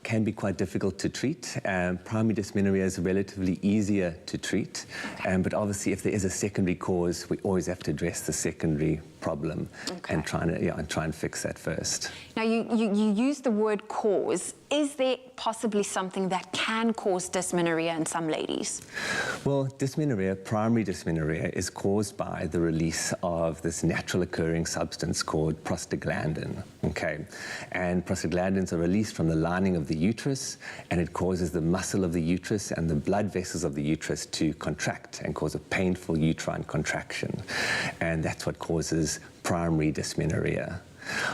Speaker 7: can be quite difficult to treat. Primary dysmenorrhea is relatively easier to treat, but obviously if there is a secondary cause, we always have to address the secondary problem and try and fix that first.
Speaker 2: Now, you use the word cause. Is there possibly something that can cause dysmenorrhea in some ladies?
Speaker 7: Well, dysmenorrhea, primary dysmenorrhea, is caused by the release of this natural occurring substance called prostaglandin, okay? And prostaglandins are released from the lining of the uterus, and it causes the muscle of the uterus and the blood vessels of the uterus to contract and cause a painful uterine contraction. And that's what causes primary dysmenorrhea.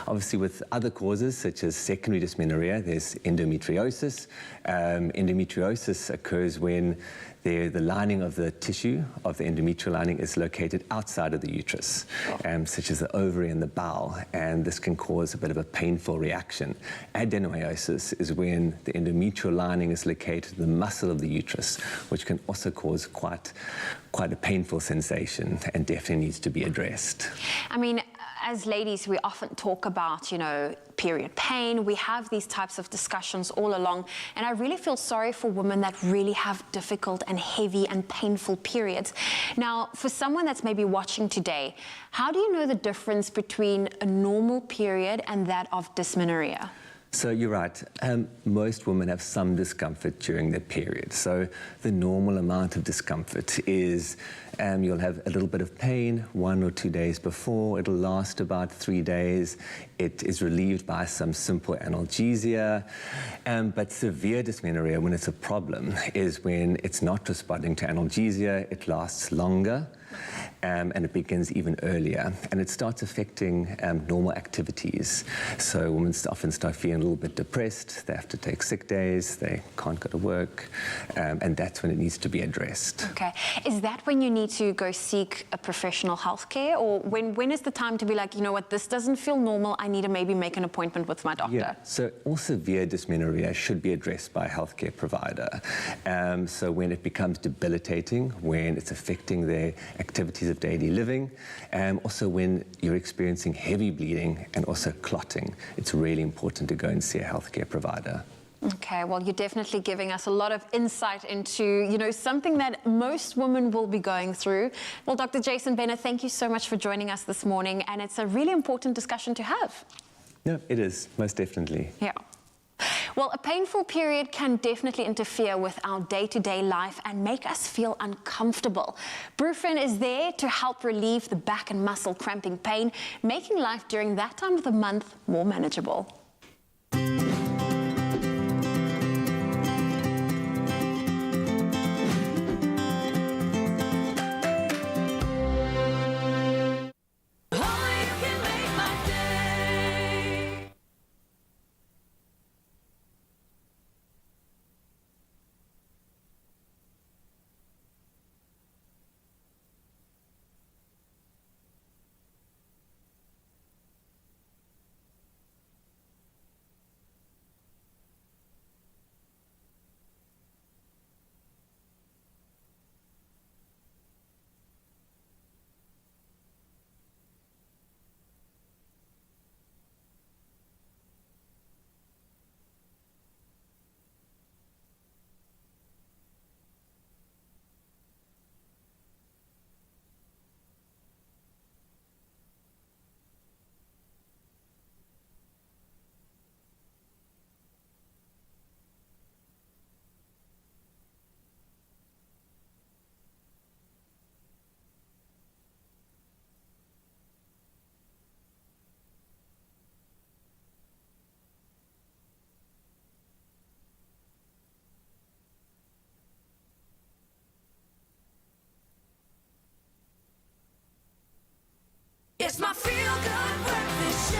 Speaker 7: Obviously, with other causes, such as secondary dysmenorrhea, there's endometriosis. Endometriosis occurs when the lining of the tissue of the endometrial lining is located outside of the uterus, such as the ovary and the bowel, and this can cause a bit of a painful reaction. Adenomyosis is when the endometrial lining is located in the muscle of the uterus, which can also cause quite a painful sensation and definitely needs to be addressed.
Speaker 2: I mean, as ladies, we often talk about, you know, period pain. We have these types of discussions all along, and I really feel sorry for women that really have difficult and heavy and painful periods. Now, for someone that's maybe watching today, how do you know the difference between a normal period and that of dysmenorrhea?
Speaker 7: So you're right. Most women have some discomfort during their period. So the normal amount of discomfort is you'll have a little bit of pain 1 or 2 days before. It'll last about 3 days. It is relieved by some simple analgesia. But severe dysmenorrhea, when it's a problem, is when it's not responding to analgesia. It lasts longer. And it begins even earlier, and it starts affecting normal activities. So women often start feeling a little bit depressed. They have to take sick days. They can't go to work, and that's when it needs to be addressed.
Speaker 2: Okay, is that when you need to go seek a professional health care, or when is the time to be like, you know what, this doesn't feel normal, I need to maybe make an appointment with my doctor?
Speaker 7: Yeah, so all severe dysmenorrhea should be addressed by a healthcare provider. So when it becomes debilitating, when it's affecting their activities of daily living, and also when you're experiencing heavy bleeding and also clotting, it's really important to go and see a healthcare provider.
Speaker 2: Okay, well, you're definitely giving us a lot of insight into, you know, something that most women will be going through. Well, Dr. Jason Bennett, thank you so much for joining us this morning, and it's a really important discussion to have.
Speaker 7: No, it is, most definitely.
Speaker 2: Yeah. Well, a painful period can definitely interfere with our day-to-day life and make us feel uncomfortable. Brufen is there to help relieve the back and muscle cramping pain, making life during that time of the month more manageable.
Speaker 1: It's my feel-good breakfast show.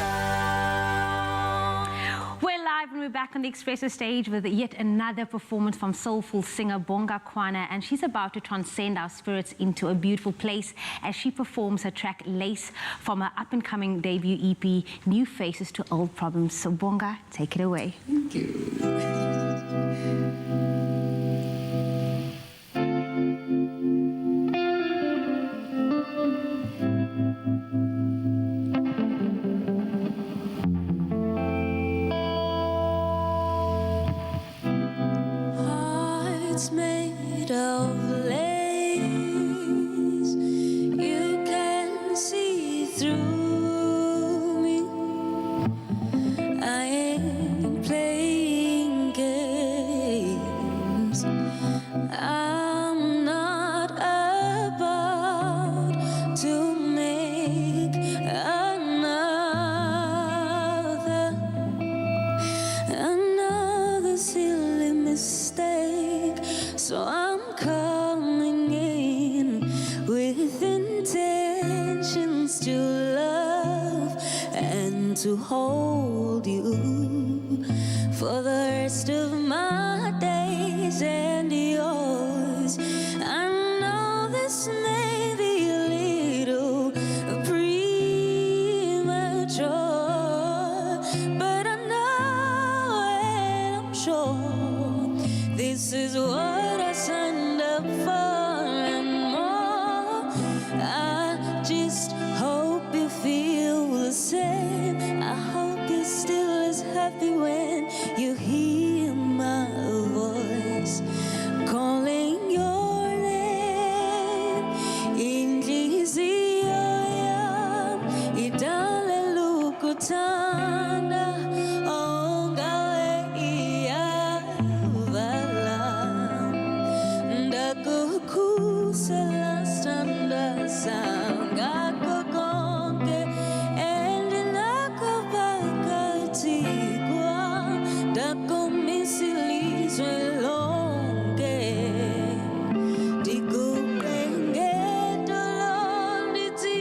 Speaker 4: We're live and we're back on the Expresso stage with yet another performance from soulful singer Bonga Kwana, and she's about to transcend our spirits into a beautiful place as she performs her track Lace from her up-and-coming debut EP, New Faces to Old Problems. So Bonga, take it away.
Speaker 1: Thank you.
Speaker 14: Hearts made of lace, you can see through me. I ain't playing games. I'm not about to make another silly mistake. So I'm coming in with intentions to love and to hold you for the rest of my days and yours. I know this may be a little premature, but I know and I'm sure this is what I signed up for and more. I just hope you feel the same. I hope you're still as happy when you hear my voice calling your name. Injizioya, idale lukutanda, ongawe iyavala. Ndakukusela standa sangako konke, endinakobakatikwa, ndakomisilizwe lonke. Dikurengetolonditi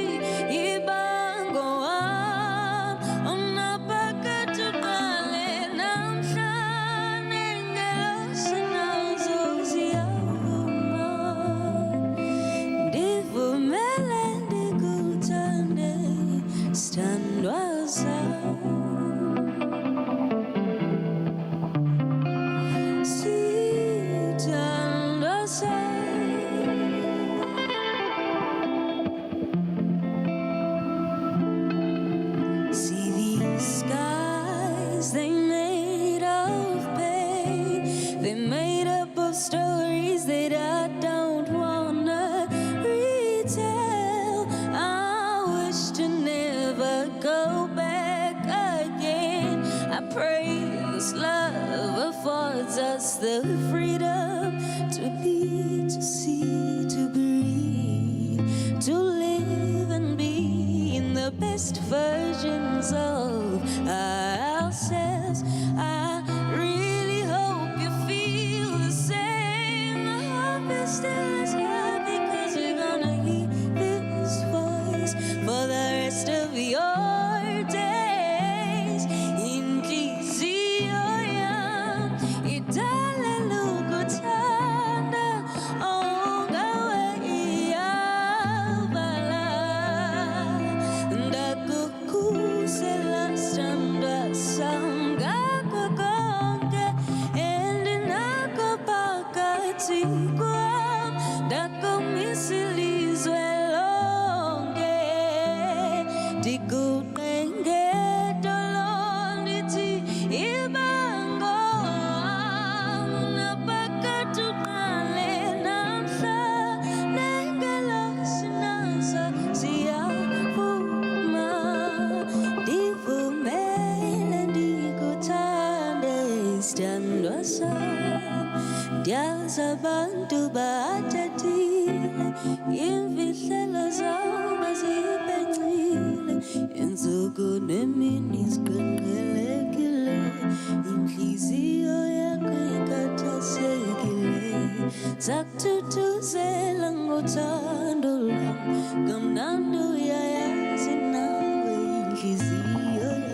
Speaker 14: ibango wam, onapakatubale namhlanje ngelosinazoziavuma. Ndivumele ndikuthande, sithandwa sam. Sithandwa sam. skies, they made of pain. They made up of stories that I don't wanna retell. I wish to never go back again. I pray this love affords us the freedom to be, to see, to breathe, to live and be in the best versions of ourselves. I really hope you feel the same. I hope it still is here, because you're gonna hear this voice for the rest of your days. In Kizioya, idale lukutanda, ongawe yavala. Ndakukusela standa sangako konke, endinako pakati kwam, ndakumisilizwe lonke, ndikuqenge dolondithi ibango napakatuqale namhla nengelosinaza siyavuma, ndivumele ndikuthande isithandwa sam, ndiyazi abantu bathathile imfihlelo zabo zipencile, intsuku nemini ziqenqgelekile, inhliziyo yakho ikhathasekile, zakuthuthuzela ngothando lwam, kamnandi uyayazi nawe, inhliziyo yam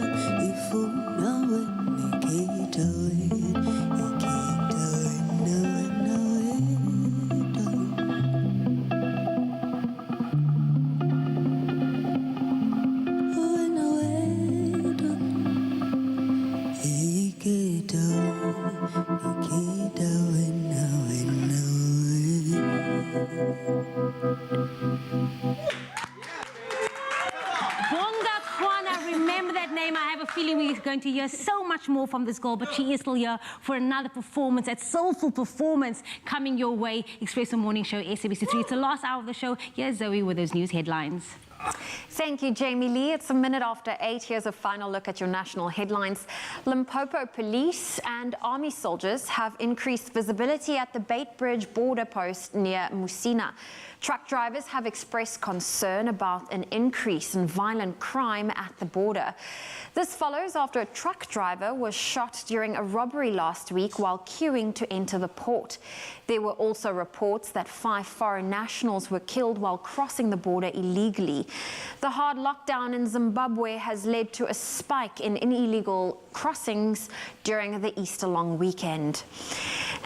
Speaker 14: ifuna wena, ikhetha wena, ikhetha wena, wena wedwa. Wena wedwa, ikhetha wena, wena
Speaker 4: Bonga Kwana, remember that name. I have a feeling we're going to hear so much more from this girl, but she is still here for another performance, that soulful performance coming your way. Expresso Morning Show, SABC3. It's the last hour of the show. Here's Zoe with those news headlines.
Speaker 2: Thank you, Jamie Lee. It's a minute after 8. Here's a final look at your national headlines. Limpopo police and army soldiers have increased visibility at the Beitbridge border post near Musina. Truck drivers have expressed concern about an increase in violent crime at the border. This follows after a truck driver was shot during a robbery last week while queuing to enter the port. There were also reports that 5 foreign nationals were killed while crossing the border illegally. The hard lockdown in Zimbabwe has led to a spike in illegal crossings during the Easter long weekend.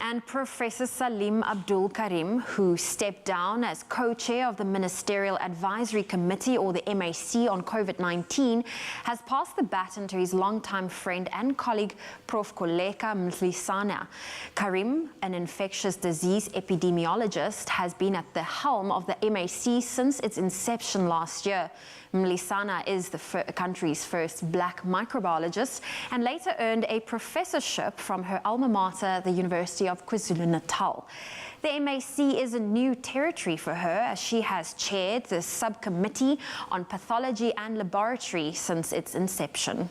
Speaker 2: And Professor Salim Abdul Karim, who stepped down as co-chair of the Ministerial Advisory Committee, or the MAC, on COVID-19, has passed the baton to his longtime friend and colleague, Prof. Koleka Mlisana. Karim, an infectious disease epidemiologist, has been at the helm of the MAC since its inception last year. Mlisana is the country's first black microbiologist and later earned a professorship from her alma mater, the University of KwaZulu-Natal. The MAC is a new territory for her, as she has chaired the subcommittee on pathology and laboratory since its inception.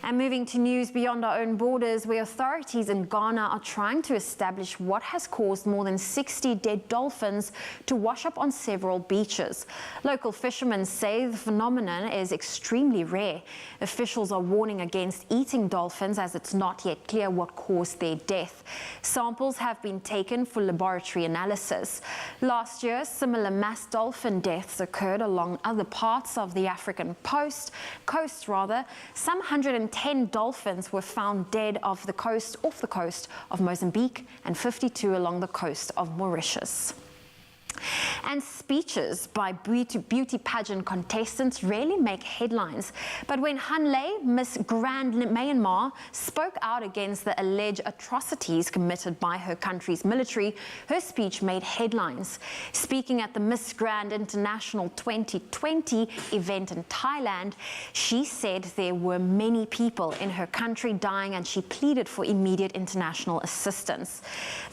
Speaker 2: And moving to news beyond our own borders, where authorities in Ghana are trying to establish what has caused more than 60 dead dolphins to wash up on several beaches. Local fishermen say the phenomenon is extremely rare. Officials are warning against eating dolphins, as it's not yet clear what caused their death. Samples have been taken for laboratory analysis. Last year, similar mass dolphin deaths occurred along other parts of the African coast. Some 110 dolphins were found dead off the coast of Mozambique and 52 along the coast of Mauritius. And speeches by beauty pageant contestants rarely make headlines. But when Hanlei, Miss Grand Myanmar, spoke out against the alleged atrocities committed by her country's military, her speech made headlines. Speaking at the Miss Grand International 2020 event in Thailand, she said there were many people in her country dying, and she pleaded for immediate international assistance.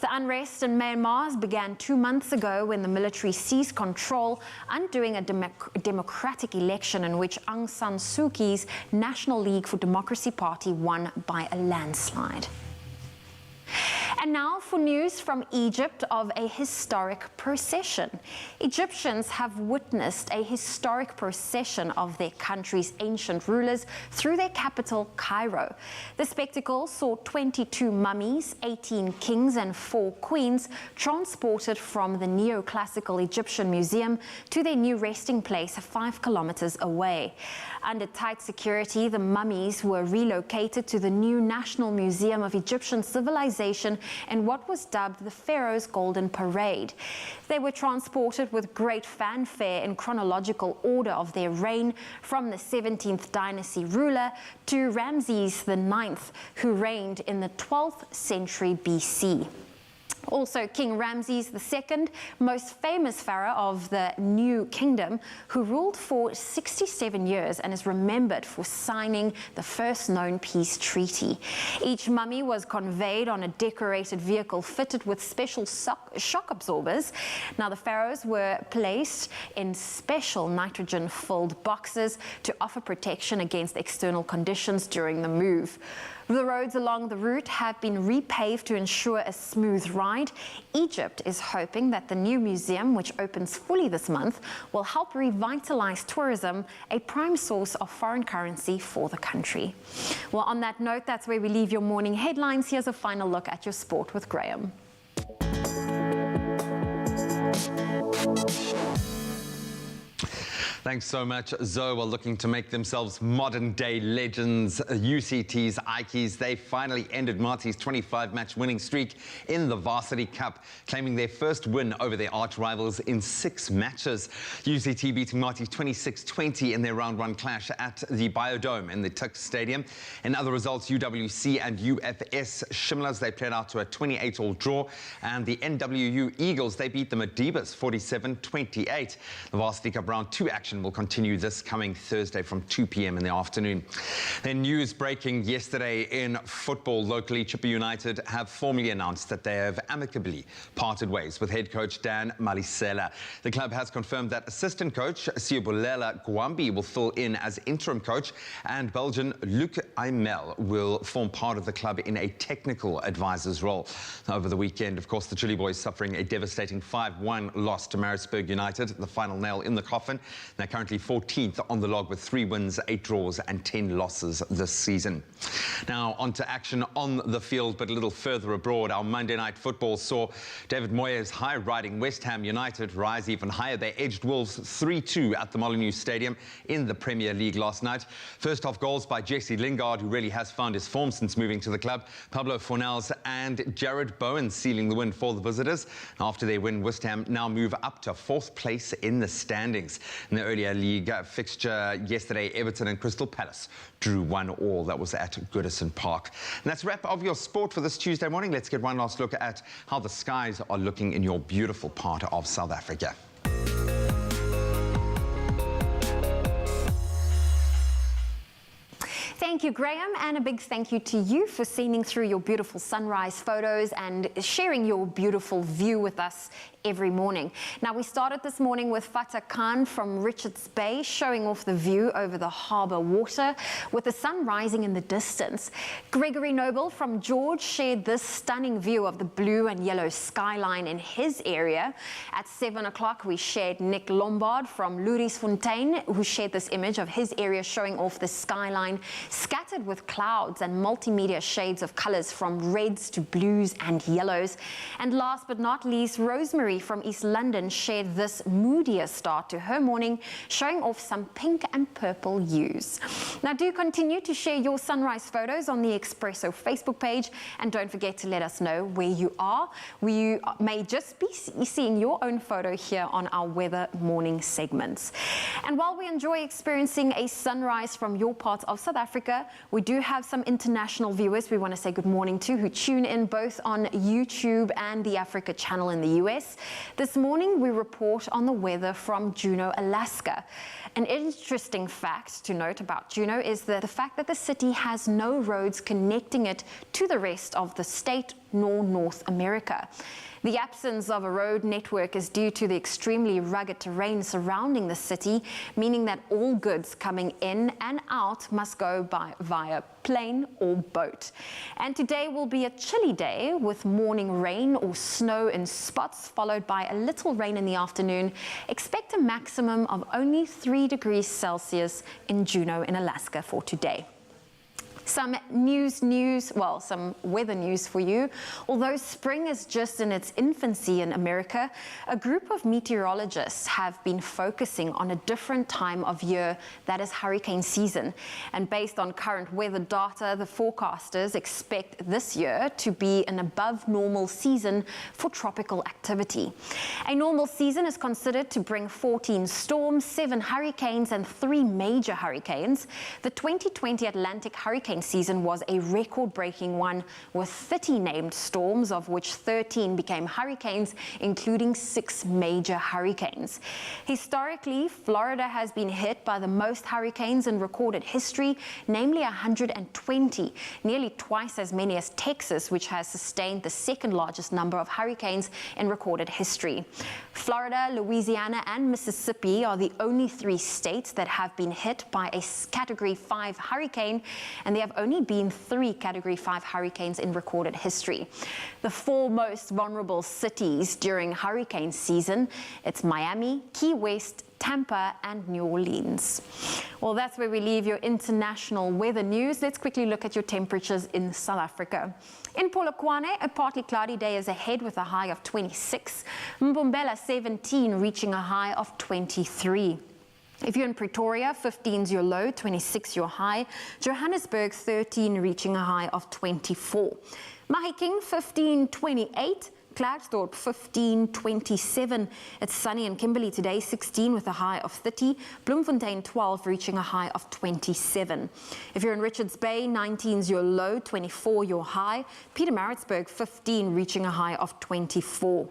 Speaker 2: The unrest in Myanmar began 2 months ago when the military seized control, undoing a democratic election in which Aung San Suu Kyi's National League for Democracy party won by a landslide. And now for news from Egypt of a historic procession. Egyptians have witnessed a historic procession of their country's ancient rulers through their capital, Cairo. The spectacle saw 22 mummies, 18 kings and 4 queens transported from the neoclassical Egyptian Museum to their new resting place 5 kilometers away. Under tight security, the mummies were relocated to the new National Museum of Egyptian Civilization in what was dubbed the Pharaoh's Golden Parade. They were transported with great fanfare in chronological order of their reign, from the 17th dynasty ruler to Ramses IX, who reigned in the 12th century BC. Also, King Ramses II, most famous pharaoh of the New Kingdom, who ruled for 67 years and is remembered for signing the first known peace treaty. Each mummy was conveyed on a decorated vehicle fitted with special shock absorbers. Now, the pharaohs were placed in special nitrogen-filled boxes to offer protection against external conditions during the move. The roads along the route have been repaved to ensure a smooth ride. Egypt is hoping that the new museum, which opens fully this month, will help revitalize tourism, a prime source of foreign currency for the country. Well, on that note, that's where we leave your morning headlines. Here's a final look at your sport with Graham.
Speaker 3: Thanks so much, Zoe. Well, looking to make themselves modern-day legends, UCT's Ikeys, they finally ended Marty's 25-match winning streak in the Varsity Cup, claiming their first win over their arch rivals in 6 matches. UCT beating Marty's 26-20 in their round 1 clash at the Biodome in the Tuks Stadium. In other results, UWC and UFS Shimlas, they played out to a 28-all draw, and the NWU Eagles, they beat the Madibas 47-28. The Varsity Cup round 2 action will continue this coming Thursday from 2 p.m. in the afternoon. Then news breaking yesterday in football locally, Chippa United have formally announced that they have amicably parted ways with head coach Dan Malisela. The club has confirmed that assistant coach Sibulela Gwambi will fill in as interim coach, and Belgian Luc Aymel will form part of the club in a technical advisor's role. Over the weekend, of course, the Chile boys suffering a devastating 5-1 loss to Maritzburg United, the final nail in the coffin. They're currently 14th on the log with 3 wins, 8 draws and 10 losses this season. Now on to action on the field, but a little further abroad. Our Monday night football saw David Moyes' high-riding West Ham United rise even higher. They edged Wolves 3-2 at the Molineux Stadium in the Premier League last night. First off goals by Jesse Lingard, who really has found his form since moving to the club. Pablo Fornals and Jared Bowen sealing the win for the visitors. After their win, West Ham now move up to 4th place in the standings. In the earlier league fixture yesterday, Everton and Crystal Palace drew 1-1. That was at Goodison Park. And that's a wrap of your sport for this Tuesday morning. Let's get one last look at how the skies are looking in your beautiful part of South Africa.
Speaker 2: Thank you, Graham, and a big thank you to you for sending through your beautiful sunrise photos and sharing your beautiful view with us every morning. Now, we started this morning with Fatah Khan from Richards Bay showing off the view over the harbour water with the sun rising in the distance. Gregory Noble from George shared this stunning view of the blue and yellow skyline in his area. At 7 o'clock, we shared Nick Lombard from Lourisfontein, who shared this image of his area showing off the skyline scattered with clouds and multimedia shades of colors from reds to blues and yellows. And last but not least, Rosemary from East London shared this moodier start to her morning, showing off some pink and purple hues. Now do continue to share your sunrise photos on the Expresso Facebook page, and don't forget to let us know where you are. We may just be seeing your own photo here on our weather morning segments. And while we enjoy experiencing a sunrise from your parts of South Africa, we do have some international viewers we want to say good morning to, who tune in both on YouTube and the Africa channel in the US. This morning we report on the weather from Juneau, Alaska. An interesting fact to note about Juneau is the fact that the city has no roads connecting it to the rest of the state nor North America. The absence of a road network is due to the extremely rugged terrain surrounding the city, meaning that all goods coming in and out must go via plane or boat. And today will be a chilly day with morning rain or snow in spots, followed by a little rain in the afternoon. Expect a maximum of only 3 degrees Celsius in Juneau in Alaska for today. Some some weather news for you. Although spring is just in its infancy in America, a group of meteorologists have been focusing on a different time of year, that is hurricane season. And based on current weather data, the forecasters expect this year to be an above normal season for tropical activity. A normal season is considered to bring 14 storms, 7 hurricanes, and 3 major hurricanes. The 2020 Atlantic hurricane season was a record-breaking one with 30 named storms, of which 13 became hurricanes, including 6 major hurricanes. Historically, Florida has been hit by the most hurricanes in recorded history, namely 120, nearly twice as many as Texas, which has sustained the second largest number of hurricanes in recorded history. Florida, Louisiana, and Mississippi are the only 3 states that have been hit by a Category 5 hurricane, and there have only been 3 Category 5 hurricanes in recorded history. The 4 most vulnerable cities during hurricane season, it's Miami, Key West, Tampa, and New Orleans. Well, that's where we leave your international weather news. Let's quickly look at your temperatures in South Africa. In Polokwane, a partly cloudy day is ahead with a high of 26. Mbombela 17, reaching a high of 23. If you're in Pretoria, 15 is your low, 26 your high. Johannesburg 13, reaching a high of 24. Mahikeng 15, 28. Klerksdorp 15, 27. It's sunny in Kimberley today, 16 with a high of 30. Bloemfontein 12, reaching a high of 27. If you're in Richards Bay, 19 is your low, 24 your high. Pietermaritzburg 15, reaching a high of 24.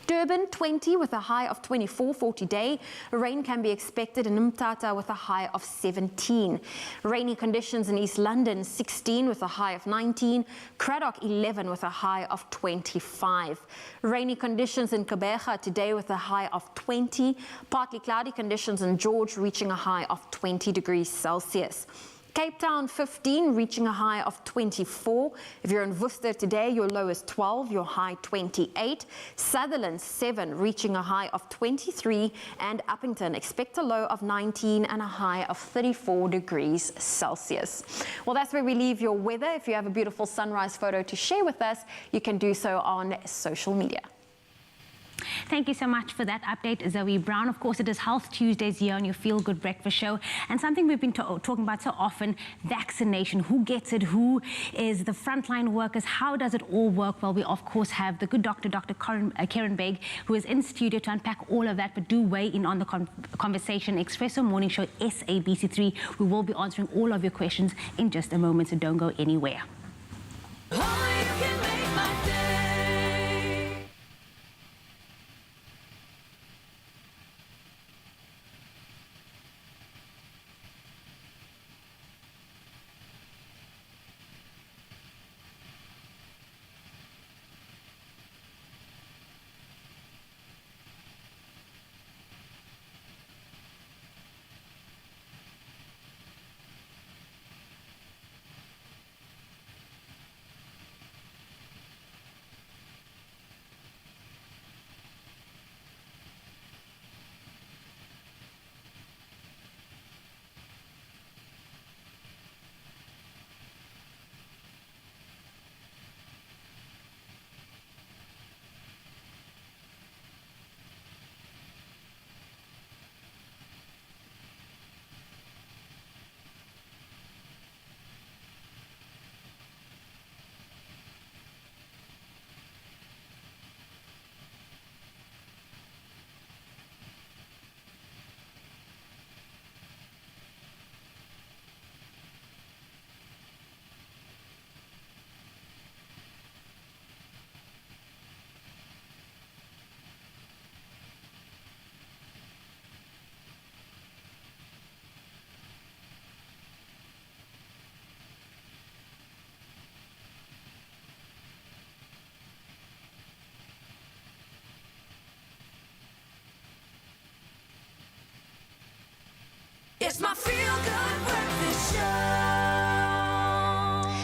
Speaker 2: Durban 20 with a high of 24 for today. Rain can be expected in Mthatha with a high of 17. Rainy conditions in East London 16 with a high of 19. Cradock 11 with a high of 25. Rainy conditions in Gqeberha today with a high of 20. Partly cloudy conditions in George reaching a high of 20 degrees Celsius. Cape Town 15, reaching a high of 24. If you're in Worcester today, your low is 12, your high 28. Sutherland 7, reaching a high of 23. And Uppington, expect a low of 19 and a high of 34 degrees Celsius. Well, that's where we leave your weather. If you have a beautiful sunrise photo to share with us, you can do so on social media.
Speaker 4: Thank you so much for that update, Zoe Brown. Of course, it is Health Tuesdays here on your Feel Good Breakfast Show. And something we've been talking about so often, vaccination. Who gets it? Who is the frontline workers? How does it all work? Well, we, of course, have the good Dr. Karen Begg, who is in studio to unpack all of that, but do weigh in on the conversation. Expresso Morning Show, SABC3. We will be answering all of your questions in just a moment, so don't go anywhere.
Speaker 1: It's my feel-good breakfast show.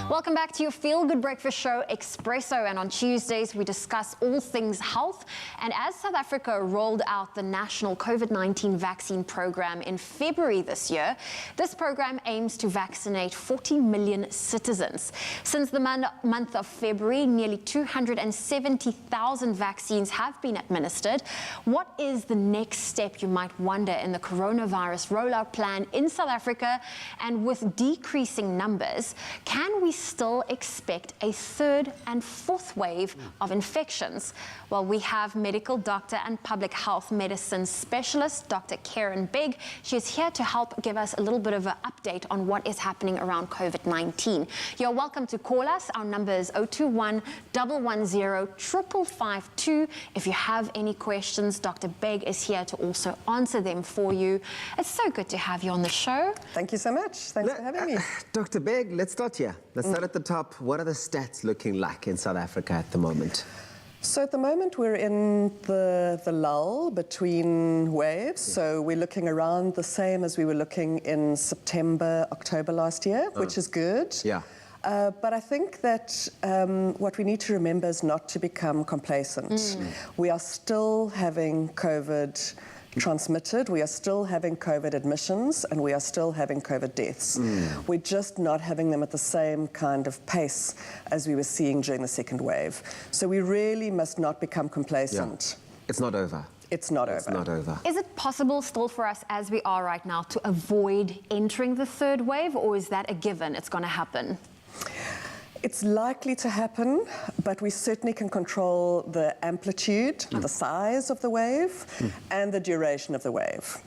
Speaker 2: Welcome back to your Feel Good Breakfast Show, Expresso. And on Tuesdays, we discuss all things health. And as South Africa rolled out the national COVID-19 vaccine program in February this year, this program aims to vaccinate 40 million citizens. Since the month of February, nearly 270,000 vaccines have been administered. What is the next step, you might wonder, in the coronavirus rollout plan in South Africa? And with decreasing numbers, can we still expect a third and fourth wave of infections? Well, we have medical doctor and public health medicine specialist, Dr. Karen Beg. She is here to help give us a little bit of an update on what is happening around COVID-19. You're welcome to call us. Our number is 021 110 5552. If you have any questions, Dr. Beg is here to also answer them for you. It's so good to have you on the show.
Speaker 8: Thank you so much. Thanks for having me.
Speaker 5: Dr. Beg, let's start here. Let's start at the top. What are the stats looking like in South Africa at the moment?
Speaker 8: So at the moment we're in the lull between waves. So we're looking around the same as we were looking in September, October last year, which is good.
Speaker 5: Yeah.
Speaker 8: But I think that what we need to remember is not to become complacent. We are still having COVID transmitted, we are still having COVID admissions, and we are still having COVID deaths. We're just not having them at the same kind of pace as we were seeing during the second wave. So we really must not become complacent.
Speaker 5: Yeah. It's not over.
Speaker 8: It's not over.
Speaker 5: It's not over.
Speaker 2: Is it possible still for us, as we are right now, to avoid entering the third wave, or is that a given? It's going to happen?
Speaker 8: It's likely to happen, but we certainly can control the amplitude, the size of the wave, and the duration of the wave.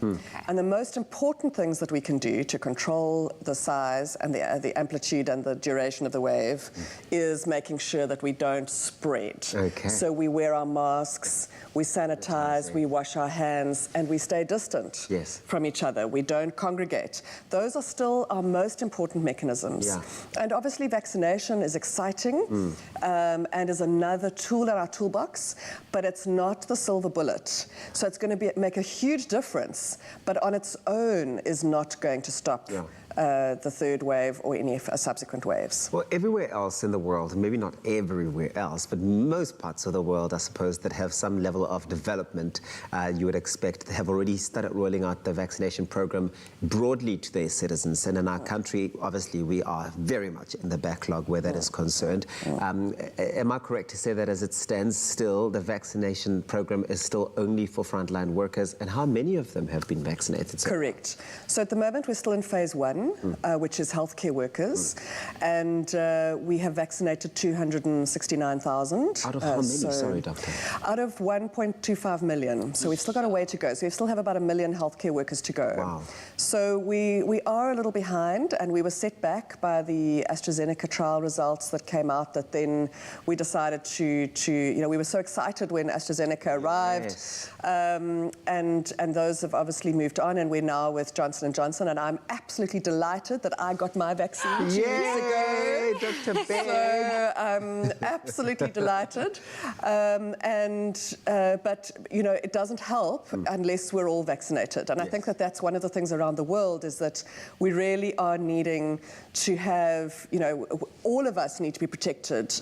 Speaker 8: And the most important things that we can do to control the size and the amplitude and the duration of the wave is making sure that we don't spread. So we wear our masks, we sanitize, we wash our hands, and we stay distant from each other. We don't congregate. Those are still our most important mechanisms. And obviously vaccination is exciting and is another tool in our toolbox, but it's not the silver bullet. So it's going to make a huge difference, but on its own is not going to stop the third wave or any subsequent waves.
Speaker 5: Well, everywhere else in the world, maybe not everywhere else, but most parts of the world, I suppose, that have some level of development, you would expect, have already started rolling out the vaccination program broadly to their citizens. And in our country, obviously, we are very much in the backlog where that is concerned. Am I correct to say that as it stands still, the vaccination program is still only for frontline workers? And how many of them have been vaccinated?
Speaker 8: Correct. So at the moment, we're still in phase 1. Which is healthcare workers, and we have vaccinated 269,000.
Speaker 5: Out of how many, sorry, Doctor?
Speaker 8: Out of 1.25 million, so we've still got a way to go. So we still have about 1 million healthcare workers to go.
Speaker 5: Wow.
Speaker 8: So we are a little behind, and we were set back by the AstraZeneca trial results that came out, that then we decided to we were so excited when AstraZeneca arrived, and those have obviously moved on, and we're now with Johnson & Johnson, and I'm absolutely delighted that I got my vaccine 2 years ago.
Speaker 5: Dr. Beg.
Speaker 8: So I'm absolutely delighted. But, you know, it doesn't help unless we're all vaccinated. And I think that that's one of the things around the world, is that we really are needing to have, you know, all of us need to be protected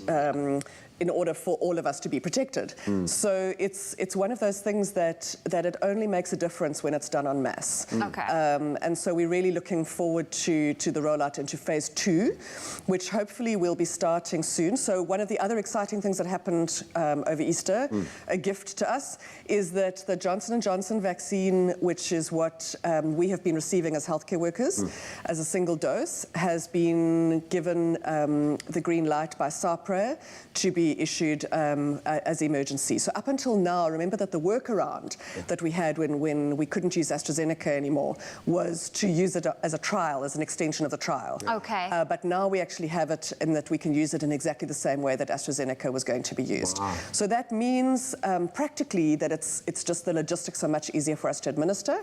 Speaker 8: in order for all of us to be protected. So it's one of those things that it only makes a difference when it's done en masse. And so we're really looking forward to the rollout into phase 2, which hopefully will be starting soon. So one of the other exciting things that happened over Easter, a gift to us, is that the Johnson & Johnson vaccine, which is what we have been receiving as healthcare workers as a single dose, has been given the green light by SAPRA to be issued as emergency. So up until now, remember that the workaround that we had when we couldn't use AstraZeneca anymore was to use it as a trial, as an extension of the trial. But now we actually have it in that we can use it in exactly the same way that AstraZeneca was going to be used. So that means practically that it's just the logistics are much easier for us to administer.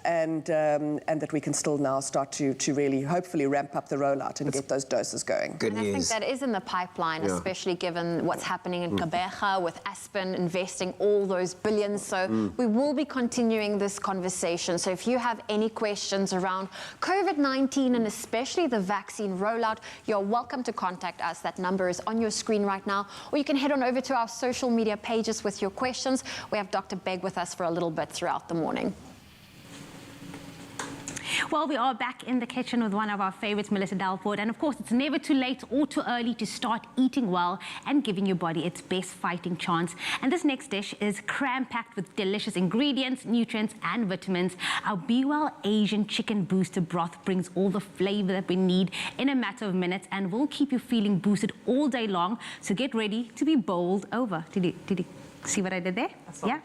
Speaker 8: And that we can still now start to really hopefully ramp up the rollout and get those doses going.
Speaker 2: I think that is in the pipeline, especially given what's happening in Gqeberha with Aspen investing all those billions. So we will be continuing this conversation. So if you have any questions around COVID-19 and especially the vaccine rollout, you're welcome to contact us. That number is on your screen right now, or you can head on over to our social media pages with your questions. We have Dr. Beg with us for a little bit throughout the morning.
Speaker 4: Well, we are back in the kitchen with one of our favorites, Melissa Delford. And of course, it's never too late or too early to start eating well and giving your body its best fighting chance. And this next dish is cram-packed with delicious ingredients, nutrients, and vitamins. Our Be Well Asian Chicken Booster Broth brings all the flavor that we need in a matter of minutes and will keep you feeling boosted all day long. So get ready to be bowled over. Did you see what I did there? Yeah.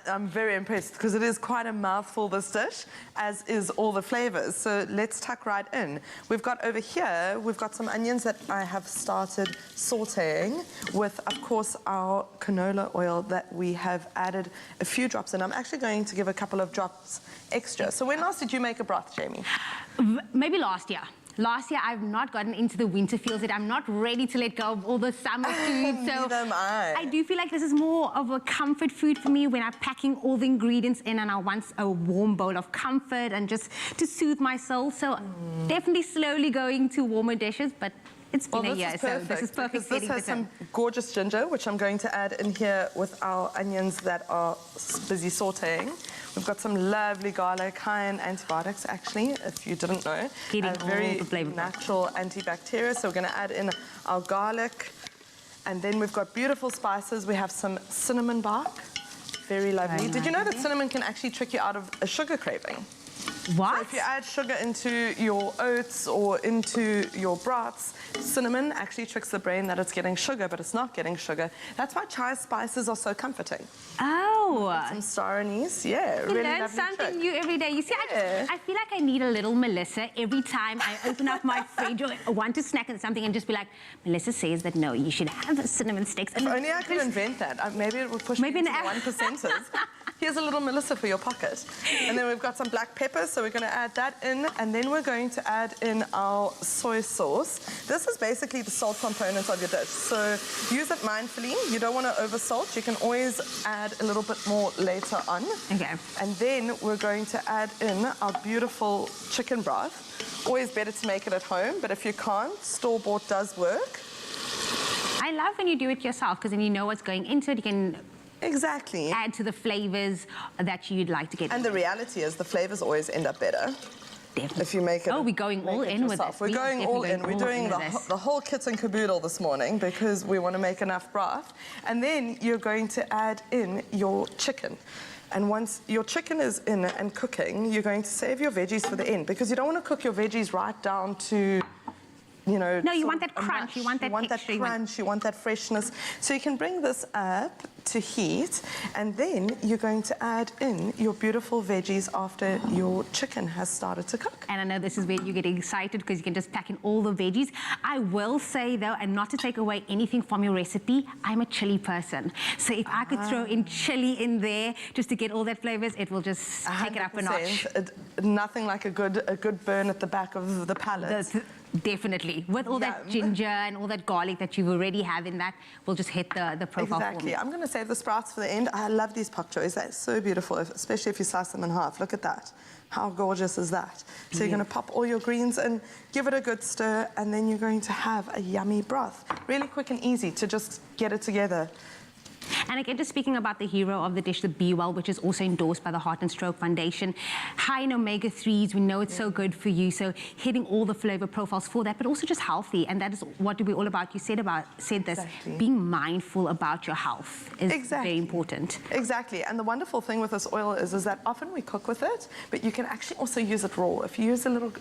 Speaker 13: I'm very impressed because it is quite a mouthful, this dish, as is all the flavors. So let's tuck right in. We've got over here, we've got some onions that I have started sauteing with, of course, our canola oil that we have added a few drops in. I'm actually going to give a couple of drops extra. So when last did you make a broth, Jamie?
Speaker 4: Maybe last year. Last year, I've not gotten into the winter feels yet. I'm not ready to let go of all the summer food. So
Speaker 13: Neither am I.
Speaker 4: I do feel like this is more of a comfort food for me when I'm packing all the ingredients in and I want a warm bowl of comfort and just to soothe my soul. So definitely slowly going to warmer dishes, but it's been a year, so this is perfect.
Speaker 13: This has some gorgeous ginger, which I'm going to add in here with our onions that are busy sauteing. We've got some lovely garlic, high in antibiotics, actually, if you didn't know. Very natural antibacterial. So we're going to add in our garlic. And then we've got beautiful spices. We have some cinnamon bark. Very lovely. Did you know that cinnamon can actually trick you out of a sugar craving?
Speaker 4: What?
Speaker 13: So if you add sugar into your oats or into your broths, cinnamon actually tricks the brain that it's getting sugar, but it's not getting sugar. That's why chai spices are so comforting.
Speaker 4: Oh.
Speaker 13: Some star anise, yeah.
Speaker 4: You learn something new every day. You see, I feel like I need a little Melissa every time I open up my fridge or want to snack on something and just be like, Melissa says that no, you should have cinnamon sticks.
Speaker 13: If only I could invent that. Maybe it would push me into the 1%ers. Here's a little Melissa for your pocket. And then we've got some black pepper, so we're going to add that in. And then we're going to add in our soy sauce. This is basically the salt component of your dish. So use it mindfully. You don't want to over salt. You can always add a little bit more later on.
Speaker 4: Okay.
Speaker 13: And then we're going to add in our beautiful chicken broth. Always better to make it at home, but if you can't, store-bought does work.
Speaker 4: I love when you do it yourself because then you know what's going into it. You can add to the flavors that you'd like to get.
Speaker 13: And the reality is the flavors always end up better.
Speaker 4: Definitely.
Speaker 13: If you make it.
Speaker 4: Oh, we're going all in with it.
Speaker 13: We're going all in. We're doing the whole kit and caboodle this morning because we want to make enough broth. And then you're going to add in your chicken. And once your chicken is in and cooking, you're going to save your veggies for the end because you don't want to cook your veggies right down to, you know.
Speaker 4: No, you want that crunch. You want that
Speaker 13: texture. You want that freshness. So you can bring this up to heat, and then you're going to add in your beautiful veggies after your chicken has started to cook.
Speaker 4: And I know this is where you get excited because you can just pack in all the veggies. I will say though, and not to take away anything from your recipe, I'm a chili person. So if I could throw in chili in there just to get all that flavors, it will just take it up a notch.
Speaker 13: Nothing like a good burn at the back of the palate.
Speaker 4: Definitely. With all that ginger and all that garlic that you already have in that, we'll just hit the profile
Speaker 13: Exactly.
Speaker 4: for me.
Speaker 13: I'm going to save the sprouts for the end. I love these pak choys. They're so beautiful, especially if you slice them in half. Look at that. How gorgeous is that? So you're going to pop all your greens in, give it a good stir, and then you're going to have a yummy broth. Really quick and easy to just get it together.
Speaker 4: And again, just speaking about the hero of the dish, the Be Well, which is also endorsed by the Heart and Stroke Foundation. High in omega-3s, we know it's so good for you. So hitting all the flavor profiles for that, but also just healthy. And that is what we're all about. You said this, being mindful about your health is very important.
Speaker 13: Exactly. And the wonderful thing with this oil is that often we cook with it, but you can actually also use it raw. If you use a little,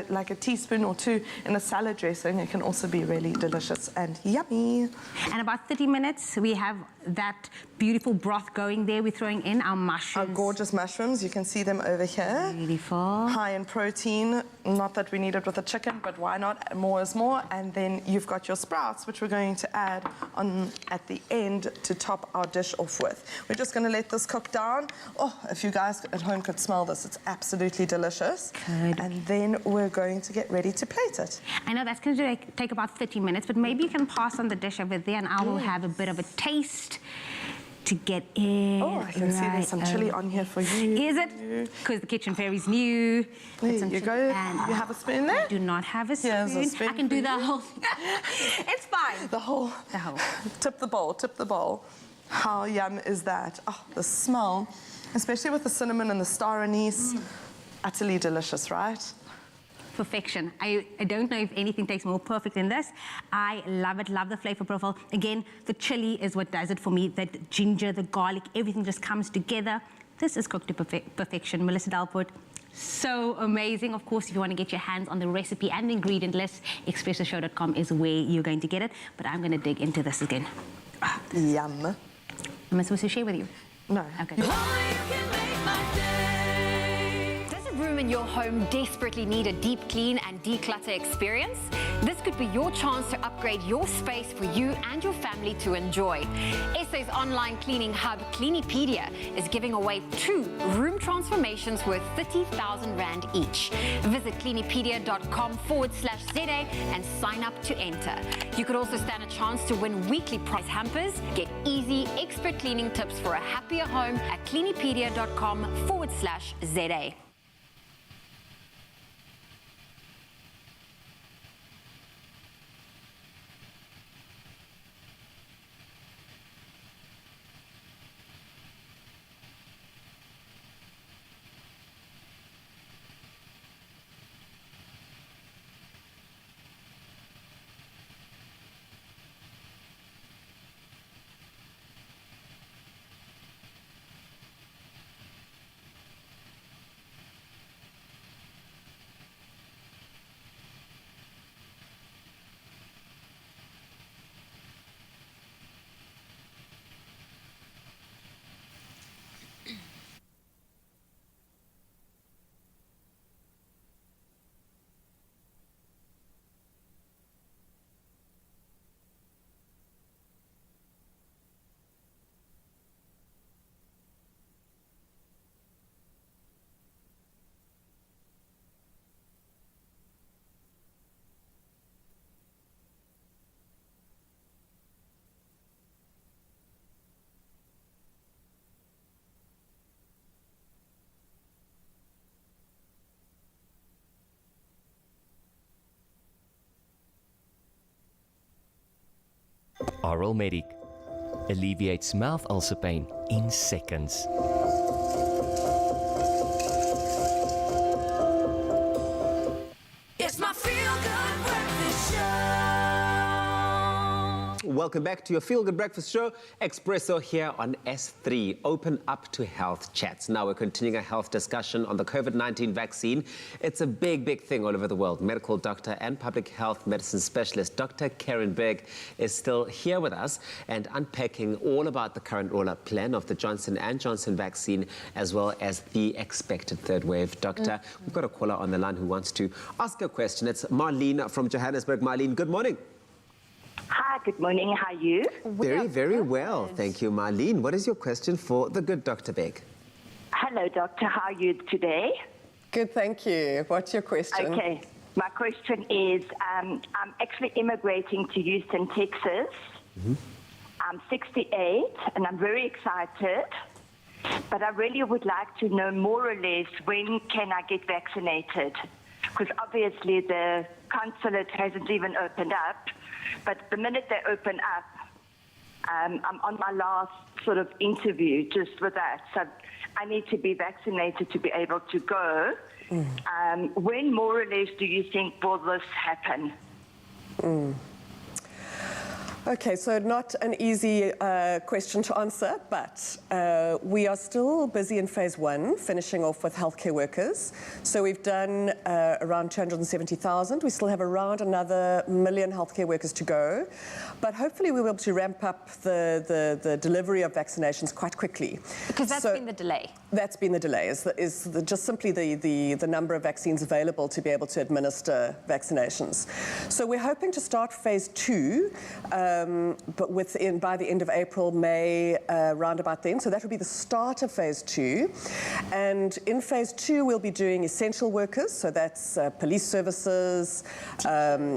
Speaker 13: like a teaspoon or two in a salad dressing, it can also be really delicious and yummy.
Speaker 4: And about 30 minutes, we have that beautiful broth going there. We're throwing in our mushrooms.
Speaker 13: Our gorgeous mushrooms. You can see them over here.
Speaker 4: Beautiful.
Speaker 13: High in protein. Not that we need it with the chicken, but why not? More is more. And then you've got your sprouts, which we're going to add on at the end to top our dish off with. We're just going to let this cook down. Oh, if you guys at home could smell this, it's absolutely delicious.
Speaker 4: Good.
Speaker 13: And then we're going to get ready to plate it.
Speaker 4: I know that's going to take about 30 minutes, but maybe you can pass on the dish over there and I will have a bit of a taste to get in.
Speaker 13: Oh, I can see there's some chili on here for you.
Speaker 4: Is it? Because the kitchen fairy's new.
Speaker 13: There you go. You have a spoon there?
Speaker 4: I do not have a spoon.
Speaker 13: Here's a spoon
Speaker 4: I can do
Speaker 13: for
Speaker 4: the
Speaker 13: you.
Speaker 4: whole. It's fine.
Speaker 13: The whole. Tip the bowl, tip the bowl. How yum is that? Oh, the smell, especially with the cinnamon and the star anise. Utterly delicious, right?
Speaker 4: Perfection. I don't know if anything tastes more perfect than this. I love it, love the flavor profile. Again, the chili is what does it for me. That ginger, the garlic, everything just comes together. This is cooked to perfection. Melissa Dalport, so amazing. Of course, if you want to get your hands on the recipe and ingredient list, expressoshow.com is where you're going to get it. But I'm going to dig into this again.
Speaker 13: Yum.
Speaker 4: Am I supposed to share with you?
Speaker 13: No.
Speaker 4: Okay.
Speaker 2: Does a room in your home desperately need a deep clean and declutter experience? This could be your chance to upgrade your space for you and your family to enjoy. SA's online cleaning hub, Cleanipedia, is giving away 2 room transformations worth 30,000 Rand each. Visit cleanipedia.com/ZA and sign up to enter. You could also stand a chance to win weekly prize hampers. Get easy, expert cleaning tips for a happier home at cleanipedia.com/ZA.
Speaker 9: Oral Medic alleviates mouth ulcer pain in seconds.
Speaker 1: It's my feel-good breakfast show.
Speaker 5: Welcome back to your Feel Good Breakfast Show. Expresso here on S3. Open up to health chats. Now we're continuing a health discussion on the COVID-19 vaccine. It's a big, big thing all over the world. Medical doctor and public health medicine specialist Dr. Karen Berg is still here with us and unpacking all about the current rollout plan of the Johnson & Johnson vaccine as well as the expected third wave. Doctor, we've got a caller on the line who wants to ask a question. It's Marlene from Johannesburg. Marlene, good morning.
Speaker 11: Hi, good morning. How are you?
Speaker 5: Very, very well. Thank you, Marlene. What is your question for the good Dr. Berg?
Speaker 11: Hello, doctor. How are you today?
Speaker 8: Good, thank you. What's your question?
Speaker 11: Okay. My question is, I'm actually immigrating to Houston, Texas. I'm 68, and I'm very excited. But I really would like to know more or less when can I get vaccinated? Because obviously the consulate hasn't even opened up. But the minute they open up, I'm on my last sort of interview just with that. So I need to be vaccinated to be able to go. When more or less do you think will this happen?
Speaker 8: Okay, so not an easy question to answer, but we are still busy in phase 1, finishing off with healthcare workers. So we've done around 270,000. We still have around another 1 million healthcare workers to go, but hopefully we'll be able to ramp up the delivery of vaccinations quite quickly.
Speaker 2: Because that's been the delay.
Speaker 8: That's been the delay, is just simply the number of vaccines available to be able to administer vaccinations. So we're hoping to start phase 2, but by the end of April, May, round about then. So that will be the start of phase 2. And in phase 2, we'll be doing essential workers. So that's police services,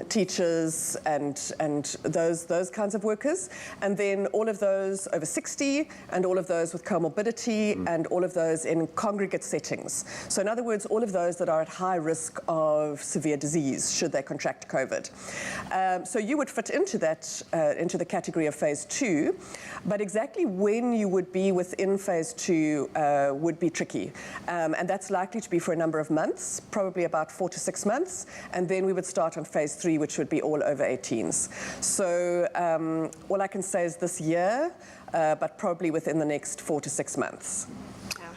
Speaker 8: teachers, and those kinds of workers. And then all of those over 60, and all of those with comorbidity, and all of those in congregate settings. So in other words, all of those that are at high risk of severe disease should they contract COVID. So you would fit into that, into the category of phase 2, but exactly when you would be within phase 2 would be tricky. And that's likely to be for a number of months, probably about 4 to 6 months, and then we would start on phase 3, which would be all over 18s. So all I can say is this year, but probably within the next 4 to 6 months.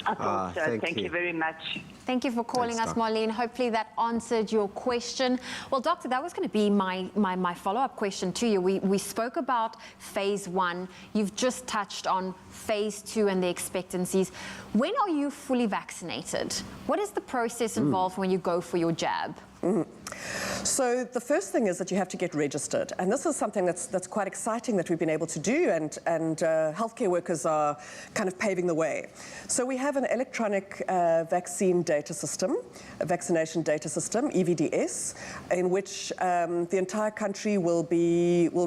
Speaker 11: I thought so. Thank you very much.
Speaker 2: Thank you for calling us, Marlene. Hopefully that answered your question. Well, Doctor, that was going to be my follow-up question to you. We spoke about phase 1. You've just touched on phase 2 and the expectancies. When are you fully vaccinated? What is the process involved when you go for your jab?
Speaker 8: So the first thing is that you have to get registered, and this is something that's quite exciting that we've been able to do, and healthcare workers are kind of paving the way. So we have an electronic vaccine data system, a vaccination data system, EVDS, in which the entire country will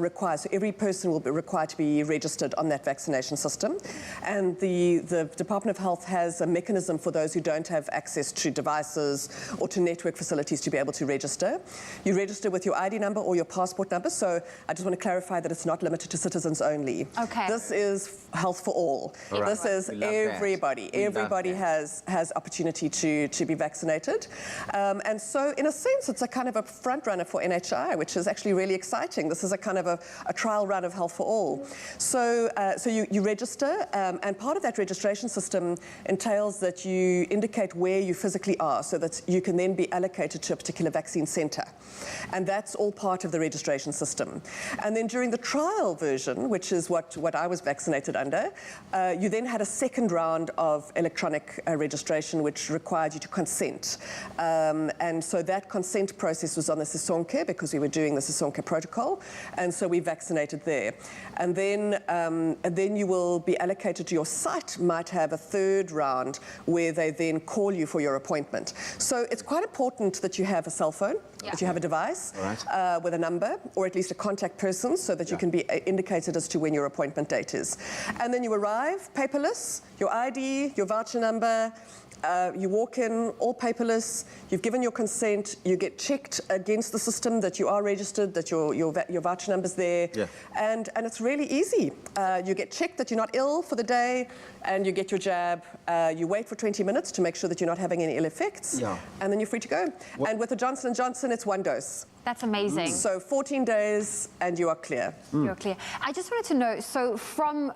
Speaker 8: require, so every person will be required to be registered on that vaccination system, and the Department of Health has a mechanism for those who don't have access to devices or to network facilities to be able to register. You register with your ID number or your passport number, so I just want to clarify that it's not limited to citizens only.
Speaker 2: Okay.
Speaker 8: This is health for all.
Speaker 5: Right.
Speaker 8: This is everybody. Everybody has opportunity to be vaccinated. And so in a sense, it's a kind of a front runner for NHI, which is actually really exciting. This is a kind of a trial run of health for all. So you register, and part of that registration system entails that you indicate where you physically are so that you can then be allocated to a particular vaccine centre. And that's all part of the registration system. And then during the trial version, which is what I was vaccinated under, you then had a second round of electronic registration, which required you to consent. And so that consent process was on the Sisonke because we were doing the Sisonke protocol. And so we vaccinated there. And then you will be allocated to your site, might have a third round where they then call you for your appointment. So it's quite important that you have a cell phone, that you have a device with a number, or at least a contact person, so that you can be indicated as to when your appointment date is. And then you arrive, paperless, your ID, your voucher number, you walk in, all paperless, you've given your consent, you get checked against the system that you are registered, that your voucher number's there, and it's really easy. You get checked that you're not ill for the day, and you get your jab. You wait for 20 minutes to make sure that you're not having any ill effects, and then you're free to go. And with the Johnson & Johnson, it's 1 dose.
Speaker 2: That's amazing.
Speaker 8: So 14 days, and you are clear.
Speaker 2: You're clear. I just wanted to know, so from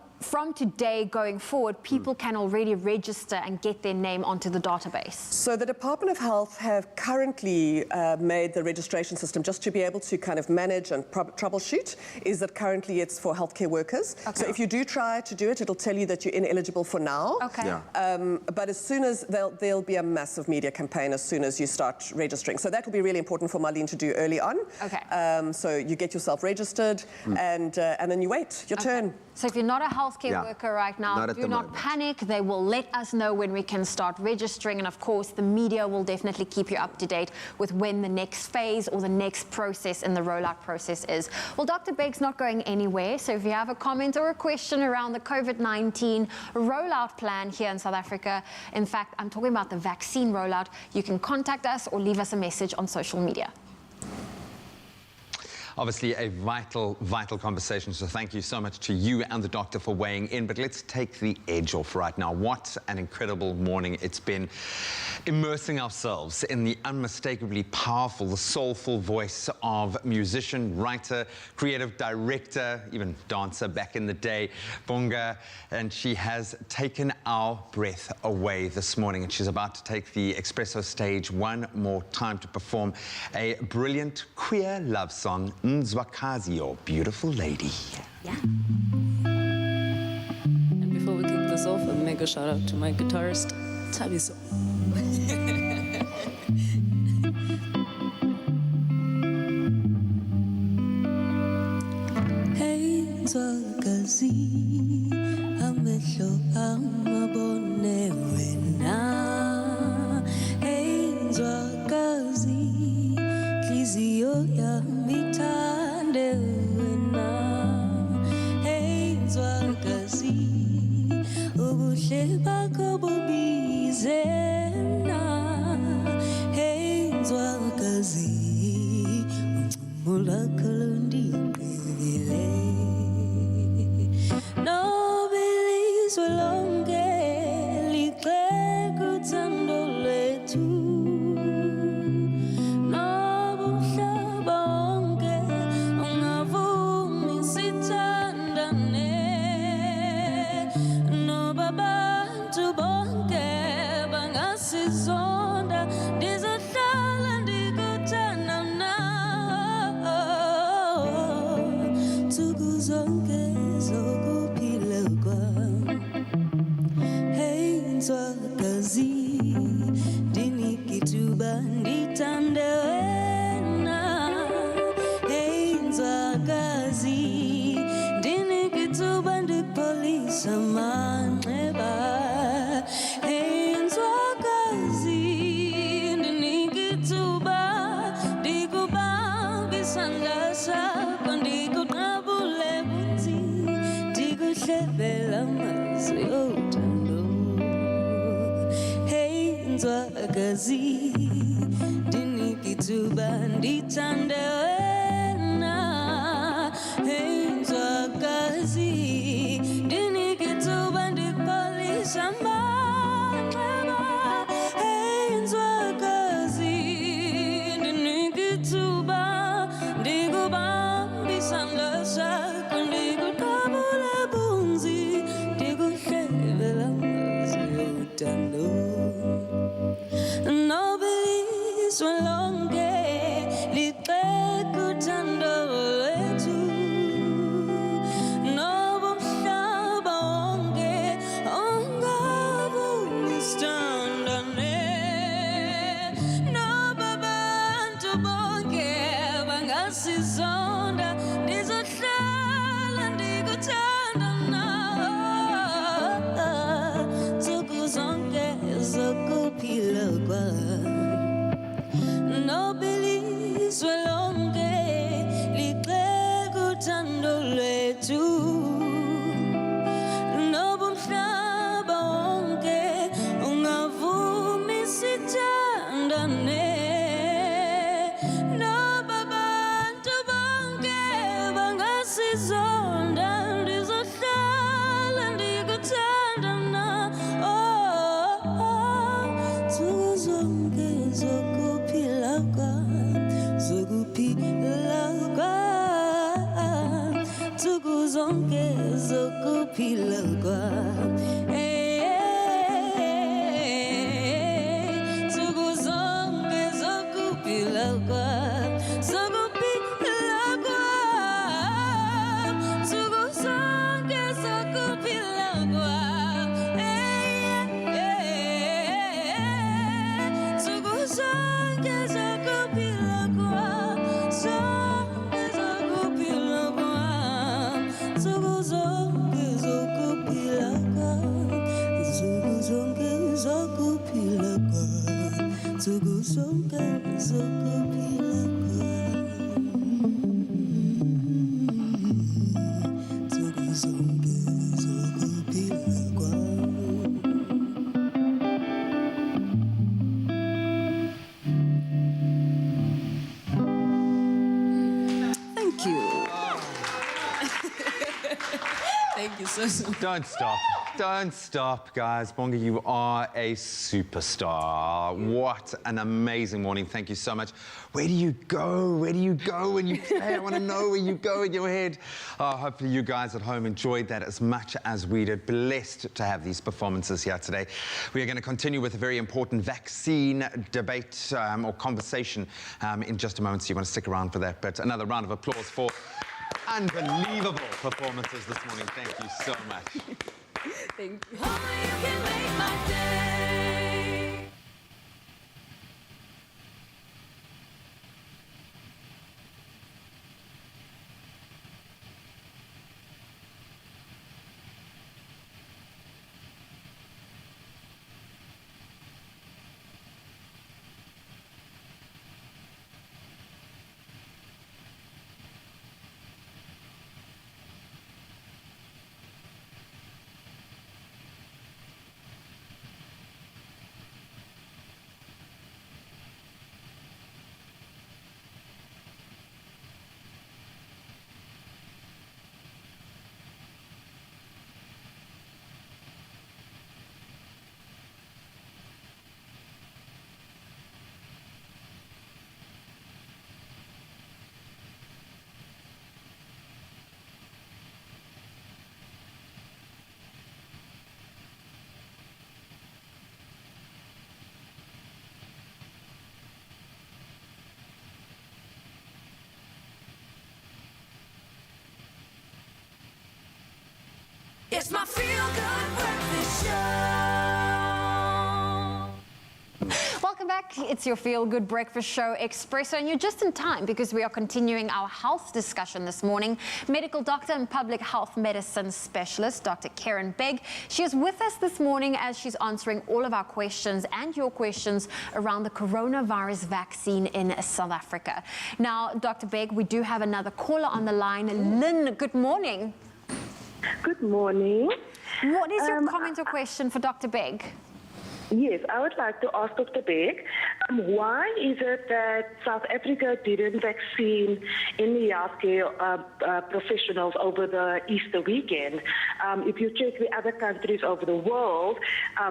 Speaker 2: today going forward, people can already register and get their name onto the database? So
Speaker 8: the Department of Health have currently made the registration system just to be able to kind of manage and troubleshoot, is that currently it's for healthcare workers. So if you do try to do it, it'll tell you that you're ineligible for now. But as soon as there'll be a massive media campaign as soon as you start registering. So that will be really important for Marlene to do early on. So you get yourself registered and then you wait your turn.
Speaker 2: So if you're not a healthcare worker right now, do not panic. They will let us know when we can start registering. And of course, the media will definitely keep you up to date with when the next phase or the next process in the rollout process is. Well, Dr. Beg's not going anywhere. So if you have a comment or a question around the COVID-19 rollout plan here in South Africa, in fact, I'm talking about the vaccine rollout, you can contact us or leave us a message on social media.
Speaker 3: Obviously a vital conversation, so thank you so much to you and the doctor for weighing in. But let's take the edge off right now. What an incredible morning it's been, immersing ourselves in the unmistakably powerful, the soulful voice of musician, writer, creative director, even dancer back in the day, Bonga, and she has taken our breath away this morning, and she's about to take the Expresso stage one more time to perform a brilliant queer love song, Nzwakazi, or Beautiful Lady.
Speaker 10: Yeah. And before we kick this off, a mega shout out to my guitarist, Tabiso.
Speaker 14: Hey, Nzwakazi, amehlo amabone wena. Hey, Nzwakazi, Nhliziyo yami ithande wena. Hey, Nzwakazi, ubuhle bakho bubizena. Hey, Nzwakazi, uncumo lwakho lundiqhele. Nobilizwe lonke ligxeka uthando lwethu. Nomhlaba wonke ungavumi sithandane. Noba abantu bonke bangasizonda, ndizohlala ndikuthanda nawe. Nsuku zonke zokuphila kwami. Hey, Nzwakazi, ndinike ithuba ndithande wena. Hey, Nzwakazi, ndinike ithuba ndipholise amanxeba. Hey, Nzwakazi, ndinike ithuba ndikubambe isandla sakho, ndikuqabule bunzima, ndikuhlebele amazwi othando. Hey, Nzwakazi, ndinike ithuba ndithande wena. Hey, Nzwakazi, ndinike ithuba ndipholise amanxeba. Hey, Nzwakazi, ndinike ithuba ndikubambe isandla sakho, ndikuqabule bunzima, ndikuhlebele amazwi othando. Nobilizwe lonke ligxeka uthando lwethu. Nomhlaba wonke ungavumi sithandane. Noba abantu bonke bangasizonda, ndizohlala ndikuthanda nawe. Nsuku zonke zokuphila kwami. Nobilizwe lonke ligxeka uthando lwethu. Nomhlaba wonke ungavumi sithandane. Noba abantu bonke bangasizonda, ndizohlala ndikuthanda nawe. Nsuku zonke zokuphila kwami, zokuphila kwami, nsuku zonke zokuphila kwami. Nsuku zonke zokuphila kwami, zokuphila kwami, nsuku zonke zokuphila kwami. Nsuku zonke zokuphila kwami, zonke zokuphila kwami, nsuku zonke zokuphila kwami, nsuku zonke zokuphila kwami, nsuku zonke zokuphila kwami, nsuku zonke zokuphila kwami.
Speaker 3: Don't stop. Don't stop, guys. Bonga, you are a superstar. What an amazing morning. Thank you so much. Where do you go? Where do you go when you play? I want to know where you go in your head. Hopefully you guys at home enjoyed that as much as we did. Blessed to have these performances here today. We are going to continue with a very important vaccine debate or conversation in just a moment, so you want to stick around for that. But another round of applause for unbelievable performances this morning. Thank you so much.
Speaker 14: Thank you.
Speaker 1: It's my feel-good breakfast show.
Speaker 2: Welcome back. It's your feel-good breakfast show, Expresso, and you're just in time because we are continuing our health discussion this morning. Medical doctor and public health medicine specialist, Dr. Karen Begg. She is with us this morning as she's answering all of our questions and your questions around the coronavirus vaccine in South Africa. Now, Dr. Begg, we do have another caller on the line. Lynn, good morning.
Speaker 6: Good morning.
Speaker 2: What is your comment or question for Dr. Begg?
Speaker 6: Yes, I would like to ask Dr. Begg, why is it that South Africa didn't vaccine any healthcare professionals over the Easter weekend? If you check the other countries over the world,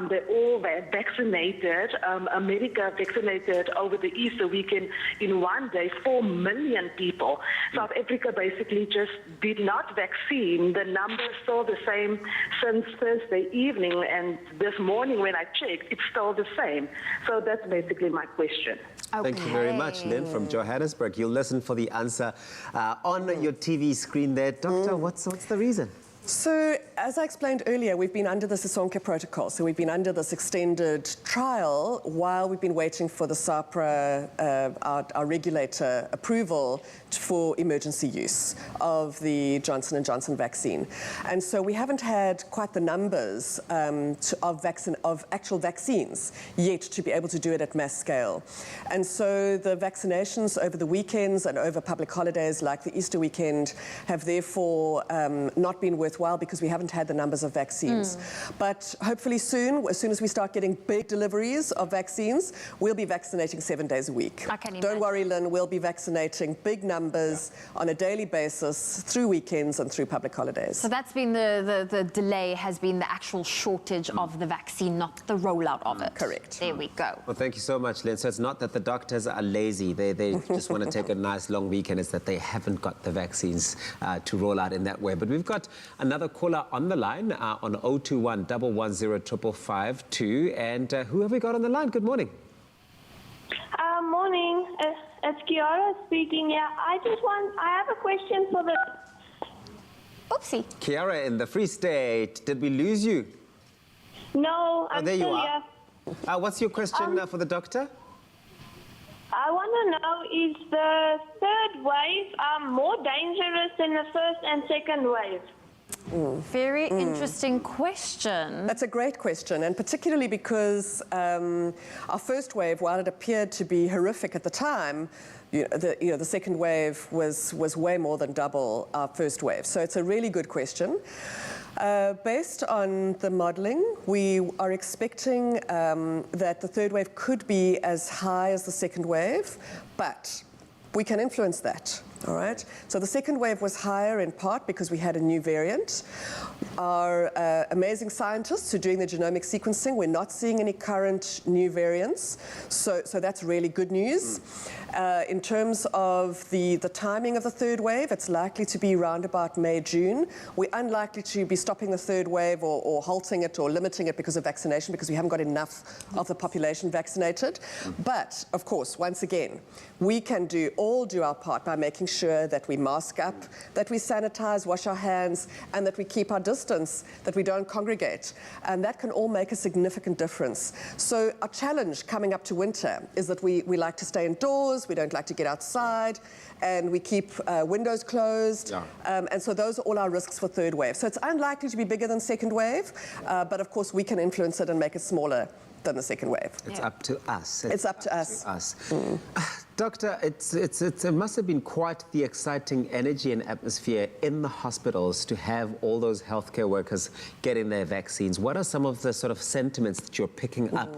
Speaker 6: they all vaccinated. America vaccinated over the Easter weekend in one day 4 million people. South Africa basically just did not vaccine. The numbers still the same since Thursday evening, and this morning when I checked, it's still the same. So that's basically my question.
Speaker 5: Thank you very much, Lynn from Johannesburg. You'll listen for the answer on your TV screen there. Doctor, what's the reason?
Speaker 8: So, as I explained earlier, we've been under the Sisonke protocol. So we've been under this extended trial while we've been waiting for the SAHPRA, our regulator, approval for emergency use of the Johnson & Johnson vaccine. And so we haven't had quite the numbers of actual vaccines yet to be able to do it at mass scale. And so the vaccinations over the weekends and over public holidays like the Easter weekend have therefore not been worthwhile because we haven't had the numbers of vaccines. But hopefully soon, as soon as we start getting big deliveries of vaccines, we'll be vaccinating 7 days a week. Don't worry, Lynn, we'll be vaccinating big numbers on a daily basis through weekends and through public holidays.
Speaker 2: So that's been the delay, has been the actual shortage of the vaccine, not the rollout of it.
Speaker 8: Correct.
Speaker 2: There we go.
Speaker 5: Well, thank you so much, Lynn. So it's not that the doctors are lazy. They just want to take a nice long weekend. It's that they haven't got the vaccines to roll out in that way. But we've got another caller on the line on 021 110 552. And who have we got on the line? Good morning.
Speaker 12: Morning. It's Kiara speaking. Yeah, I have a question for the...
Speaker 2: Oopsie.
Speaker 5: Kiara in the Free State. Did we lose you?
Speaker 12: No, I'm
Speaker 5: there you
Speaker 12: still
Speaker 5: are.
Speaker 12: here.
Speaker 5: What's your question for the doctor?
Speaker 12: I want to know, is the third wave more dangerous than the first and second wave?
Speaker 2: Very interesting question.
Speaker 8: That's a great question, and particularly because our first wave, while it appeared to be horrific at the time, the second wave was way more than double our first wave. So it's a really good question. Based on the modelling, we are expecting that the third wave could be as high as the second wave, but we can influence that. All right. So the second wave was higher in part because we had a new variant. Our amazing scientists who are doing the genomic sequencing, we're not seeing any current new variants. So that's really good news. In terms of the timing of the third wave, it's likely to be around about May, June. We're unlikely to be stopping the third wave or halting it or limiting it because of vaccination, because we haven't got enough of the population vaccinated. But, of course, once again, we can all do our part by making sure that we mask up, that we sanitize, wash our hands, and that we keep our distance, that we don't congregate. And that can all make a significant difference. So our challenge coming up to winter is that we like to stay indoors, we don't like to get outside, and we keep windows closed. Yeah. And so those are all our risks for third wave. So it's unlikely to be bigger than second wave, but of course we can influence it and make it smaller than the second wave.
Speaker 5: It's up to us.
Speaker 8: It's up to us.
Speaker 5: Doctor, it must have been quite the exciting energy and atmosphere in the hospitals to have all those healthcare workers getting their vaccines. What are some of the sort of sentiments that you're picking up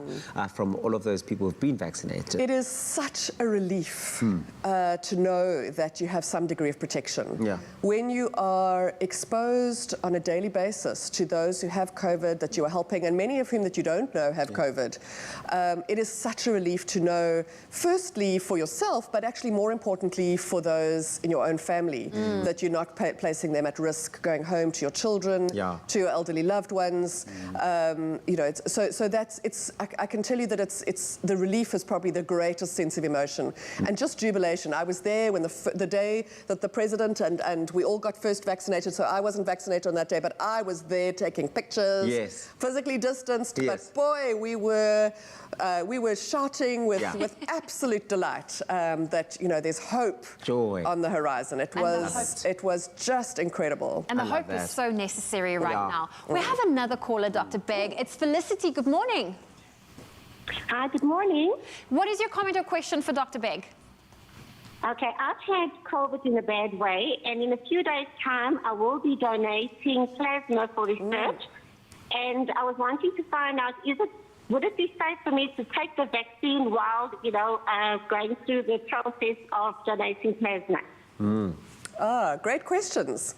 Speaker 5: from all of those people who've been vaccinated?
Speaker 8: It is such a relief to know that you have some degree of protection.
Speaker 5: Yeah.
Speaker 8: When you are exposed on a daily basis to those who have COVID that you are helping, and many of whom that you don't know have COVID, it is such a relief to know, firstly, for yourself, but actually more importantly for those in your own family, that you're not placing them at risk going home to your children, to your elderly loved ones. You know, I can tell you that it's the relief is probably the greatest sense of emotion and just jubilation. I was there when the day that the president and we all got first vaccinated, so I wasn't vaccinated on that day, but I was there taking pictures, physically distanced, but boy, we were shouting with absolute delight that, you know, there's hope, joy on the horizon. It was just incredible.
Speaker 2: And the hope is so necessary right now. We have another caller, Dr. Begg. It's Felicity. Good morning.
Speaker 15: Hi, good morning.
Speaker 2: What is your comment or question for Dr. Begg?
Speaker 15: Okay, I've had COVID in a bad way, and in a few days' time, I will be donating plasma for research. And I was wanting to find out, would it be safe for me to take the vaccine while, you know, going through the process of donating plasma?
Speaker 8: Great questions.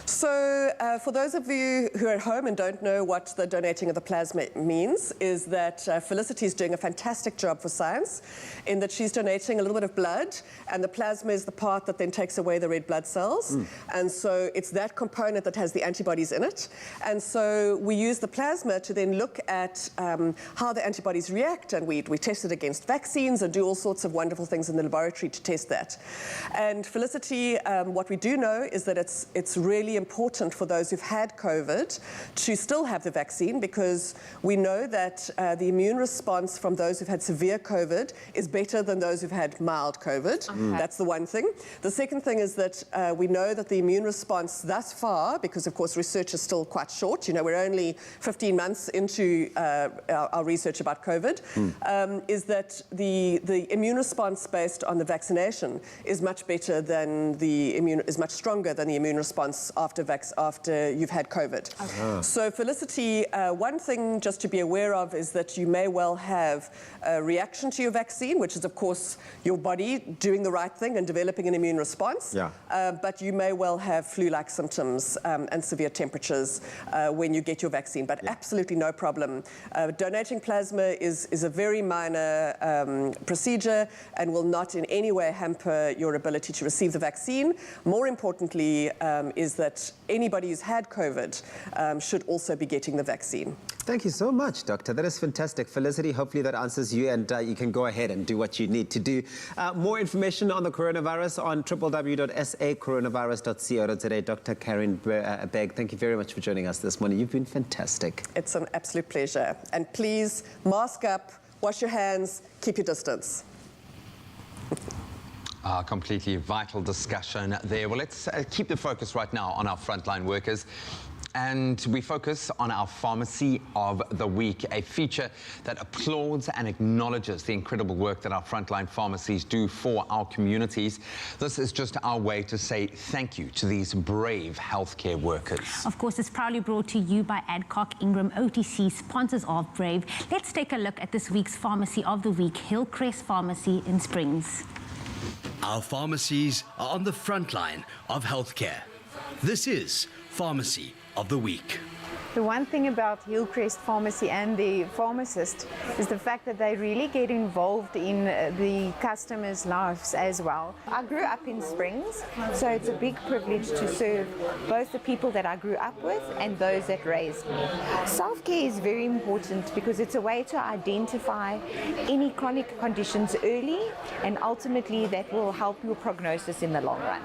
Speaker 8: So for those of you who are at home and don't know what the donating of the plasma means, is that Felicity is doing a fantastic job for science in that she's donating a little bit of blood, and the plasma is the part that then takes away the red blood cells. And so it's that component that has the antibodies in it. And so we use the plasma to then look at how the antibodies react, and we test it against vaccines and do all sorts of wonderful things in the laboratory to test that. And Felicity, what we do know is that it's really important for those who've had COVID to still have the vaccine, because we know that the immune response from those who've had severe COVID is better than those who've had mild COVID. That's the one thing. The second thing is that we know that the immune response thus far, because of course research is still quite short, you know, we're only 15 months into our research about COVID, is that the immune response based on the vaccination is much better than is much stronger than the immune response after you've had COVID. So Felicity, one thing just to be aware of is that you may well have a reaction to your vaccine, which is of course your body doing the right thing and developing an immune response. But you may well have flu-like symptoms and severe temperatures when you get your vaccine, but absolutely no problem. Donating plasma is a very minor procedure and will not in any way hamper your ability to receive the vaccine. More importantly is that anybody who's had COVID should also be getting the vaccine.
Speaker 5: Thank you so much, Doctor. That is fantastic. Felicity, hopefully that answers you, and you can go ahead and do what you need to do. More information on the coronavirus on www.sacoronavirus.co.za. Dr. Karen Begg, thank you very much for joining us this morning. You've been fantastic.
Speaker 8: It's an absolute pleasure. And please, mask up, wash your hands, keep your distance.
Speaker 3: Completely vital discussion there. Well, let's keep the focus right now on our frontline workers. And we focus on our Pharmacy of the Week, a feature that applauds and acknowledges the incredible work that our frontline pharmacies do for our communities. This is just our way to say thank you to these brave healthcare workers.
Speaker 4: Of course, it's proudly brought to you by Adcock Ingram OTC, sponsors of Brave. Let's take a look at this week's Pharmacy of the Week, Hillcrest Pharmacy in Springs.
Speaker 16: Our pharmacies are on the front line of healthcare. This is Pharmacy of the Week.
Speaker 17: The one thing about Hillcrest Pharmacy and the pharmacist is the fact that they really get involved in the customers' lives as well. I grew up in Springs, so it's a big privilege to serve both the people that I grew up with and those that raised me. Self-care is very important because it's a way to identify any chronic conditions early, and ultimately that will help your prognosis in the long run.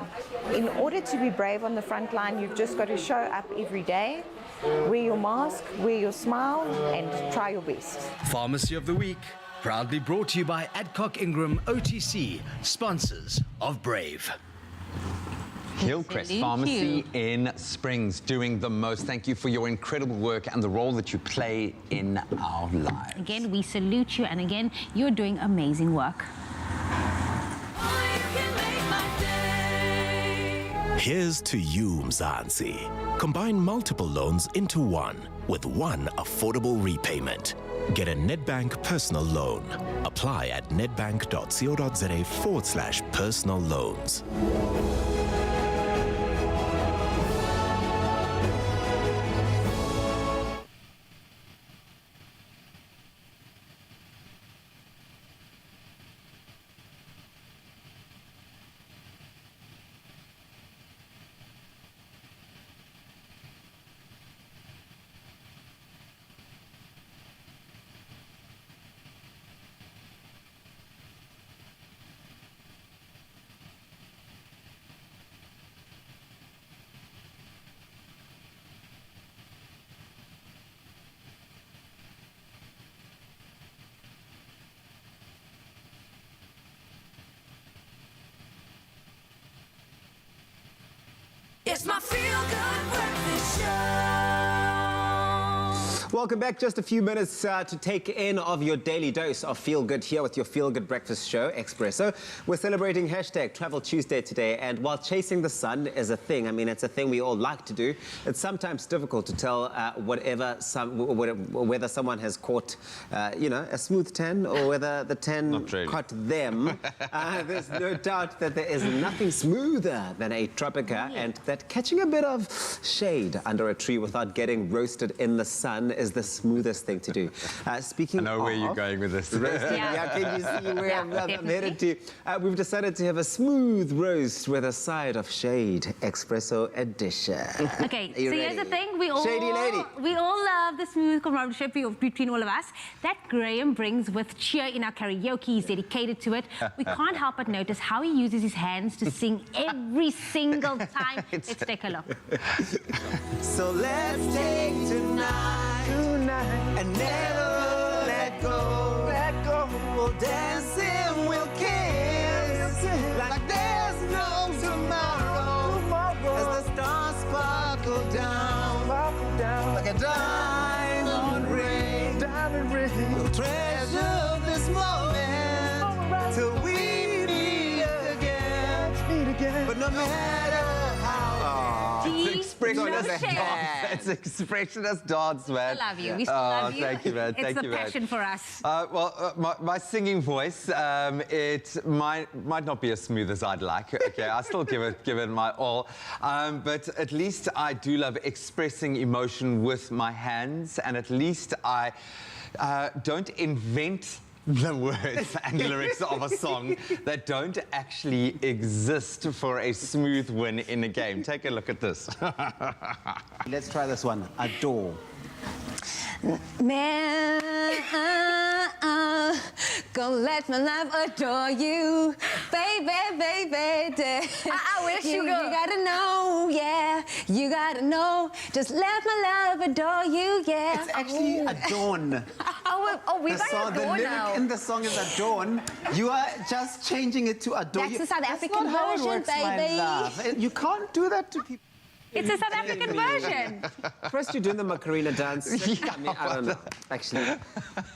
Speaker 17: In order to be brave on the front line, you've just got to show up every day. Wear your mask, wear your smile, and try your best.
Speaker 16: Pharmacy of the Week, proudly brought to you by Adcock Ingram OTC, sponsors of Brave.
Speaker 3: Hillcrest Pharmacy in Springs, doing the most. Thank you for your incredible work and the role that you play in our lives.
Speaker 4: Again, we salute you, and again, you're doing amazing work.
Speaker 23: Here's to you, Mzansi. Combine multiple loans into one with one affordable repayment. Get a Nedbank personal loan. Apply at nedbank.co.za/personal loans.
Speaker 1: It's my feel-good breakfast show.
Speaker 5: Welcome back. Just a few minutes to take in of your daily dose of Feel Good here with your Feel Good breakfast show, Expresso. We're celebrating #Travel Tuesday today, and while chasing the sun is a thing, I mean, it's a thing we all like to do, it's sometimes difficult to tell whether someone has caught, a smooth tan or whether the tan caught them. There's no doubt that there is nothing smoother than a Tropica, and that catching a bit of shade under a tree without getting roasted in the sun is the smoothest thing to do. Speaking of...
Speaker 3: I know where you're going with this.
Speaker 5: Yeah, can you see where I'm headed to? We've decided to have a smooth roast with a side of shade, Expresso edition.
Speaker 4: Okay, so here's the thing.
Speaker 5: Shady lady.
Speaker 4: We all love the smooth camaraderie between all of us. That Graham brings with cheer in our karaoke. He's dedicated to it. We can't help but notice how he uses his hands to sing every single time. Let's take a look.
Speaker 5: So let's take tonight and never let go. We'll dance and we'll kiss like there's no tomorrow. As the stars sparkle down like a diamond ring. We'll treasure this moment till we meet again. But no matter how
Speaker 3: it's expressionist dance. It's expressionist dance, man.
Speaker 4: We love you. We still love you.
Speaker 3: Thank you, man.
Speaker 4: It's the passion for us.
Speaker 3: My singing voice, it might not be as smooth as I'd like. Okay, I still give it my all. But at least I do love expressing emotion with my hands, and at least I don't invent the words and lyrics of a song that don't actually exist for a smooth win in a game. Take a look at this.
Speaker 5: Let's try this one. Adore.
Speaker 14: Man, gonna let my life adore you, baby.
Speaker 2: Where'd you go?
Speaker 14: You gotta know, yeah. You gotta know. Just let my love adore you, yeah.
Speaker 5: It's actually adorn.
Speaker 2: We're going to adorn
Speaker 5: the lyric
Speaker 2: now.
Speaker 5: in the song is adorn. You are just changing it to adore.
Speaker 14: That's the South African
Speaker 5: not how it
Speaker 14: version,
Speaker 5: works, my
Speaker 14: baby.
Speaker 5: love. You can't do that to people.
Speaker 4: It's a South African version.
Speaker 5: First, you're doing the Macarena dance. I don't know, actually.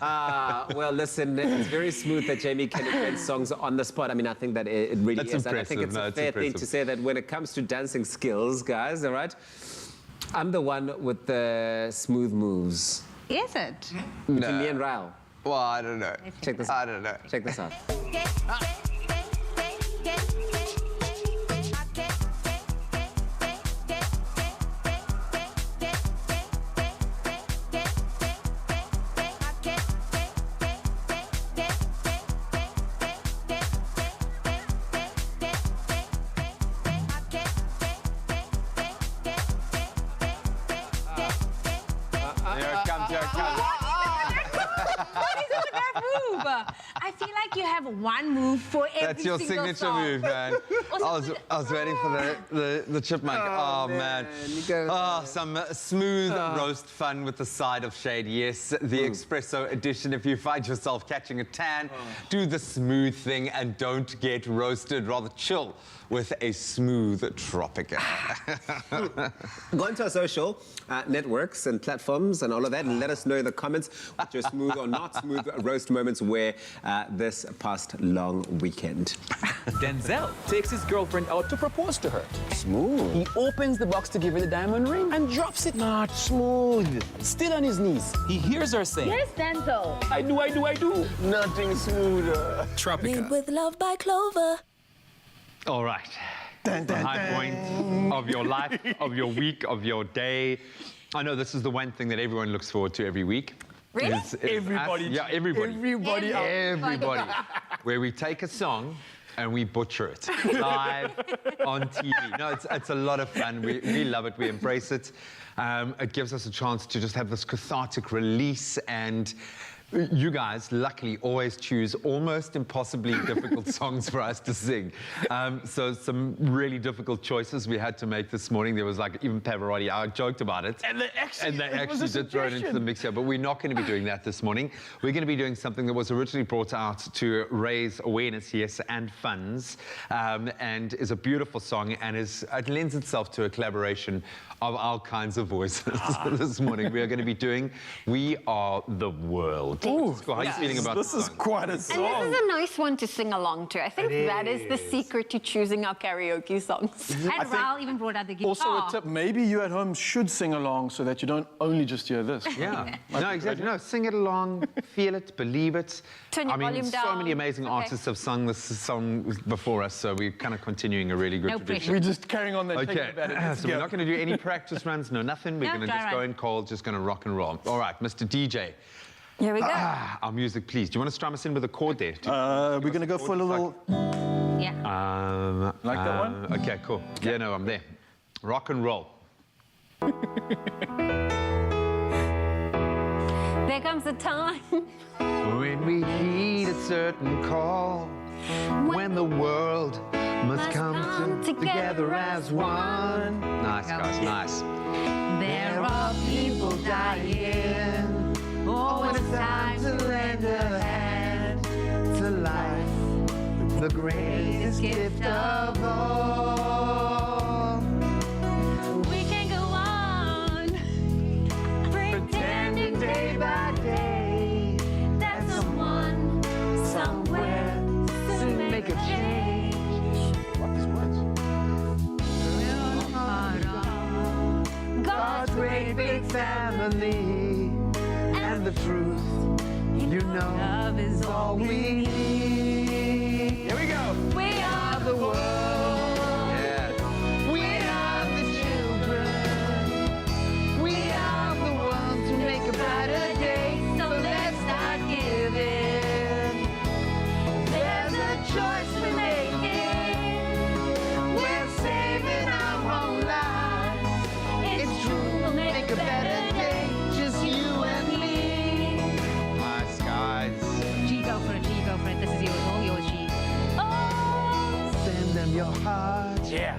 Speaker 5: Well, listen, it's very smooth that Jamie can invent songs on the spot. I mean, I think that it really
Speaker 3: That's
Speaker 5: is. And I think
Speaker 3: impressive.
Speaker 5: it's a fair thing to say that when it comes to dancing skills, guys, all right, I'm the one with the smooth moves.
Speaker 4: Is it?
Speaker 5: Between me and Ryle.
Speaker 3: Well, I don't know.
Speaker 5: Check this out.
Speaker 3: I don't know.
Speaker 5: Check this out.
Speaker 4: What is it with that move? I feel like you have one move for every
Speaker 3: That's your
Speaker 4: single
Speaker 3: signature
Speaker 4: song.
Speaker 3: move, man. I was waiting for the chipmunk. Oh, man. Some smooth roast fun with the side of shade. Yes, the Expresso edition. If you find yourself catching a tan, do the smooth thing and don't get roasted. Rather chill with a smooth Tropica.
Speaker 5: Go into our social networks and platforms and all of that, and let us know in the comments what your smooth or not smooth roast moments were this past long weekend.
Speaker 18: Denzel takes his girlfriend out to propose to her. Smooth. He opens the box to give her the diamond ring and drops it. Not smooth. Still on his knees. He hears her saying,
Speaker 4: Yes, Denzel.
Speaker 18: I do. Nothing smoother.
Speaker 14: Made with love by Clover.
Speaker 3: All right. The high point of your life, of your week, of your day. I know this is the one thing that everyone looks forward to every week.
Speaker 18: Really?
Speaker 3: Everybody. Yeah, everybody.
Speaker 18: Everybody.
Speaker 3: Where we take a song and we butcher it live on TV. No, it's a lot of fun. We love it. We embrace it. It gives us a chance to just have this cathartic release, and you guys, luckily, always choose almost impossibly difficult songs for us to sing. So some really difficult choices we had to make this morning. There was like even Pavarotti, I joked about it.
Speaker 18: And they actually
Speaker 3: did throw it into the mix here, but we're not going to be doing that this morning. We're going to be doing something that was originally brought out to raise awareness, yes, and funds, and is a beautiful song, and it lends itself to a collaboration of all kinds of voices. This morning we are going to be doing We Are the World.
Speaker 18: Ooh,
Speaker 3: how are you feeling about
Speaker 18: this? This is quite a song.
Speaker 2: And this is a nice one to sing along to. I think that is the secret to choosing our karaoke songs.
Speaker 4: And Raul even brought out the guitar.
Speaker 19: Also a tip, maybe you at home should sing along so that you don't only just hear this.
Speaker 3: Yeah. No, exactly. No, sing it along, feel it, believe it.
Speaker 2: Turn your volume down.
Speaker 3: So many amazing artists have sung this song before us, so we're kind of continuing a really good tradition.
Speaker 19: We're just carrying on that.
Speaker 3: Okay, so we're not going to do any practice runs, no nothing. We're going to just go in cold, just going to rock and roll. All right, Mr. DJ.
Speaker 2: Here we go.
Speaker 3: Our music, please. Do you want to strum us in with a chord there?
Speaker 19: We're going to go for a little...
Speaker 4: Yeah.
Speaker 19: Like that one?
Speaker 3: Okay, cool. Okay. Yeah, no, I'm there. Rock and roll.
Speaker 2: There comes a time
Speaker 3: when we heed a certain call, when the world must come together as one. Nice, guys, nice.
Speaker 4: There are people dying. Oh, when it's time to lend a hand
Speaker 3: to life, the greatest gift of all.
Speaker 4: We can go on pretending day by day that someone somewhere soon make a change.
Speaker 3: What's
Speaker 4: God's great big family,
Speaker 3: and the truth, you know,
Speaker 4: love is all we need.
Speaker 3: Here we go.
Speaker 4: We are the world.
Speaker 3: Yeah.
Speaker 4: We are the children. We are the ones who make a brighter day. So let's start giving. There's a choice we're making. We're saving our own lives. It's true, we'll make a better day. Just you and me.
Speaker 3: Nice, guys.
Speaker 4: G, go for it. G, go for it. This is yours. All yours, G. Oh!
Speaker 3: Send them your heart.
Speaker 19: Yeah.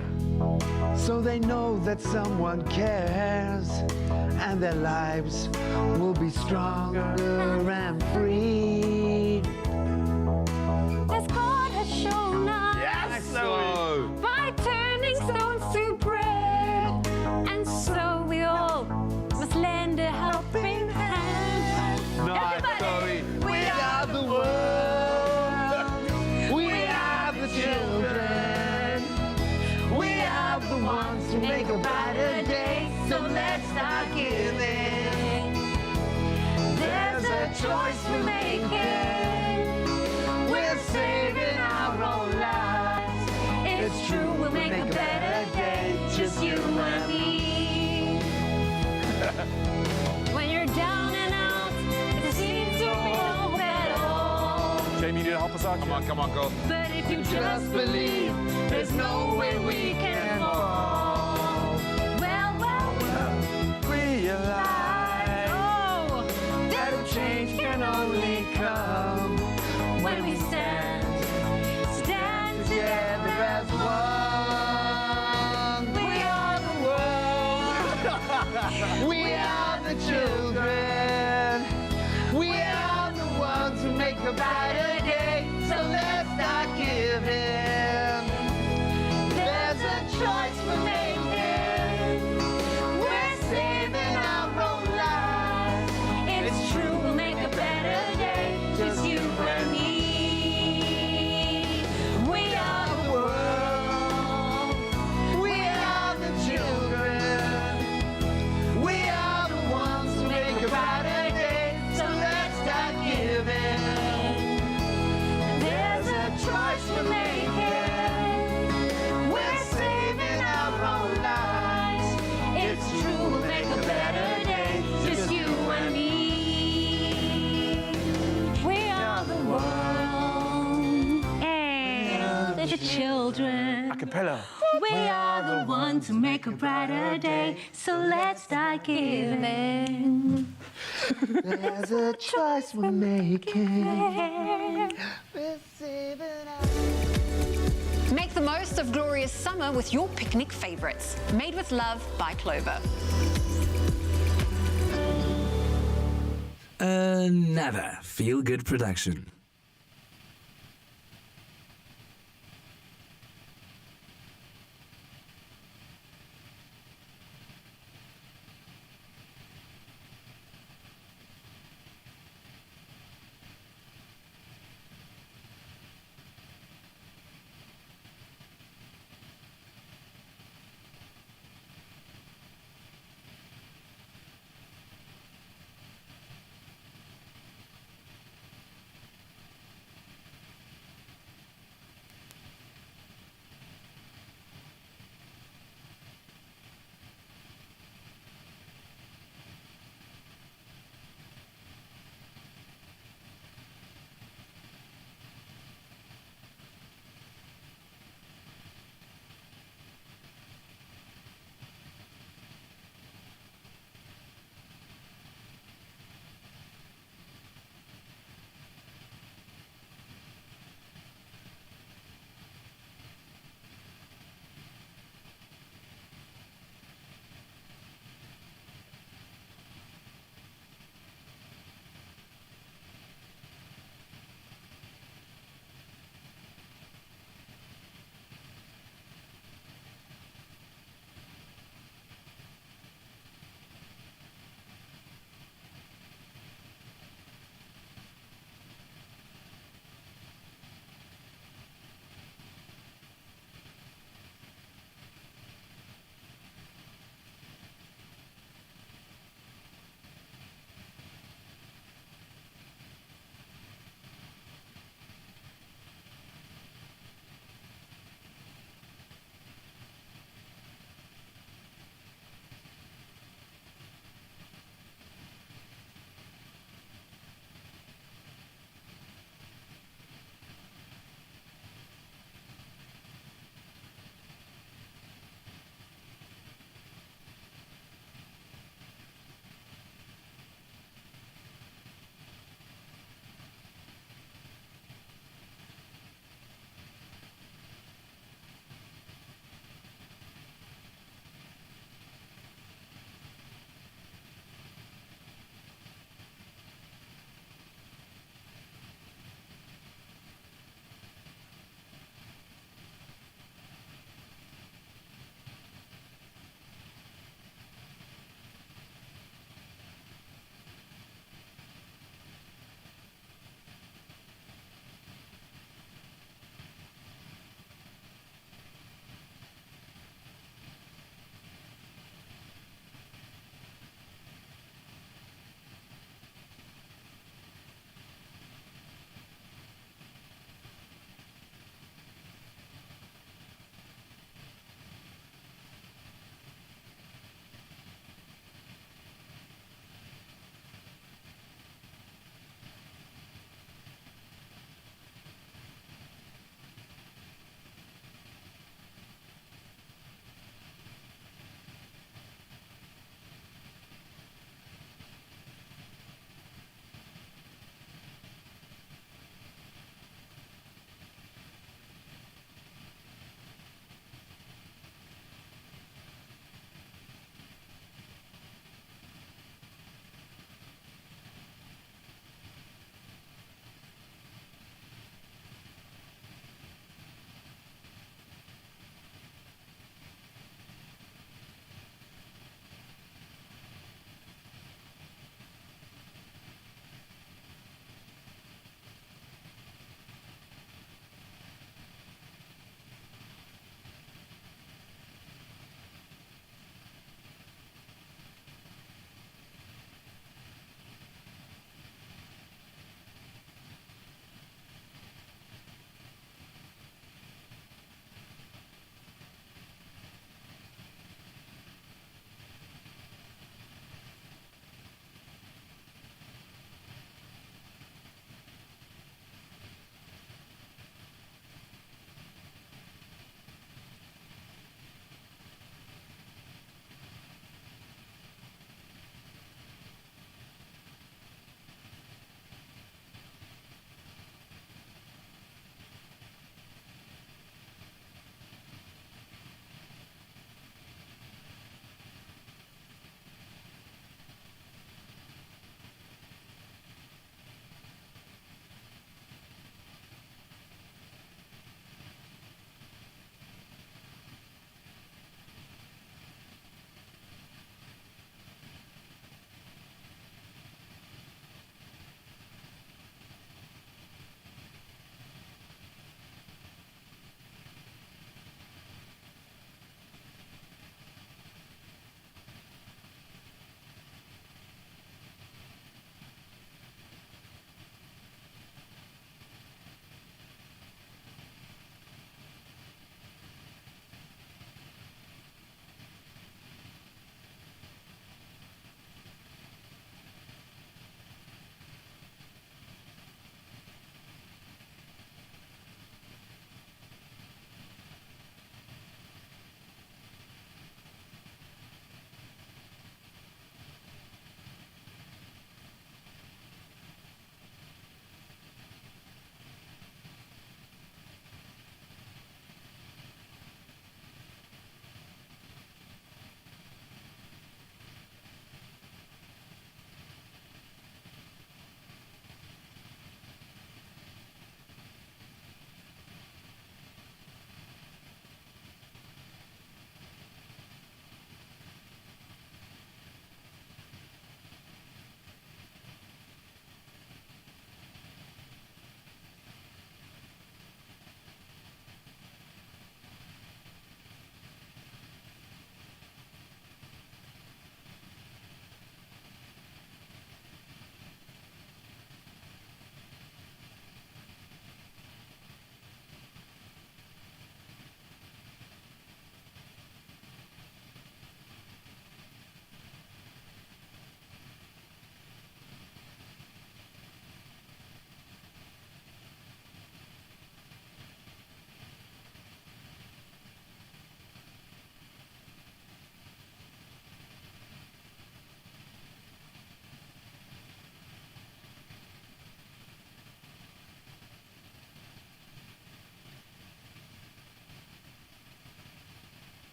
Speaker 3: So they know that someone cares, and their lives will be stronger and free.
Speaker 4: As God has shown us.
Speaker 3: Yes, so.
Speaker 4: By turning stones to bread. And so we all must lend a helping hand.
Speaker 3: Nice,
Speaker 4: Everybody,
Speaker 3: Zoe.
Speaker 4: we are the world. We are the children. We are the ones who make a brighter day. So let's start giving. There's a choice we're making. We're saving our own lives. It's true, we'll make a better day. Just you and me. When you're down and out, it seems to be no at all.
Speaker 19: Jamie, you need to help us out.
Speaker 3: Come on, go.
Speaker 4: But if you just believe, there's no way we can fall. Well,
Speaker 19: Realize.
Speaker 4: oh, the children.
Speaker 19: A cappella.
Speaker 4: We are the ones who make a brighter day, so let's start giving.
Speaker 20: There's a choice we're making.
Speaker 2: Make the most of glorious summer with your picnic favorites. Made with love by Clover.
Speaker 21: Another feel-good production.